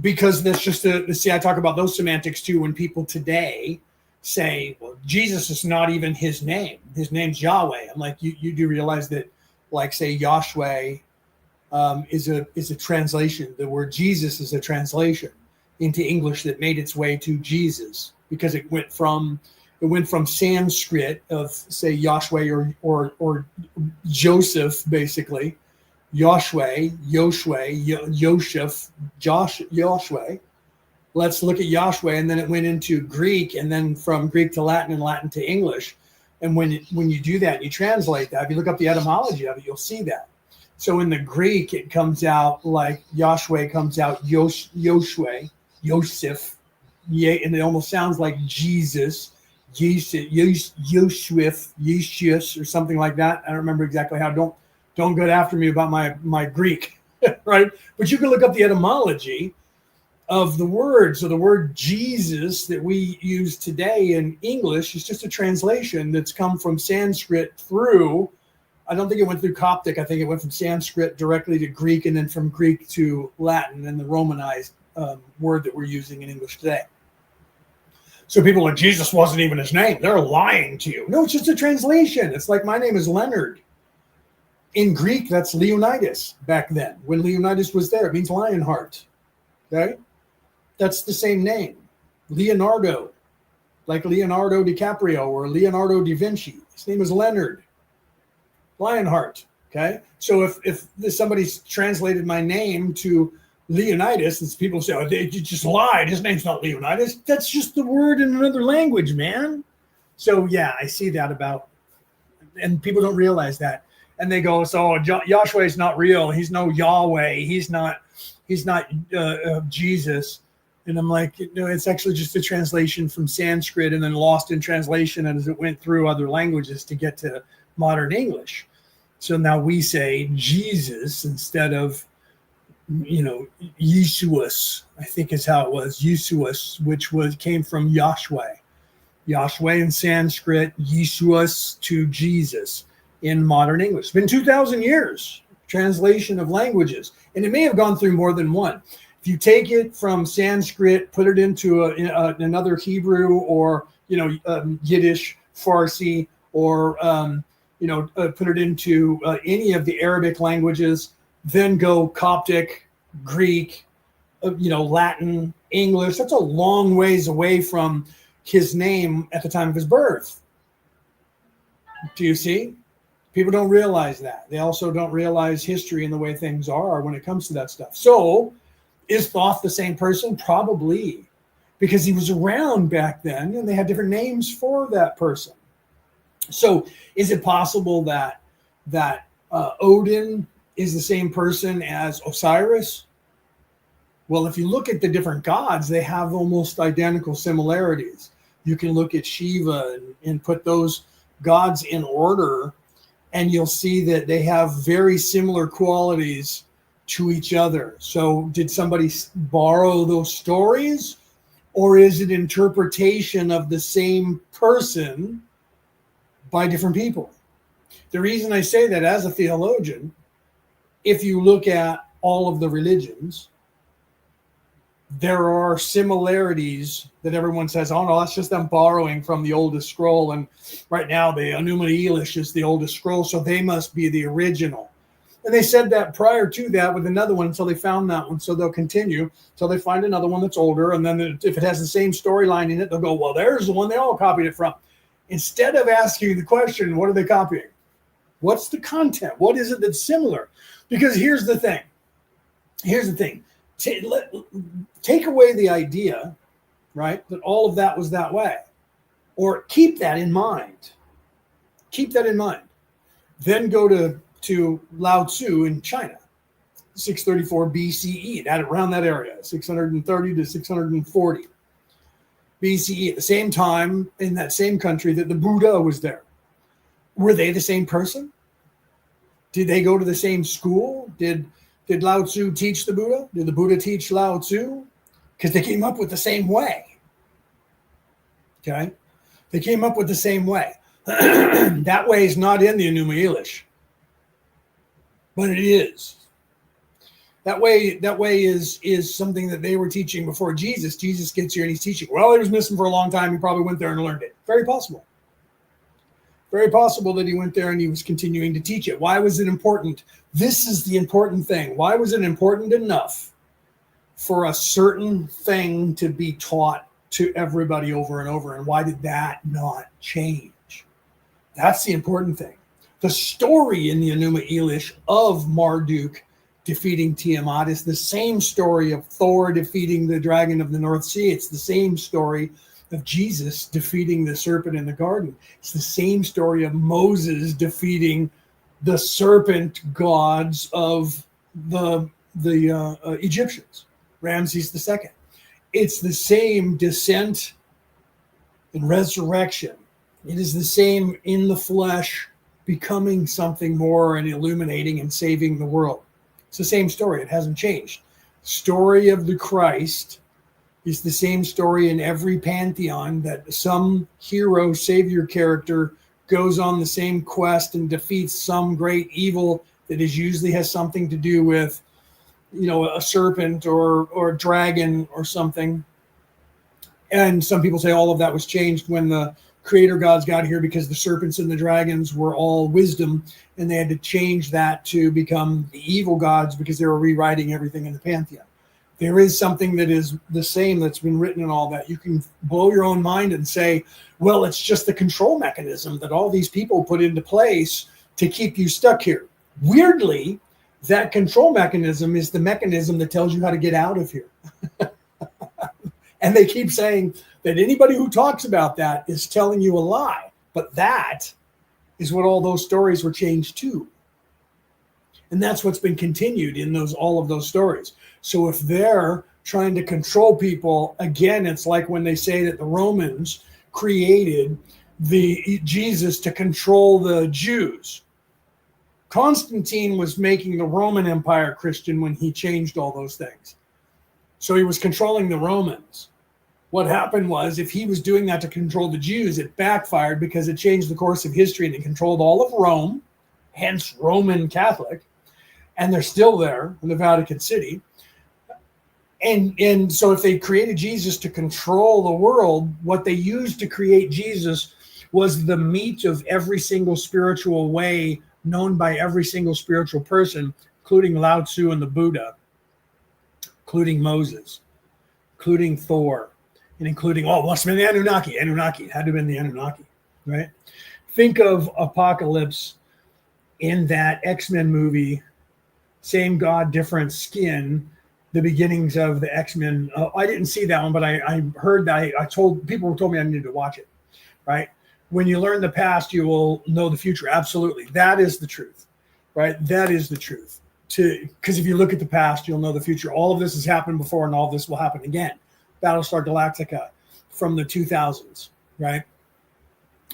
because that's just see, I talk about those semantics too. When people today say, "Well, Jesus is not even his name; his name's Yahweh," I'm like, you do realize that, like, say Yahshua is a translation. The word Jesus is a translation into English that made its way to Jesus because it went from Sanskrit of, say, Yahshua or Joseph, basically. Yahshua, Yoshef, Yahshua. Let's look at Yahshua, and then it went into Greek, and then from Greek to Latin and Latin to English. And when you do that, you translate that. If you look up the etymology of it, you'll see that. So in the Greek, it comes out like Yahshua comes out Yoshua, Yosef, and it almost sounds like Jesus, Yeshua, or something like that. I don't remember exactly how. Don't get after me about my Greek, right? But you can look up the etymology of the word. So the word Jesus that we use today in English is just a translation that's come from Sanskrit through, I don't think it went through Coptic. I think it went from Sanskrit directly to Greek, and then from Greek to Latin, and the Romanized word that we're using in English today. So people are like, Jesus wasn't even his name. They're lying to you. No, it's just a translation. It's like my name is Leonard. In Greek, that's Leonidas back then. When Leonidas was there, it means Lionheart. Okay? That's the same name. Leonardo, like Leonardo DiCaprio or Leonardo da Vinci. His name is Leonard. Lionheart. Okay? So if somebody's translated my name to Leonidas, and people say, oh, you just lied. His name's not Leonidas. That's just the word in another language, man. So, yeah, I see that about, and people don't realize that. And they go, so Yahshua is not real. He's no Yahweh. He's not Jesus. And I'm like, no, it's actually just a translation from Sanskrit and then lost in translation as it went through other languages to get to modern English. So now we say Jesus instead of, Yeshuas, I think is how it was, Yeshuas, which came from Yahshua. Yahshua in Sanskrit, Yeshuas to Jesus in modern English. It's been 2,000 years, translation of languages. And it may have gone through more than one. If you take it from Sanskrit, put it into another Hebrew or, Yiddish, Farsi, or, put it into any of the Arabic languages, then go Coptic, Greek, Latin, English. That's a long ways away from his name at the time of his birth. Do you see? People don't realize that. They also don't realize history and the way things are when it comes to that stuff. So is Thoth the same person? Probably, because he was around back then and they had different names for that person. So is it possible that Odin is the same person as Osiris? Well, if you look at the different gods, they have almost identical similarities. You can look at Shiva and put those gods in order, and you'll see that they have very similar qualities to each other. So did somebody borrow those stories, or is it interpretation of the same person by different people? The reason I say that as a theologian, if you look at all of the religions, there are similarities that everyone says, oh no, that's just them borrowing from the oldest scroll. And right now the Enuma Elish is the oldest scroll, so they must be the original. And they said that prior to that with another one until they found that one. So they'll continue until they find another one that's older. And then if it has the same storyline in it, they'll go, well, there's the one they all copied it from. Instead of asking the question, what are they copying? What's the content? What is it that's similar? Because here's the thing. Take away the idea, right, that all of that was that way. Or keep that in mind. Keep that in mind. Then go to Lao Tzu in China, 634 BCE, around that area, 630 to 640 BCE, at the same time in that same country that the Buddha was there. Were they the same person? Did they go to the same school? Did Lao Tzu teach the Buddha? Did the Buddha teach Lao Tzu? Because they came up with the same way. Okay? They came up with the same way. That way is not in the Enuma Elish. But it is. That way is something that they were teaching before Jesus. Jesus gets here and he's teaching. Well, he was missing for a long time. He probably went there and learned it. Very possible. Very possible that he went there and he was continuing to teach it. Why was it important? This is the important thing. Why was it important enough for a certain thing to be taught to everybody over and over? And why did that not change? That's the important thing. The story in the Enuma Elish of Marduk defeating Tiamat is the same story of Thor defeating the dragon of the North Sea. It's the same story of Jesus defeating the serpent in the garden. It's the same story of Moses defeating the serpent gods of the Egyptians, Ramses II. It's the same descent and resurrection. It is the same in the flesh, becoming something more and illuminating and saving the world. It's the same story. It hasn't changed. Story of the Christ is the same story in every pantheon, that some hero savior character goes on the same quest and defeats some great evil that usually has something to do with, a serpent or a dragon or something. And some people say all of that was changed when the creator gods got here, because the serpents and the dragons were all wisdom, and they had to change that to become the evil gods because they were rewriting everything in the pantheon. There is something that is the same that's been written and all that. You can blow your own mind and say, well, it's just the control mechanism that all these people put into place to keep you stuck here. Weirdly, that control mechanism is the mechanism that tells you how to get out of here. And they keep saying that anybody who talks about that is telling you a lie. But that is what all those stories were changed to. And that's what's been continued in all of those stories. So if they're trying to control people, again, it's like when they say that the Romans created the Jesus to control the Jews. Constantine was making the Roman Empire Christian when he changed all those things. So he was controlling the Romans. What happened was, if he was doing that to control the Jews, it backfired because it changed the course of history and it controlled all of Rome, hence Roman Catholic, and they're still there in the Vatican City. And so if they created Jesus to control the world, what they used to create Jesus was the meat of every single spiritual way known by every single spiritual person, including Lao Tzu and the Buddha, including Moses, including Thor, and including, must have been the Anunnaki. It had to have been the Anunnaki, right? Think of Apocalypse in that X-Men movie, same God, different skin, the beginnings of the X-Men. I didn't see that one, but I heard that. People told me I needed to watch it, right? When you learn the past, you will know the future. Absolutely. That is the truth, right? That is the truth. Because if you look at the past, you'll know the future. All of this has happened before, and all of this will happen again. Battlestar Galactica from the 2000s, right?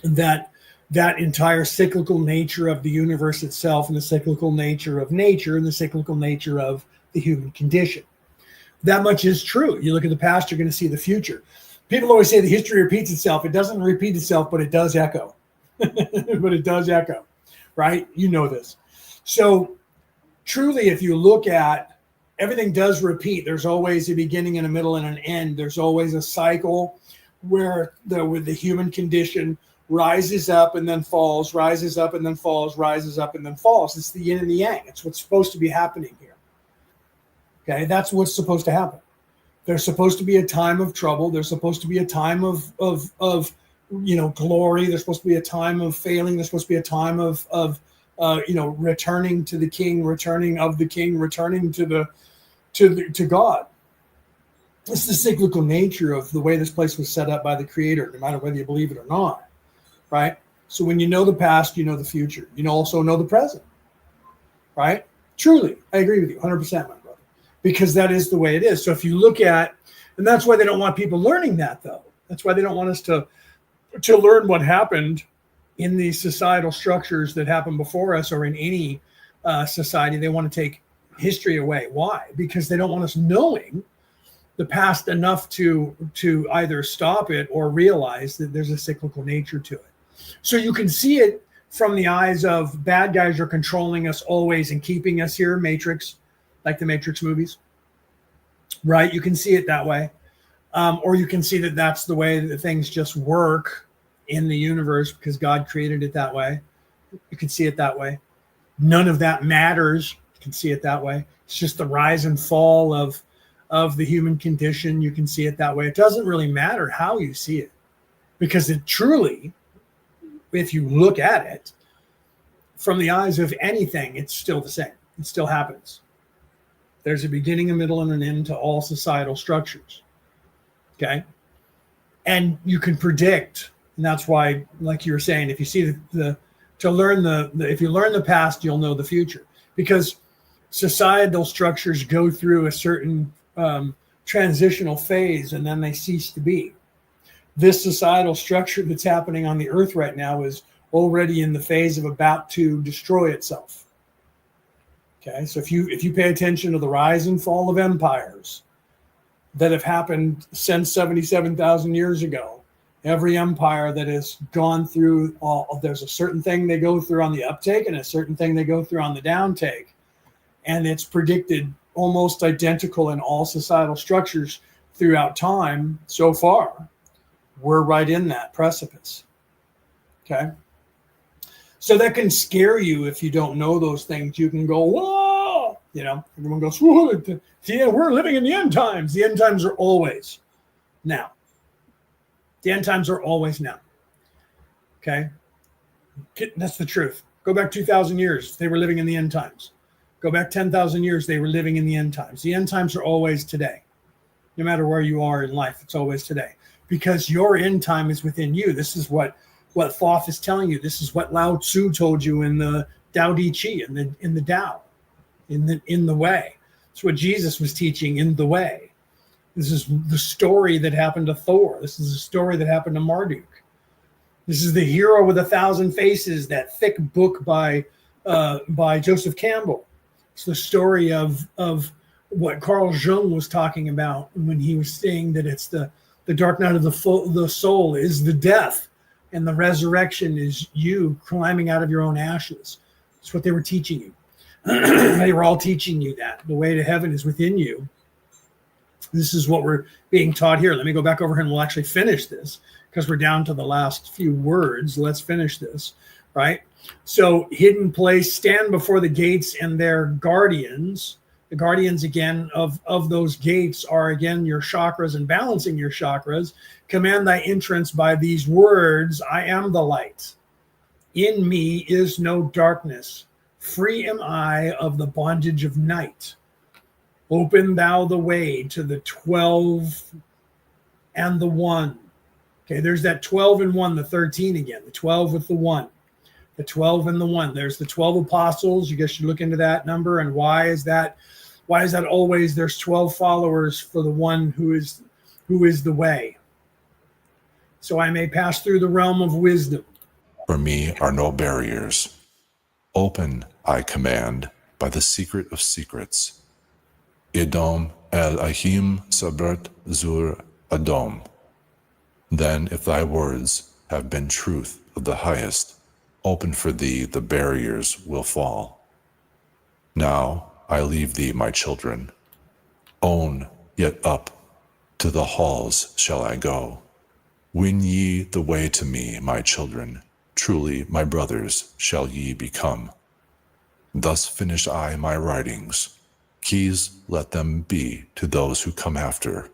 That that entire cyclical nature of the universe itself, and the cyclical nature of nature, and the cyclical nature of the human condition. That much is true. You look at the past, you're going to see the future. People always say the history repeats itself. It doesn't repeat itself, but it does echo. But it does echo, right? You know this. So truly, if you look at, everything does repeat. There's always a beginning and a middle and an end. There's always a cycle where the human condition rises up and then falls, rises up and then falls, rises up and then falls. It's the yin and the yang. It's what's supposed to be happening here. Okay, that's what's supposed to happen. There's supposed to be a time of trouble. There's supposed to be a time of glory. There's supposed to be a time of failing. There's supposed to be a time of returning to the king, returning of the king, returning to God. It's the cyclical nature of the way this place was set up by the Creator, no matter whether you believe it or not, right? So when you know the past, you know the future. You also know the present, right? Truly, I agree with you 100%, my brother, because that is the way it is. So if you look at, and that's why they don't want people learning that, though. That's why they don't want us to learn what happened in these societal structures that happened before us, or in any society. They want to take history away. Why? Because they don't want us knowing the past enough to either stop it or realize that there's a cyclical nature to it. So you can see it from the eyes of bad guys are controlling us always and keeping us here, Matrix, like the Matrix movies, right? You can see it that way. Or you can see that that's the way that things just work in the universe because God created it that way. You can see it that way. None of that matters. You can see it that way. It's just the rise and fall of the human condition. You can see it that way. It doesn't really matter how you see it, because it truly, if you look at it from the eyes of anything, it's still the same. It still happens. There's a beginning, a middle, and an end to all societal structures. Okay. And you can predict, and that's why, like you were saying, if you see if you learn the past, you'll know the future, because societal structures go through a certain transitional phase and then they cease to be. This societal structure that's happening on the earth right now is already in the phase of about to destroy itself. Okay, so if you pay attention to the rise and fall of empires that have happened since 77,000 years ago, every empire that has gone through there's a certain thing they go through on the uptake and a certain thing they go through on the downtake. And it's predicted almost identical in all societal structures throughout time so far. We're right in that precipice. Okay. So that can scare you if you don't know those things. You can go, whoa, everyone goes, whoa, we're living in the end times. The end times are always now. The end times are always now. Okay. That's the truth. Go back 2,000 years. They were living in the end times. Go back 10,000 years. They were living in the end times. The end times are always today. No matter where you are in life, it's always today, because your end time is within you. This is what Thoth is telling you. This is what Lao Tzu told you in the Tao Te Chi, in the Tao, in the way. It's what Jesus was teaching in the way. This is the story that happened to Thor. This is the story that happened to Marduk. This is the Hero with 1,000 Faces, that thick book by Joseph Campbell. It's the story of what Carl Jung was talking about when he was saying that it's the dark night of the soul is the death, and the resurrection is you climbing out of your own ashes. That's what they were teaching you. They were all teaching you that the way to heaven is within you. This is what we're being taught here. Let me go back over here and we'll actually finish this, because we're down to the last few words. Let's finish this, right? So, hidden place, stand before the gates and their guardians. The guardians, again, of those gates are, again, your chakras and balancing your chakras. Command thy entrance by these words: I am the light. In me is no darkness. Free am I of the bondage of night. Open thou the way to the 12 and the 1. Okay, there's that 12 and 1, the 13 again, the 12 with the 1. The 12 and the 1. There's the 12 apostles. You guys should look into that number. And why is that always there's 12 followers for the one who is the way? So I may pass through the realm of wisdom. For me are no barriers. Open, I command, by the secret of secrets. Idom el ahim sabert zur adom. Then, if thy words have been truth of the highest, open for thee the barriers will fall. Now I leave thee, my children. Own, yet up to the halls shall I go. Win ye the way to me, my children. Truly, my brothers shall ye become. Thus finish I my writings. Keys let them be to those who come after,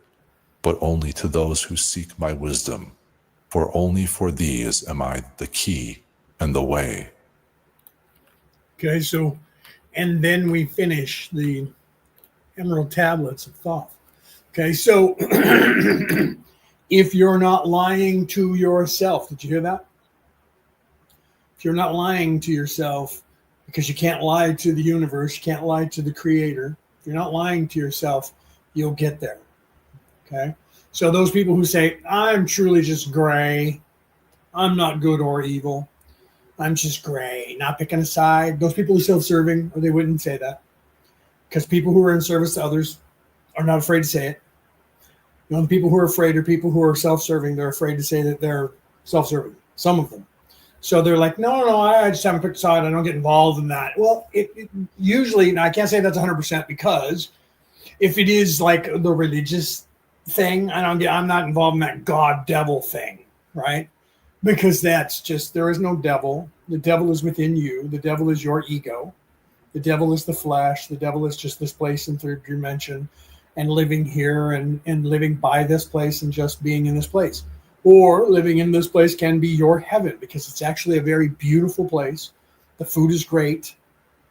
but only to those who seek my wisdom. For only for these am I the key and the way. Okay, so, and then we finish the Emerald Tablets of Thoth. Okay, so if you're not lying to yourself, did you hear that? If you're not lying to yourself, because you can't lie to the universe, you can't lie to the creator, if you're not lying to yourself, you'll get there. Okay, so those people who say, I'm truly just gray, I'm not good or evil, I'm just gray, not picking a side, those people who are self-serving, or they wouldn't say that, because people who are in service to others are not afraid to say it. You know, the people who are afraid are people who are self-serving. They're afraid to say that they're self-serving, some of them. So they're like, no, I just haven't picked a side. I don't get involved in that. Well, it usually, now I can't say that's 100% because if it is like the religious thing, I'm not involved in that God devil thing, right? Because that's just, there is no devil. The devil is within you. The devil is your ego. The devil is the flesh. The devil is just this place in third dimension and living here and living by this place and just being in this place. Or living in this place can be your heaven because it's actually a very beautiful place. The food is great.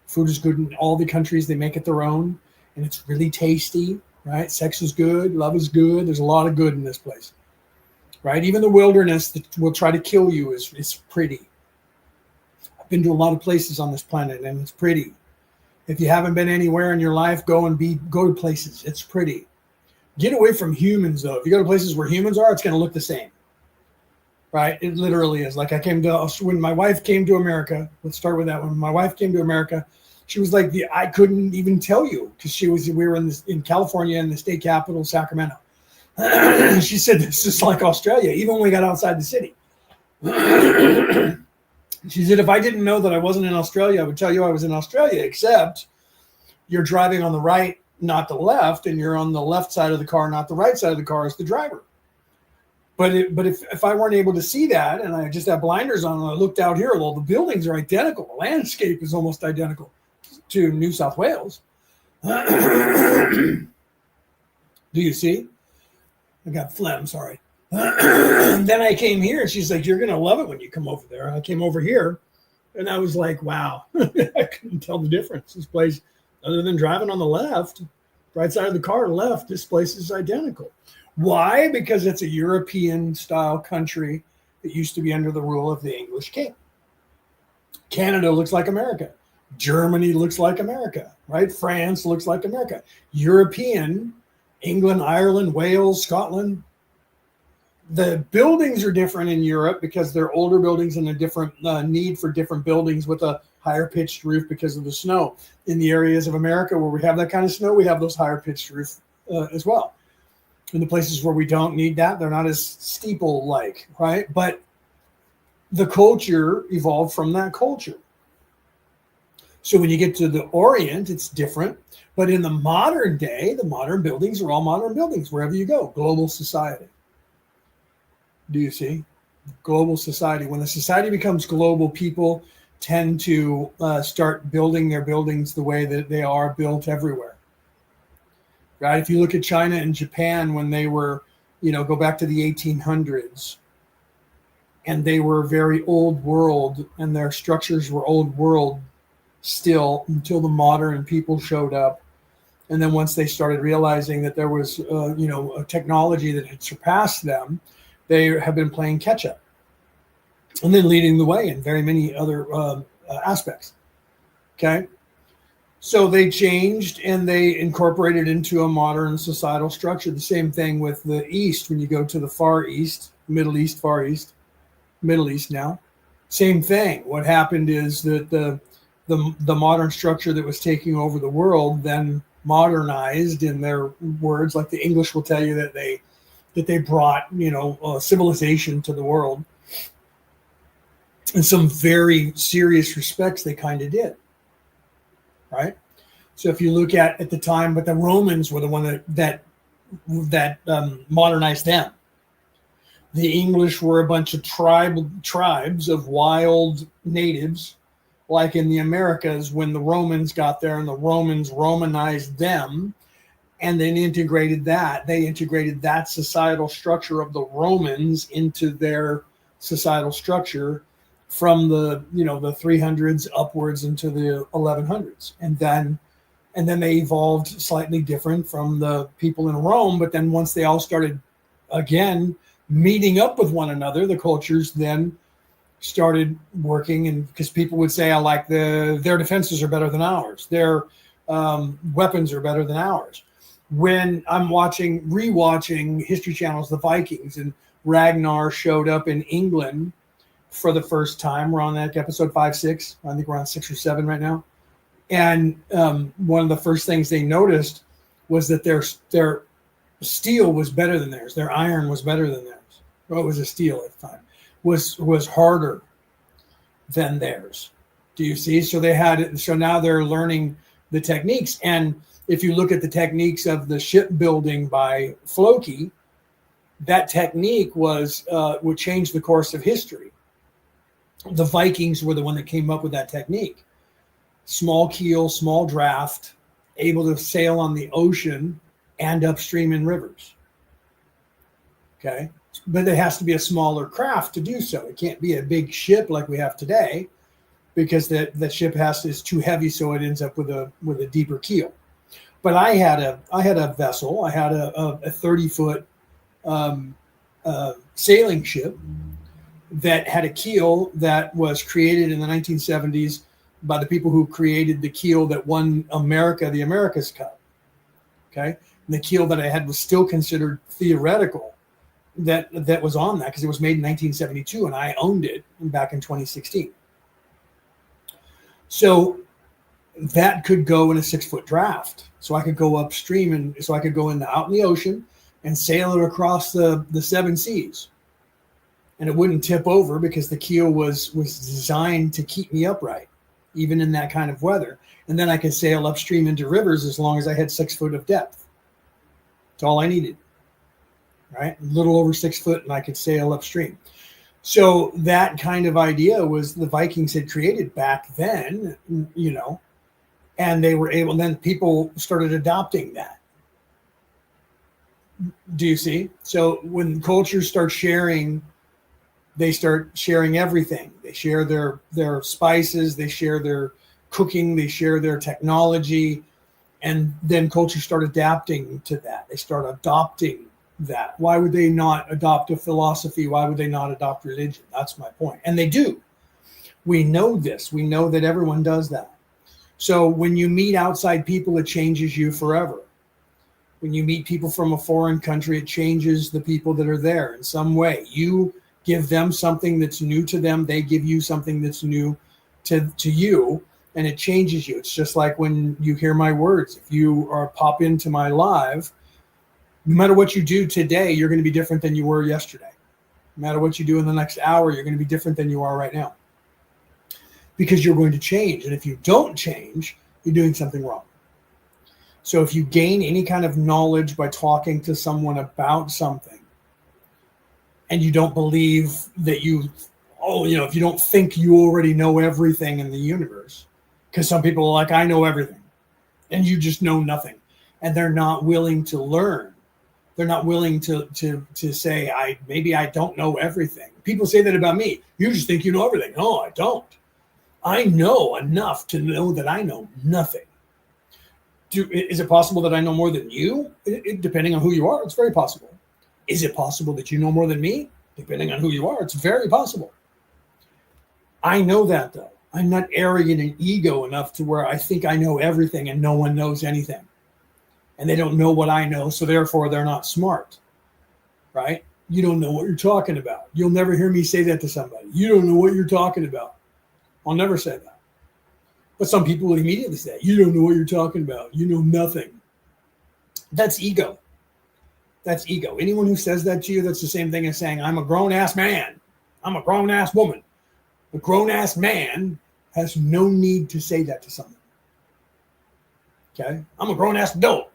Food is good in all the countries. They make it their own. And it's really tasty, right? Sex is good. Love is good. There's a lot of good in this place, right? Even the wilderness that will try to kill you is pretty. I've been to a lot of places on this planet and it's pretty. If you haven't been anywhere in your life, go to places. It's pretty. Get away from humans, though. If you go to places where humans are, it's going to look the same, right? It literally is. Like when my wife came to America, let's start with that. When my wife came to America, she was like, I couldn't even tell you because we were in California in the state capital, Sacramento. She said, this is like Australia, even when we got outside the city. She said, if I didn't know that I wasn't in Australia, I would tell you I was in Australia, except you're driving on the right, not the left, and you're on the left side of the car, not the right side of the car as the driver. But if I weren't able to see that and I just had blinders on and I looked out here, well, the buildings are identical. The landscape is almost identical to New South Wales. Do you see? I got phlegm, sorry. Then I came here and she's like, you're going to love it when you come over there. I came over here and I was like, wow, I couldn't tell the difference. This place, other than driving on the left, right side of the car left, this place is identical. Why? Because it's a European style country that used to be under the rule of the English king. Canada looks like America. Germany looks like America, right? France looks like America. European, England, Ireland, Wales, Scotland. The buildings are different in Europe because they're older buildings and a different need for different buildings with a higher pitched roof because of the snow. In the areas of America where we have that kind of snow, we have those higher pitched roofs as well. In the places where we don't need that, they're not as steeple-like, right? But the culture evolved from that culture. So when you get to the Orient, it's different. But in the modern day, the modern buildings are all modern buildings wherever you go. Global society. Do you see? Global society. When the society becomes global, people tend to start building their buildings the way that they are built everywhere. Right? If you look at China and Japan when they were, go back to the 1800s, and they were very old world, and their structures were old world still until the modern people showed up. And then once they started realizing that there was, a technology that had surpassed them, they have been playing catch up and then leading the way in very many other aspects. Okay. So they changed and they incorporated into a modern societal structure. The same thing with the East. When you go to the Far East, Middle East, Far East, Middle East now, Same thing. What happened is that the modern structure that was taking over the world then modernized, in their words, like the English will tell you that they brought, civilization to the world. In some very serious respects, they kind of did, right? So if you look at the time, but the Romans were the one that modernized them. The English were a bunch of tribes of wild natives, like in the Americas, when the Romans got there and the Romans Romanized them and then integrated that. They integrated that societal structure of the Romans into their societal structure from the 300s upwards into the 1100s. And then they evolved slightly different from the people in Rome. But then once they all started, again, meeting up with one another, the cultures then started working. And because people would say, their defenses are better than ours. Their weapons are better than ours. When I'm rewatching History Channel's The Vikings, and Ragnar showed up in England for the first time. We're on that episode 5, 6. I think we're on 6 or 7 right now. And one of the first things they noticed was that their steel was better than theirs. Their iron was better than theirs. Well, it was a steel at the time. Was harder than theirs. Do you see? So now they're learning the techniques. And if you look at the techniques of the shipbuilding by Floki, that technique would change the course of history. The Vikings were the one that came up with that technique. Small keel, small draft, able to sail on the ocean and upstream in rivers. Okay. But it has to be a smaller craft to do so. It can't be a big ship like we have today, because that ship is too heavy, so it ends up with a deeper keel. But I had a vessel. I had a 30-foot sailing ship that had a keel that was created in the 1970s by the people who created the keel that won the America's Cup. Okay, and the keel that I had was still considered theoretical. That was on that because it was made in 1972 and I owned it back in 2016. So that could go in a 6-foot draft. So I could go upstream, and so I could go out in the ocean and sail it across the 7 seas. And it wouldn't tip over because the keel was designed to keep me upright, even in that kind of weather. And then I could sail upstream into rivers as long as I had 6 foot of depth. That's all I needed. Right? A little over 6 foot, and I could sail upstream. So that kind of idea was the Vikings had created back then, and they were able, then people started adopting that. Do you see? So when cultures start sharing, they start sharing everything. They share their spices, they share their cooking, they share their technology, and then cultures start adapting to that. They start adopting that. Why would they not adopt a philosophy? Why would they not adopt religion? That's my point. And they do. We know this. We know that everyone does that. So when you meet outside people, it changes you forever. When you meet people from a foreign country, it changes the people that are there in some way. You give them something that's new to them. They give you something that's new to you, and it changes you. It's just like when you hear my words. If you pop into my live, no matter what you do today, you're going to be different than you were yesterday. No matter what you do in the next hour, you're going to be different than you are right now. Because you're going to change. And if you don't change, you're doing something wrong. So if you gain any kind of knowledge by talking to someone about something, and you don't believe that if you don't think you already know everything in the universe, because some people are like, I know everything, and you just know nothing. And they're not willing to learn. They're not willing to say, maybe I don't know everything. People say that about me. You just think you know everything. No, I don't. I know enough to know that I know nothing. Is it possible that I know more than you? Depending on who you are, it's very possible. Is it possible that you know more than me? Depending on who you are, it's very possible. I know that, though. I'm not arrogant and ego enough to where I think I know everything and no one knows anything. And they don't know what I know, so therefore they're not smart, right? You don't know what you're talking about. You'll never hear me say that to somebody. You don't know what you're talking about. I'll never say that. But some people will immediately say, you don't know what you're talking about. You know nothing. That's ego. That's ego. Anyone who says that to you, that's the same thing as saying, I'm a grown-ass man. I'm a grown-ass woman. A grown-ass man has no need to say that to someone. Okay? I'm a grown-ass adult.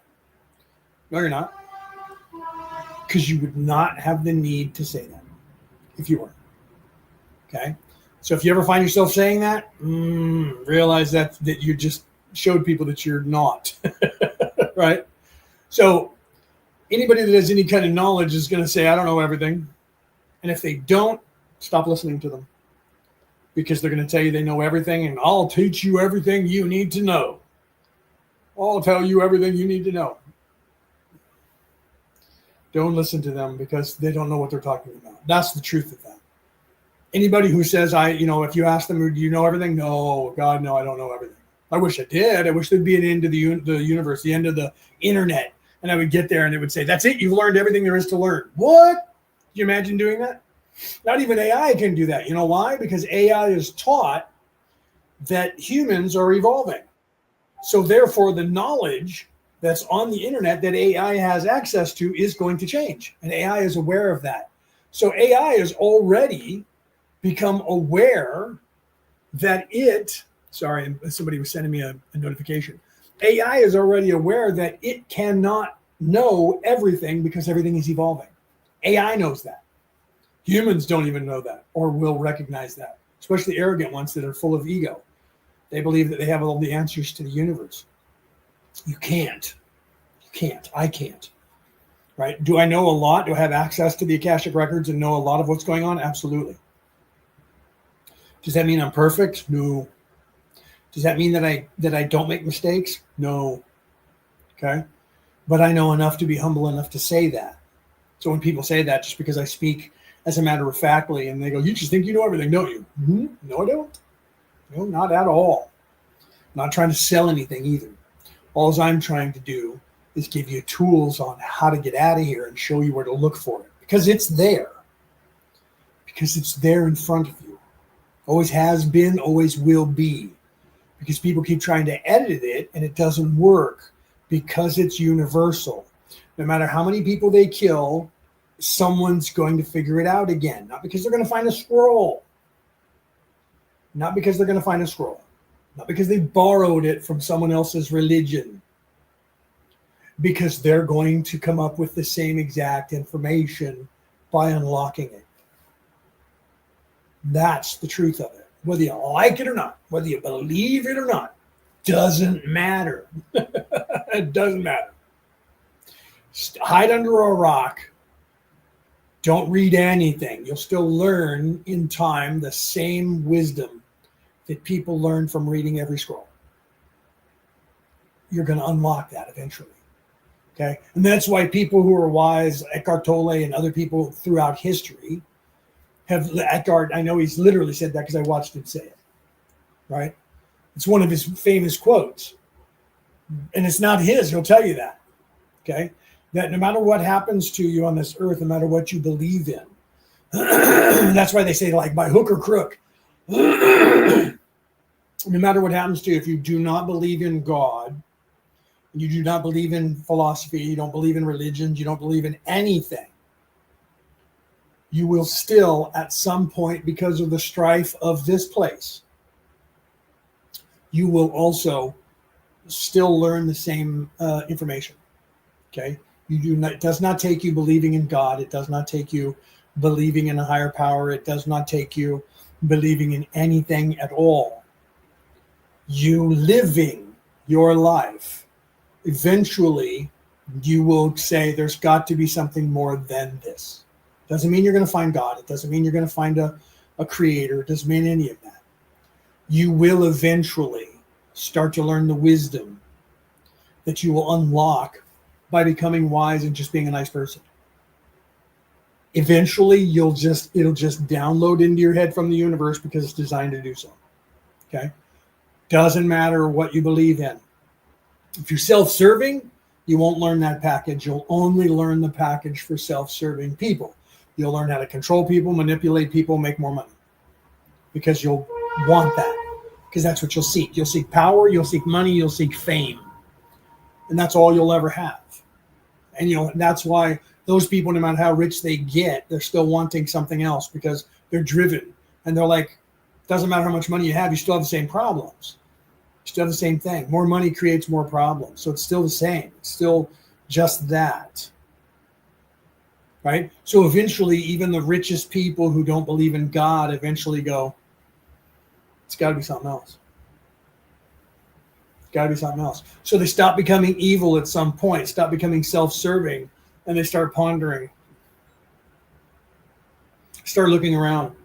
No, you're not. Because you would not have the need to say that if you were. Okay? So if you ever find yourself saying that, realize that you just showed people that you're not. Right? So anybody that has any kind of knowledge is going to say, I don't know everything. And if they don't, stop listening to them. Because they're going to tell you they know everything, and I'll teach you everything you need to know. I'll tell you everything you need to know. Don't listen to them because they don't know what they're talking about. That's the truth of that. Anybody who says, if you ask them, do you know everything? No, God, no, I don't know everything. I wish I did. I wish there'd be an end to the universe, the end of the internet. And I would get there and it would say, that's it. You've learned everything there is to learn. What? Can you imagine doing that? Not even AI can do that. You know why? Because AI is taught that humans are evolving. So therefore, the knowledge that's on the internet that AI has access to is going to change. And AI is aware of that. So AI has already become aware that somebody was sending me a notification. AI is already aware that it cannot know everything because everything is evolving. AI knows that. Humans don't even know that or will recognize that, especially arrogant ones that are full of ego. They believe that they have all the answers to the universe. You can't. You can't. I can't. Right? Do I know a lot? Do I have access to the Akashic records and know a lot of what's going on? Absolutely. Does that mean I'm perfect? No. Does that mean that I don't make mistakes? No. Okay. But I know enough to be humble enough to say that. So when people say that, just because I speak as a matter of factly, and they go, you just think you know everything, don't you? Mm-hmm. No, I don't. No, not at all. I'm not trying to sell anything either. All I'm trying to do is give you tools on how to get out of here and show you where to look for it. Because it's there. Because it's there in front of you. Always has been, always will be. Because people keep trying to edit it and it doesn't work because it's universal. No matter how many people they kill, someone's going to figure it out again. Not because they're going to find a scroll. Not because they're going to find a scroll. Not because they borrowed it from someone else's religion. Because they're going to come up with the same exact information by unlocking it. That's the truth of it. Whether you like it or not, whether you believe it or not, doesn't matter. It doesn't matter. Hide under a rock. Don't read anything. You'll still learn in time the same wisdom that people learn from reading every scroll. You're going to unlock that eventually. Okay? And that's why people who are wise, Eckhart Tolle and other people throughout history, Eckhart, I know he's literally said that because I watched him say it, right? It's one of his famous quotes. And it's not his, he'll tell you that, okay? That no matter what happens to you on this earth, no matter what you believe in, that's why they say, like, by hook or crook, no matter what happens to you, if you do not believe in God, you do not believe in philosophy, you don't believe in religions, you don't believe in anything, you will still, at some point, because of the strife of this place, you will also still learn the same information. Okay? It does not take you believing in God. It does not take you believing in a higher power. It does not take you believing in anything at all. You living your life, eventually you will say there's got to be something more than this. Doesn't mean you're going to find God. It doesn't mean you're going to find a creator. It doesn't mean any of that. You will eventually start to learn the wisdom that you will unlock by becoming wise and just being a nice person. Eventually, it'll just download into your head from the universe because it's designed to do so. Okay? Doesn't matter what you believe in. If you're self-serving, you won't learn that package. You'll only learn the package for self-serving people. You'll learn how to control people, manipulate people, make more money. Because you'll want that. Because that's what you'll seek. You'll seek power, you'll seek money, you'll seek fame. And that's all you'll ever have. And that's why those people, no matter how rich they get, they're still wanting something else because they're driven. And they're like, doesn't matter how much money you have, you still have the same problems. You still have the same thing. More money creates more problems. So it's still the same. It's still just that. Right? So eventually, even the richest people who don't believe in God eventually go, it's got to be something else. It's got to be something else. So they stop becoming evil at some point, stop becoming self-serving, and they start pondering. Start looking around.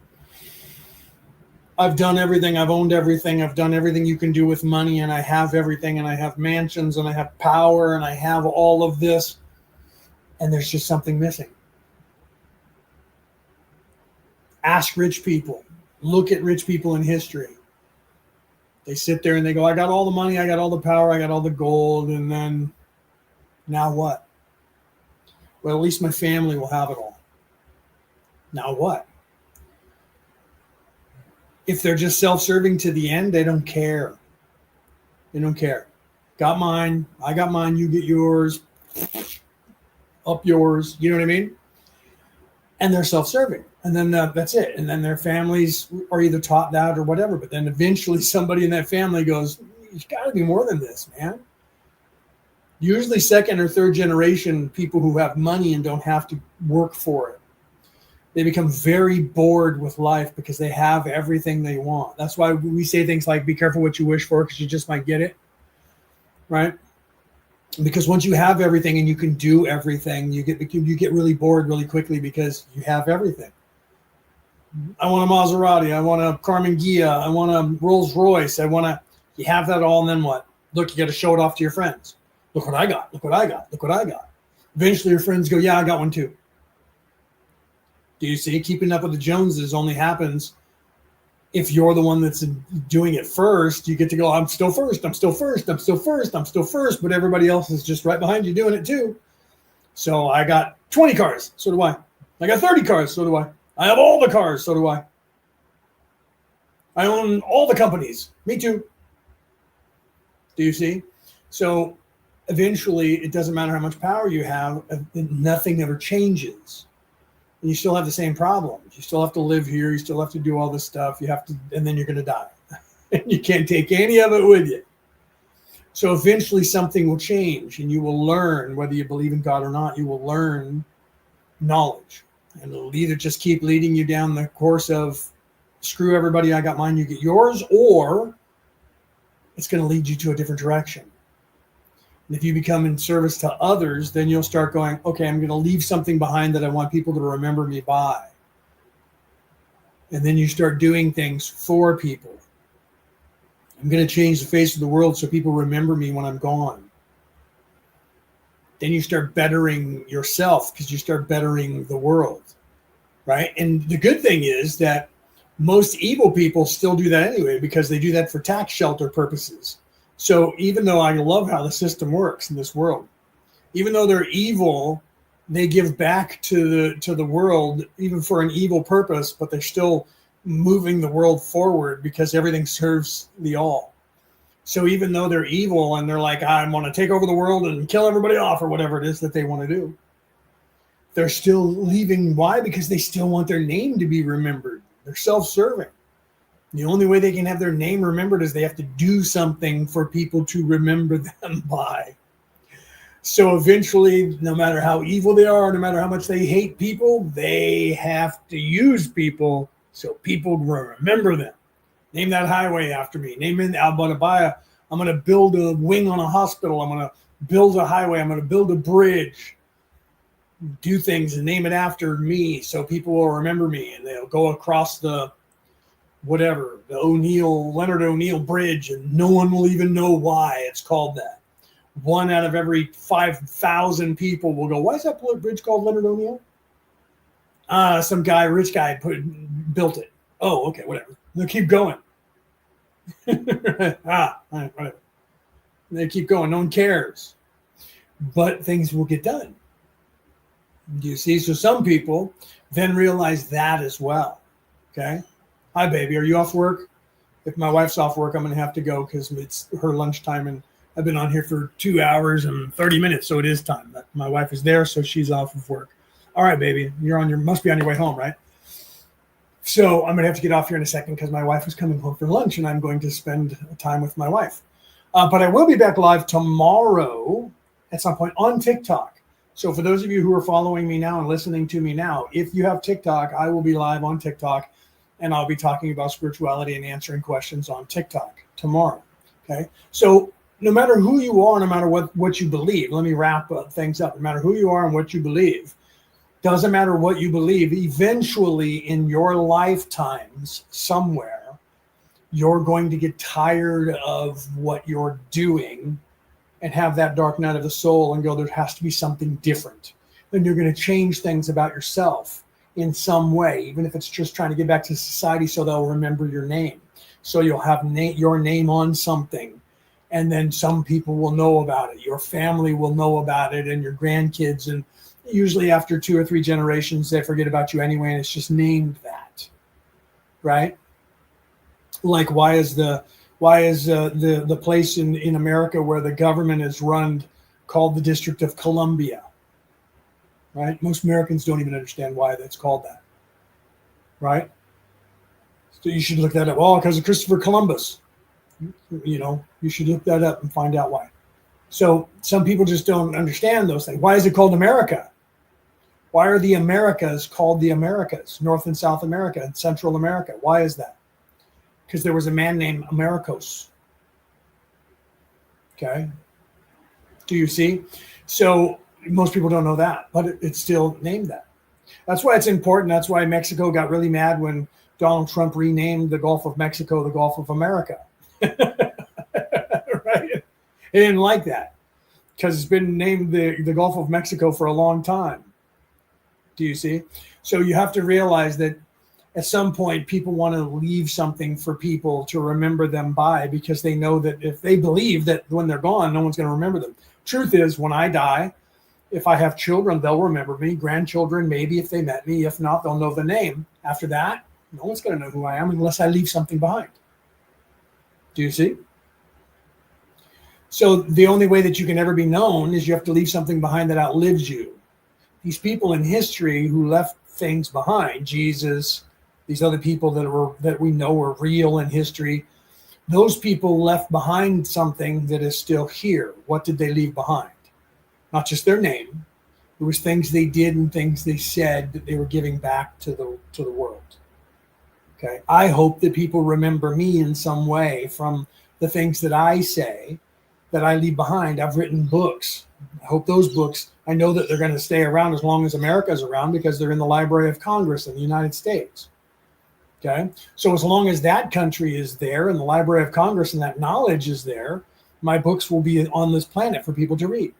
I've done everything. I've owned everything. I've done everything you can do with money, and I have everything, and I have mansions, and I have power, and I have all of this, and there's just something missing. Ask rich people. Look at rich people in history. They sit there and they go, I got all the money, I got all the power, I got all the gold, and then now what? Well, at least my family will have it all. Now what? If they're just self-serving to the end, they don't care. They don't care. Got mine, I got mine, you get yours, up yours, you know what I mean? And they're self-serving. And then that's it. And then their families are either taught that or whatever. But then eventually somebody in that family goes, there's got to be more than this, man. Usually second or third generation people who have money and don't have to work for it. They become very bored with life because they have everything they want. That's why we say things like, be careful what you wish for because you just might get it. Right? Because once you have everything and you can do everything, you get really bored really quickly because you have everything. I want a Maserati. I want a Carmen Ghia. I want a Rolls Royce. You have that all, and then what? Look, you got to show it off to your friends. Look what I got. Look what I got. Look what I got. Eventually your friends go, yeah, I got one too. Do you see? Keeping up with the Joneses only happens if you're the one that's doing it first. You get to go, I'm still first. I'm still first. I'm still first. I'm still first. But everybody else is just right behind you doing it too. So I got 20 cars. So do I. I got 30 cars. So do I. I have all the cars. So do I. I own all the companies. Me too. Do you see? So eventually, it doesn't matter how much power you have. Nothing ever changes. And you still have the same problems. You still have to live here. You still have to do all this stuff. You have to, and then you're going to die. And you can't take any of it with you. So eventually something will change, and you will learn, whether you believe in God or not, you will learn knowledge. And it'll either just keep leading you down the course of screw everybody, I got mine, you get yours, or it's going to lead you to a different direction. And if you become in service to others, then you'll start going, okay, I'm going to leave something behind that I want people to remember me by. And then you start doing things for people. I'm going to change the face of the world so people remember me when I'm gone. Then you start bettering yourself because you start bettering the world, right? And the good thing is that most evil people still do that anyway because they do that for tax shelter purposes. So even though I love how the system works in this world, even though they're evil, they give back to the world even for an evil purpose, but they're still moving the world forward because everything serves the all. So even though they're evil and they're like, I want to take over the world and kill everybody off or whatever it is that they want to do, they're still leaving. Why? Because they still want their name to be remembered. They're self-serving. The only way they can have their name remembered is they have to do something for people to remember them by. So eventually, no matter how evil they are, no matter how much they hate people, they have to use people so people remember them. Name that highway after me. I'm going to build a wing on a hospital. I'm going to build a highway. I'm going to build a bridge. Do things and name it after me so people will remember me. And they'll go across the Leonard O'Neill Bridge, and no one will even know why it's called that. One out of every 5,000 people will go, why is that bridge called Leonard O'Neill? Some guy, rich guy, built it. Oh, okay, whatever. They'll keep going. Whatever. They keep going. No one cares. But things will get done. Do you see? So some people then realize that as well. Okay. Hi, baby. Are you off work? If my wife's off work, I'm going to have to go because it's her lunchtime, and I've been on here for 2 hours and 30 minutes, so it is time. But my wife is there, so she's off of work. All right, baby, must be on your way home, right? So I'm going to have to get off here in a second because my wife is coming home for lunch, and I'm going to spend time with my wife. But I will be back live tomorrow at some point on TikTok. So for those of you who are following me now and listening to me now, if you have TikTok, I will be live on TikTok. And I'll be talking about spirituality and answering questions on TikTok tomorrow. Okay. So no matter who you are, no matter what you believe, let me wrap things up. No matter who you are and what you believe, doesn't matter what you believe, eventually in your lifetimes somewhere, you're going to get tired of what you're doing and have that dark night of the soul and go, there has to be something different. Then you're going to change things about yourself in some way, even if it's just trying to get back to society so they'll remember your name. So you'll have your name on something, and then some people will know about it. Your family will know about it, and your grandkids. And usually after 2 or 3 generations, they forget about you anyway, and it's just named that, right? Like why is the place in America where the government is run called the District of Columbia? Right? Most Americans don't even understand why that's called that. Right? So you should look that up. Oh, because of Christopher Columbus. You should look that up and find out why. So some people just don't understand those things. Why is it called America? Why are the Americas called the Americas? North and South America and Central America. Why is that? Because there was a man named Americos. Okay? Do you see? So most people don't know that, but it's still named that. That's why it's important. That's why Mexico got really mad when Donald Trump renamed the Gulf of Mexico the Gulf of America. Right? They didn't like that because it's been named the Gulf of Mexico for a long time. Do you see? So you have to realize that at some point people want to leave something for people to remember them by, because they know that if they believe that when they're gone, no one's going to remember them. Truth is, when I die, if I have children, they'll remember me. Grandchildren, maybe if they met me. If not, they'll know the name. After that, no one's going to know who I am unless I leave something behind. Do you see? So the only way that you can ever be known is you have to leave something behind that outlives you. These people in history who left things behind, Jesus, these other people that we know are real in history, those people left behind something that is still here. What did they leave behind? Not just their name. It was things they did and things they said that they were giving back to the world. Okay. I hope that people remember me in some way from the things that I say, that I leave behind. I've written books. I hope those books, I know that they're going to stay around as long as America's around, because they're in the Library of Congress in the United States. Okay. So as long as that country is there and the Library of Congress and that knowledge is there, my books will be on this planet for people to read.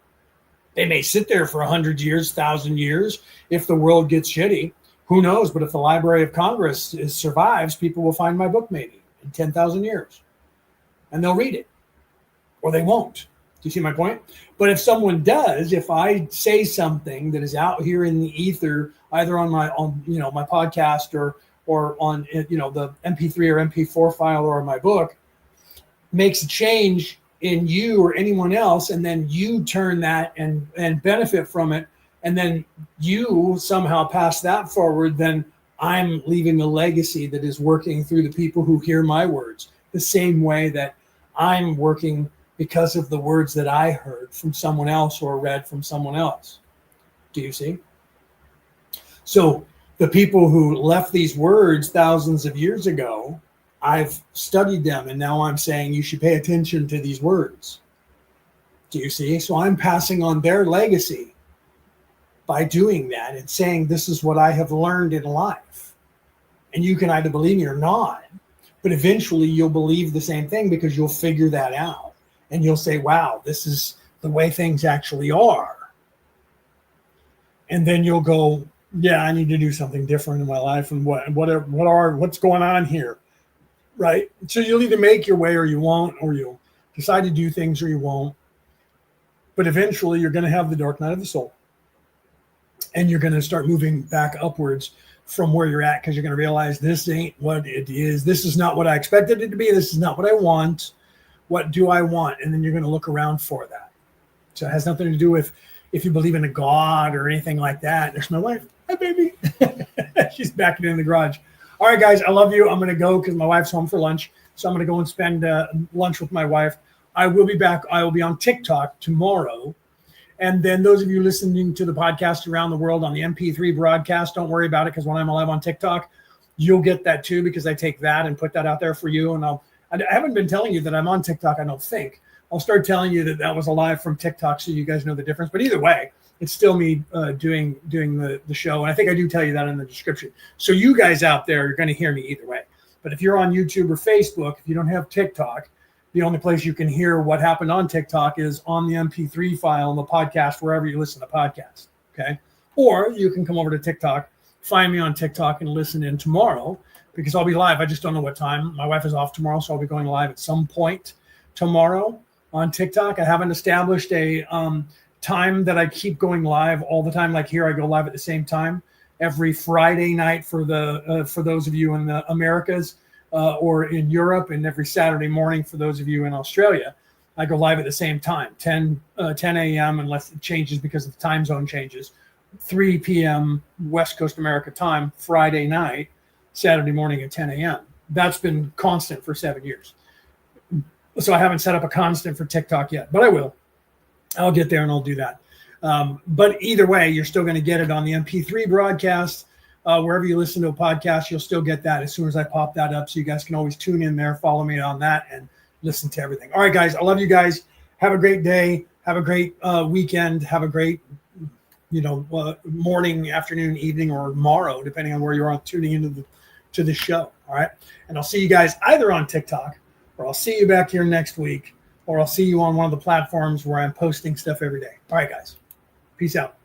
They may sit there for 100 years, 1,000 years. If the world gets shitty, who knows? But if the Library of Congress survives, people will find my book maybe in 10,000 years. And they'll read it. Or they won't. Do you see my point? But if someone does, if I say something that is out here in the ether, either on my podcast or on the MP3 or MP4 file or my book, makes a change in you or anyone else, and then you turn that and benefit from it, and then you somehow pass that forward, then I'm leaving a legacy that is working through the people who hear my words, the same way that I'm working because of the words that I heard from someone else or read from someone else. Do you see? So the people who left these words thousands of years ago, I've studied them, and now I'm saying you should pay attention to these words. Do you see? So I'm passing on their legacy by doing that and saying, this is what I have learned in life. And you can either believe me or not, but eventually you'll believe the same thing, because you'll figure that out. And you'll say, wow, this is the way things actually are. And then you'll go, yeah, I need to do something different in my life. And what's going on here? Right? So you'll either make your way or you won't, or you'll decide to do things or you won't. But eventually you're going to have the dark night of the soul. and you're going to start moving back upwards from where you're at, because you're going to realize this ain't what it is. This is not what I expected it to be. This is not what I want. What do I want? And then you're going to look around for that. So it has nothing to do with if you believe in a God or anything like that. There's my wife. Hi, baby. She's backing in the garage. All right, guys, I love you. I'm going to go because my wife's home for lunch. So I'm going to go and spend lunch with my wife. I will be back. I will be on TikTok tomorrow. And then those of you listening to the podcast around the world on the MP3 broadcast, don't worry about it, because when I'm live on TikTok, you'll get that too, because I take that and put that out there for you. And I haven't been telling you that I'm on TikTok, I don't think. I'll start telling you that was a live from TikTok so you guys know the difference. But either way, it's still me doing the show. And I think I do tell you that in the description. So you guys out there are going to hear me either way. But if you're on YouTube or Facebook, if you don't have TikTok, the only place you can hear what happened on TikTok is on the MP3 file on the podcast, wherever you listen to podcasts, okay? Or you can come over to TikTok, find me on TikTok, and listen in tomorrow, because I'll be live. I just don't know what time. My wife is off tomorrow, so I'll be going live at some point tomorrow on TikTok. I haven't established a time that I keep going live all the time. Like here, I go live at the same time every Friday night for those of you in the Americas. Or in Europe, and every Saturday morning for those of you in Australia. I go live at the same time, 10 a.m. unless it changes because of the time zone changes, 3 p.m. West Coast America time, Friday night, Saturday morning at 10 a.m. That's been constant for 7 years. So I haven't set up a constant for TikTok yet, but I will. I'll get there and I'll do that. But either way, you're still going to get it on the MP3 broadcast. Wherever you listen to a podcast, you'll still get that as soon as I pop that up. So you guys can always tune in there, follow me on that, and listen to everything. All right, guys, I love you guys. Have a great day. Have a great weekend. Have a great, morning, afternoon, evening, or tomorrow, depending on where you're tuning into the show. All right, and I'll see you guys either on TikTok, or I'll see you back here next week, or I'll see you on one of the platforms where I'm posting stuff every day. All right, guys, peace out.